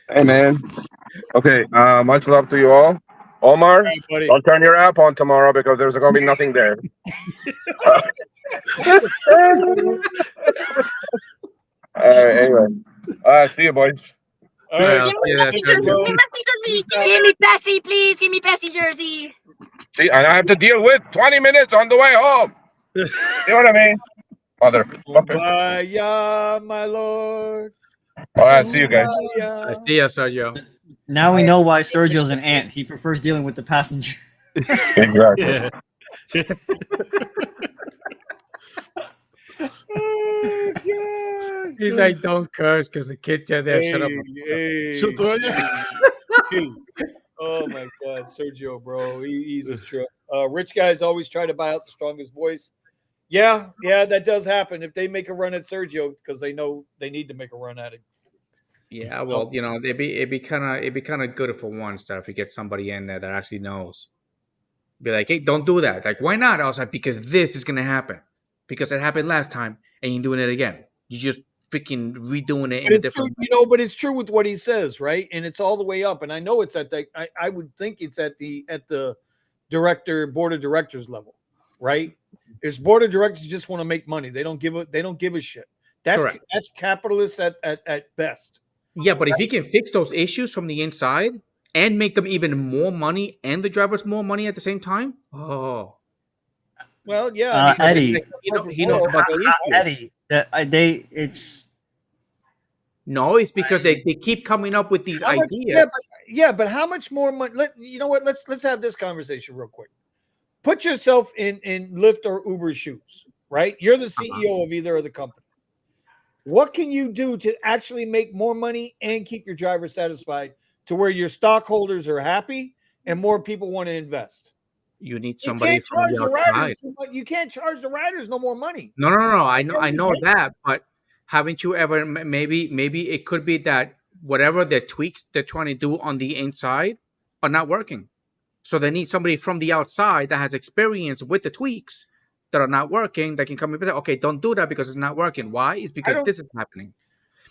Hey, man. Okay. Much love to you all. Omar, don't turn your app on tomorrow because there's going to be nothing there. All right. Anyway. See you, boys. Give me Bessie, please. Give me Bessie jersey. See, and I have to deal with 20 minutes on the way home. You know what I mean? Motherfucker. Yeah, my lord. All right, see you guys. I see you, Sergio. Now we know why Sergio's an ant. He prefers dealing with the passenger. Exactly. Yeah. Oh, God. He's like, don't curse because the kid said there. Shut up. Oh my God, Sergio, bro, he's a trip. Rich guys always try to buy out the strongest voice. Yeah, that does happen if they make a run at Sergio because they know they need to make a run at him. Yeah, well, it'd be kind of good for once that if we get somebody in there that actually knows. Be like, hey, don't do that. Like, why not? I was like, because this is gonna happen. Because it happened last time, and you're doing it again. You just freaking redoing it in a different way. But it's true with what he says, right? And it's all the way up. And I know it's at the. I would think it's at the board of directors level, right? There's board of directors just want to make money. They don't give a shit. That's capitalist at best. Yeah, but if he can fix those issues from the inside and make them even more money and the drivers more money at the same time, well, yeah, Eddie, he knows about the issue. Eddie, it's no, it's because they keep coming up with these ideas. But how much more money? You know what? Let's have this conversation real quick. Put yourself in Lyft or Uber shoes, right? You're the CEO of either of the company. What can you do to actually make more money and keep your driver satisfied to where your stockholders are happy and more people want to invest? You need somebody from the outside. You can't charge the riders no more money. No. I know that, but haven't you ever maybe it could be that whatever the tweaks they're trying to do on the inside are not working. So they need somebody from the outside that has experience with the tweaks that are not working that can come in and say, okay, don't do that because it's not working. Why? It's because this is happening.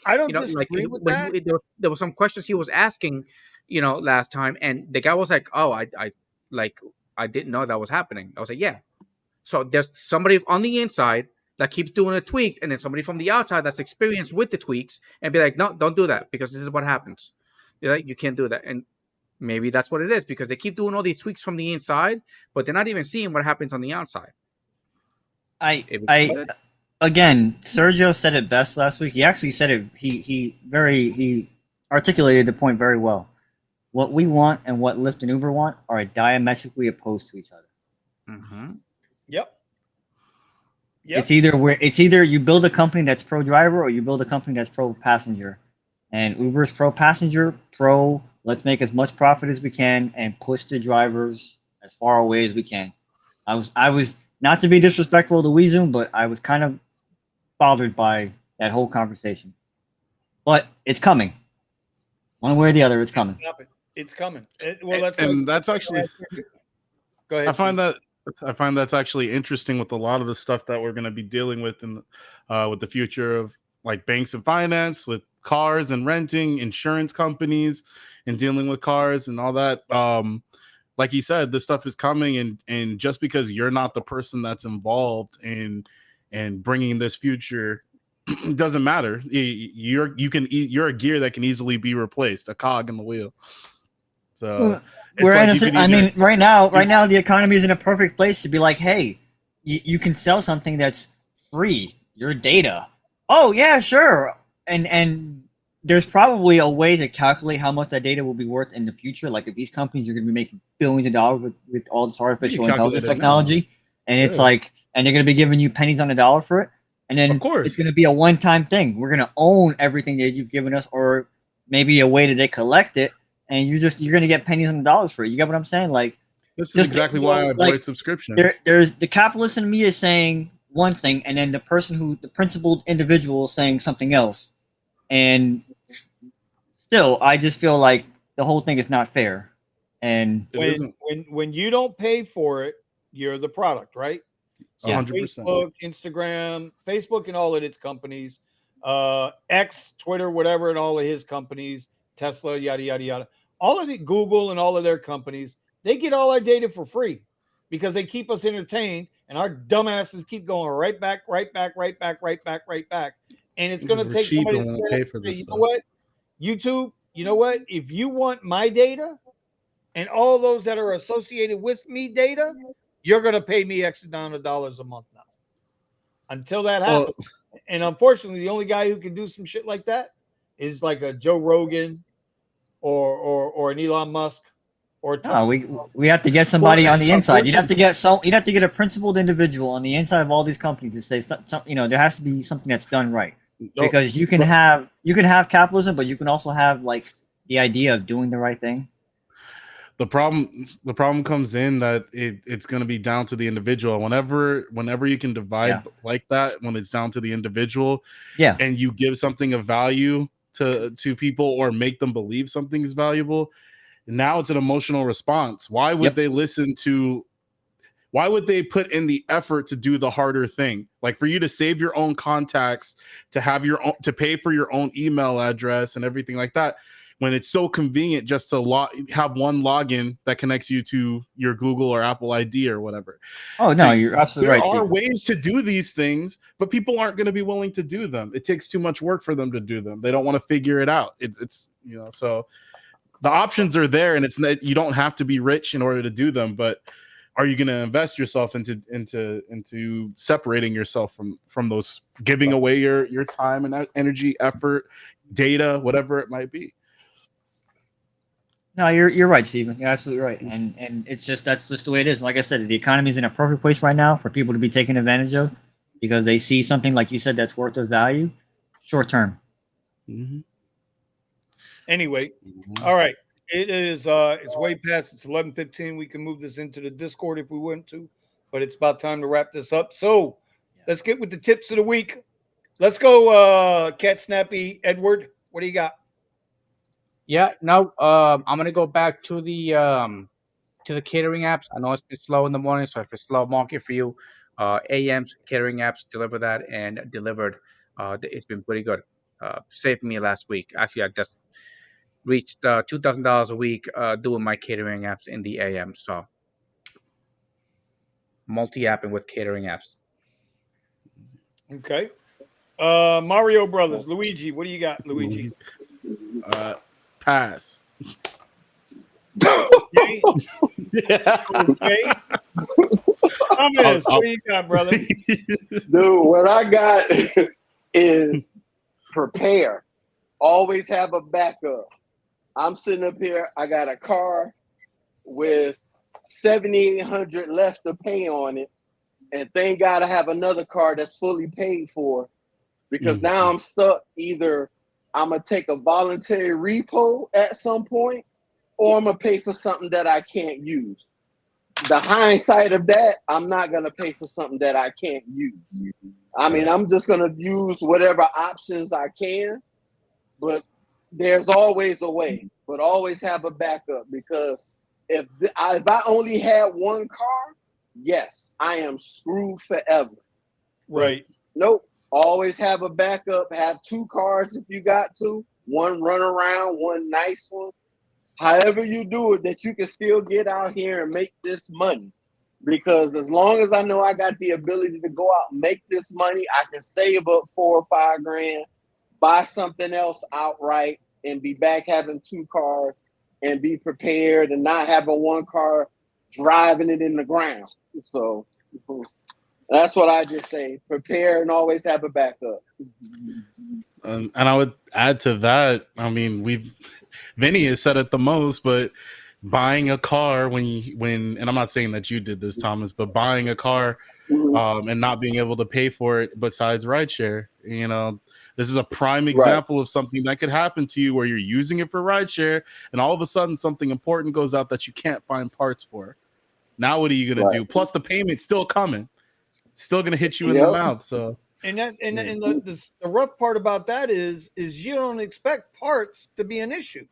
I don't disagree with that. There were some questions he was asking, last time, and the guy was like, "Oh, I didn't know that was happening." I was like, "Yeah." So there's somebody on the inside that keeps doing the tweaks, and then somebody from the outside that's experienced with the tweaks, and be like, "No, don't do that because this is what happens. You can't do that." And maybe that's what it is because they keep doing all these tweaks from the inside, but they're not even seeing what happens on the outside. Again, Sergio said it best last week. He actually said it. He articulated the point very well. What we want and what Lyft and Uber want are diametrically opposed to each other. Mm-hmm. Yep. It's either you build a company that's pro driver or you build a company that's pro passenger. And Uber's pro passenger, let's make as much profit as we can and push the drivers as far away as we can. I was not to be disrespectful to Weezoom, but I was kind of bothered by that whole conversation. But it's coming. One way or the other, it's coming. It's coming. That's actually. Go ahead. I find that's actually interesting with a lot of the stuff that we're going to be dealing with with the future of like banks and finance, with cars and renting, insurance companies, and dealing with cars and all that. Like he said, this stuff is coming, and just because you're not the person that's involved in bringing this future, it doesn't matter. You're a gear that can easily be replaced, a cog in the wheel. So right now the economy is in a perfect place to be like, hey, you can sell something that's free, your data. Oh yeah, sure. And there's probably a way to calculate how much that data will be worth in the future. Like if these companies are going to be making billions of dollars with all this artificial intelligence technology, and it's like, and they're going to be giving you pennies on the dollar for it. And then of course, it's going to be a one-time thing. We're going to own everything that you've given us, or maybe a way that they collect it, and you're going to get pennies on the dollars for it. You get what I'm saying? Like this is exactly why I avoid subscriptions. There's the capitalist in me is saying one thing, and then the principled individual is saying something else. And still, I just feel like the whole thing is not fair. And when you don't pay for it, you're the product, right? So 100%. Facebook and all of its companies, X, Twitter, whatever, and all of his companies, Tesla, yada, yada, yada. All of the Google and all of their companies, they get all our data for free because they keep us entertained, and our dumbasses keep going right back. And it's going to take somebody to pay for this. You know what? YouTube, you know what? If you want my data and all those that are associated with me data, you're going to pay me X amount of dollars a month now. Until that happens. And unfortunately, the only guy who can do some shit like that is like a Joe Rogan or an Elon Musk. We have to get somebody on the inside. You'd have to get a principled individual on the inside of all these companies to say, there has to be something that's done right. Because you can have capitalism, but you can also have like the idea of doing the right thing. The problem comes in that it's going to be down to the individual. Whenever you can divide like that, when it's down to the individual, and you give something of value to people or make them believe something is valuable, now it's an emotional response. Why would they listen to? Why would they put in the effort to do the harder thing? Like for you to save your own contacts, to have your own, to pay for your own email address and everything like that. when it's so convenient just to have one login that connects you to your Google or Apple ID or whatever. Oh no, you're absolutely right. There are ways to do these things, but people aren't going to be willing to do them. It takes too much work for them to do them. They don't want to figure it out. It's so the options are there, and you don't have to be rich in order to do them, but are you going to invest yourself into separating yourself from those, giving away your time and energy, effort, data, whatever it might be? No, you're right, Stephen. You're absolutely right, and it's that's just the way it is. Like I said, the economy is in a perfect place right now for people to be taken advantage of because they see something like you said that's worth their value, short term. Mm-hmm. Anyway, all right. It is it's way past, it's 11:15. We can move this into the Discord if we want to, but it's about time to wrap this up. So let's get with the tips of the week. Let's go, Cat Snappy Edward. What do you got? Yeah, no, I'm gonna go back to the catering apps. I know it's been slow in the morning, so if it's slow market for you, AM's catering apps deliver that and delivered. It's been pretty good. Saved me last week. Actually, I just reached $2,000 a week doing my catering apps in the AM. So multi-apping with catering apps. Okay. Mario Brothers, Luigi, what do you got, Luigi? Pass. Okay. Okay. Thomas, what do you got, brother? Dude, what I got is prepare. Always have a backup. I'm sitting up here. I got a car with $7,800 left to pay on it, and thank God I have another car that's fully paid for. Because now I'm stuck. Either I'm gonna take a voluntary repo at some point, or I'm gonna pay for something that I can't use. The hindsight of that, I'm not gonna pay for something that I can't use. I mean, I'm just gonna use whatever options I can, but there's always a way. But always have a backup, because if I only had one car, yes, I am screwed forever. Right. Nope. Always have a backup. Have two cars if you got to. One run around, one nice one. However you do it, that you can still get out here and make this money. Because as long as I know I got the ability to go out and make this money, I can save up $4 or $5 grand, buy something else outright, and be back having two cars and be prepared and not having one car driving it in the ground. So that's what I just say. Prepare and always have a backup. And I would add to that, I mean, Vinny has said it the most, but buying a car when and I'm not saying that you did this, Thomas, but buying a car and not being able to pay for it besides rideshare, this is a prime example of something that could happen to you where you're using it for rideshare and all of a sudden something important goes out that you can't find parts for. Now what are you going to do? Plus the payment's still coming. It's still going to hit you in the mouth. So the rough part about that is you don't expect parts to be an issue.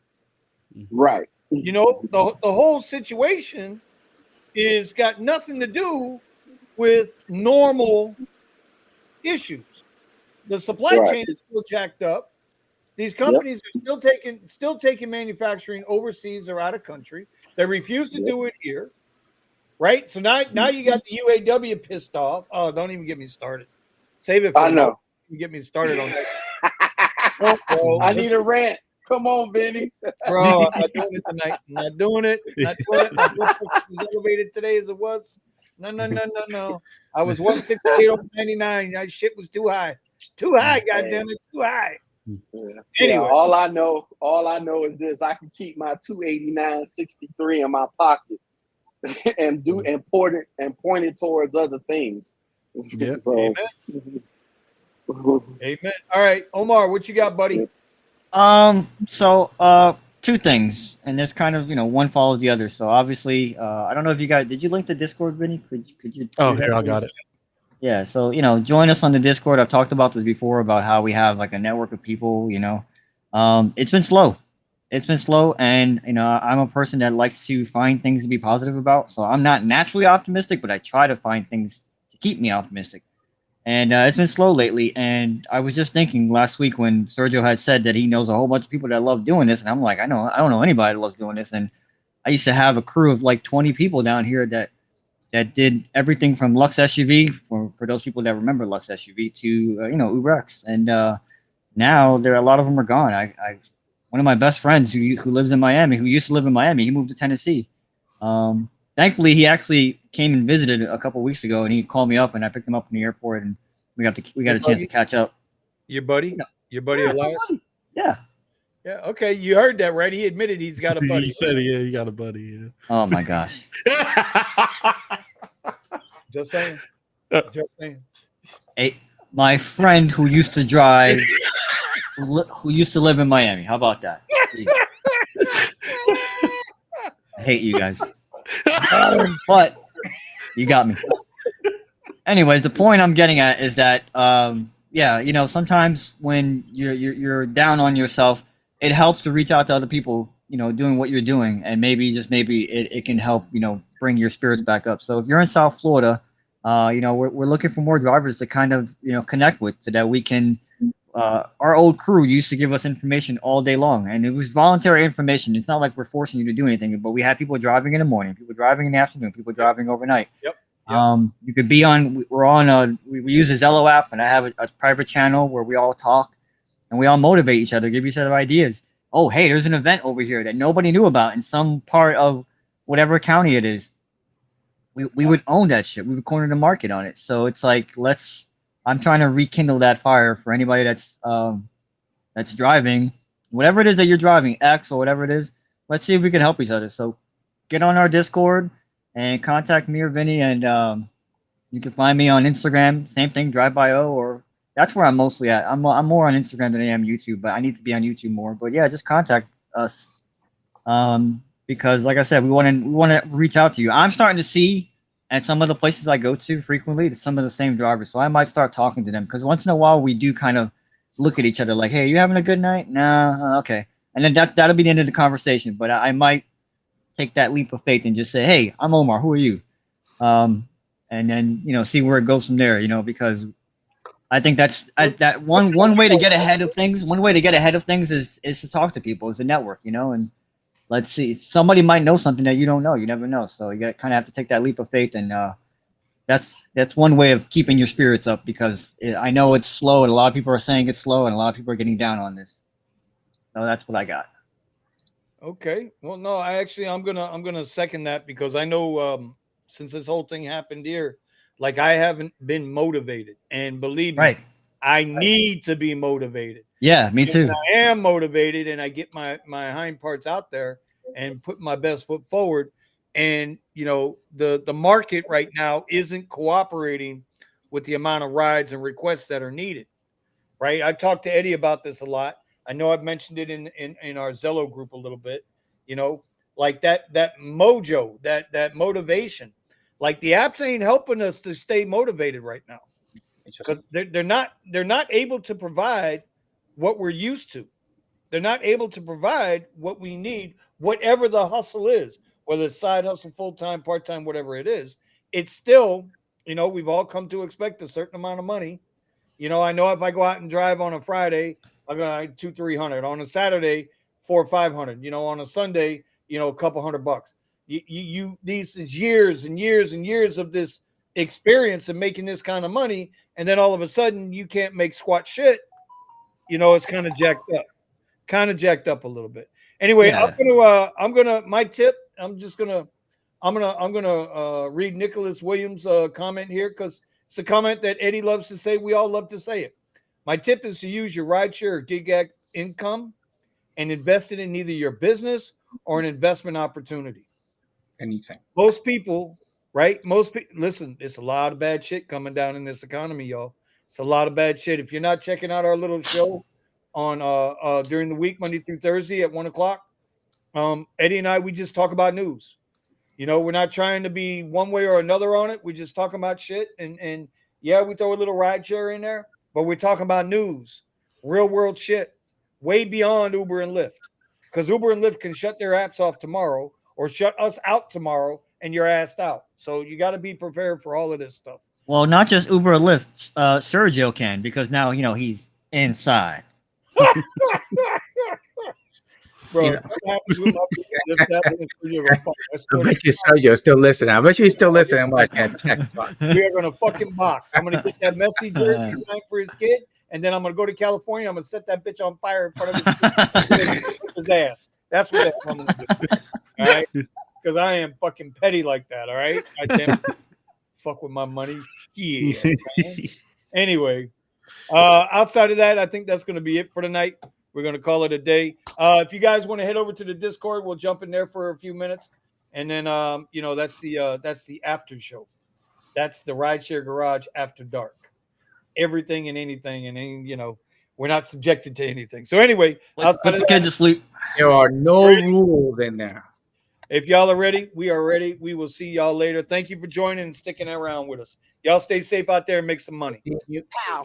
Right. The whole situation is got nothing to do with normal issues. The supply chain is still jacked up. These companies are still taking manufacturing overseas or out of country. They refuse to do it here. Right? So now you got the UAW pissed off. Oh, don't even get me started. Save it for I know. You get me started on that. I need a rant. Come on, Benny. Bro, I'm not doing it tonight. I'm not doing it. My blood pressure was elevated today as it was. No. I was 168 over 99. That shit was too high. Too high, goddamn it. Too high. Anyway, all I know is this: I can keep my 289.63 in my pocket and point it towards other things. Yeah. So, Amen. All right, Omar, what you got, buddy? So two things, and there's kind of one follows the other. So obviously, I don't know if you guys did you link the Discord, Vinny? Could you? Oh, here I got it. Yeah, so join us on the Discord. I've talked about this before about how we have like a network of people. It's been slow. And I'm a person that likes to find things to be positive about. So I'm not naturally optimistic, but I try to find things to keep me optimistic. And it's been slow lately. And I was just thinking last week when Sergio had said that he knows a whole bunch of people that love doing this, and I'm like, I don't know anybody that loves doing this. And I used to have a crew of like 20 people down here that did everything from Lux SUV for those people that remember Lux SUV to UberX. And now a lot of them are gone. I one of my best friends who lives in Miami, who used to live in Miami, he moved to Tennessee. Thankfully, he actually came and visited a couple weeks ago, and he called me up, and I picked him up in the airport, and we got a chance to catch up. Your buddy, your buddy Elias. Yeah. Yeah. Okay, you heard that, right? He admitted he's got a buddy. He said, "Yeah, he got a buddy." Yeah. Oh my gosh. Just saying. Just saying. My friend who used to drive, who used to live in Miami. How about that? I hate you guys. But you got me. Anyways, the point I'm getting at is that sometimes when you're down on yourself, it helps to reach out to other people, doing what you're doing, and maybe it can help, bring your spirits back up. So if you're in South Florida, we're looking for more drivers to kind of, connect with so that we can. Our old crew used to give us information all day long, and it was voluntary information. It's not like we're forcing you to do anything, but we had people driving in the morning, people driving in the afternoon, people driving overnight. Yep. You could be on. We use a Zello app, and I have a private channel where we all talk, and we all motivate each other, give each other ideas. Oh, hey, there's an event over here that nobody knew about in some part of whatever county it is. We would own that shit. We would corner the market on it. So it's like I'm trying to rekindle that fire for anybody that's driving, whatever it is that you're driving, X or whatever it is. Let's see if we can help each other. So get on our Discord and contact me or Vinny, and you can find me on Instagram. Same thing, DriveByO, or that's where I'm mostly at. I'm more on Instagram than I am YouTube, but I need to be on YouTube more. But yeah, just contact us, because like I said, we want to reach out to you. I'm starting to see at some of the places I go to frequently, some of the same drivers. So I might start talking to them, because once in a while we do kind of look at each other like, hey, you having a good night? Nah, okay. And then that'll be the end of the conversation. But I might take that leap of faith and just say, hey, I'm Omar. Who are you? And then, see where it goes from there, because I think that's that one way to get ahead of things. One way to get ahead of things is to talk to people, is to network, and let's see. Somebody might know something that you don't know. You never know. So you kind of have to take that leap of faith, and that's one way of keeping your spirits up, because I know it's slow, and a lot of people are saying it's slow, and a lot of people are getting down on this. So that's what I got. Okay. Well, no, I'm gonna second that, because I know since this whole thing happened here, like, I haven't been motivated, and believe me, I need to be motivated. Yeah, me too. I am motivated, and I get my hind parts out there and put my best foot forward. And the market right now isn't cooperating with the amount of rides and requests that are needed. Right? I've talked to Eddie about this a lot. I know I've mentioned it in our Zello group a little bit. Like that mojo, that motivation. Like, the apps ain't helping us to stay motivated right now, because they're not able to provide what we're used to. They're not able to provide what we need, whatever the hustle is, whether it's side hustle, full-time, part-time, whatever it is. It's still, we've all come to expect a certain amount of money. I know if I go out and drive on a Friday, I'm going to $200-300. On a Saturday, $400 or $500. On a Sunday, a couple $100. These is years and years and years of this experience of making this kind of money, and then all of a sudden you can't make squat shit. It's kind of jacked up a little bit. Anyway, yeah. I'm gonna my tip. I'm gonna read Nicholas Williams' comment here, because it's a comment that Eddie loves to say. We all love to say it. My tip is to use your rideshare or gig income and invest it in either your business or an investment opportunity. Anything. Most people, right? Listen, it's a lot of bad shit coming down in this economy, y'all. It's a lot of bad shit. If you're not checking out our little show on during the week, Monday through Thursday at 1:00, Eddie and I, we just talk about news. We're not trying to be one way or another on it. We just talk about shit, and yeah, we throw a little rideshare in there, but we're talking about news, real world shit, way beyond Uber and Lyft, because Uber and Lyft can shut their apps off tomorrow, or shut us out tomorrow, and you're asked out. So you got to be prepared for all of this stuff. Well, not just Uber or Lyft. Sergio can, because now he's inside. Bro, You know, if that happens with my people, if that happens with Sergio, I bet you Sergio's still listening. I bet you he's still listening. Watch that text box. we are gonna fucking box. I'm gonna get that Messi jersey signed for his kid, and then I'm gonna go to California. I'm gonna set that bitch on fire in front of his ass. That's what I'm gonna do. All right, because I am fucking petty like that. All right, I can't fuck with my money. Yeah. Anyway, outside of that, I think that's gonna be it for tonight. We're going to call it a day. If you guys want to head over to the Discord, we'll jump in there for a few minutes. And then, that's the after show. That's the RideShare Garage after dark. Everything and anything. And, we're not subjected to anything. So anyway, outside of that, to sleep. There are no rules in there. If y'all are ready, we are ready. We will see y'all later. Thank you for joining and sticking around with us. Y'all stay safe out there and make some money. Pow.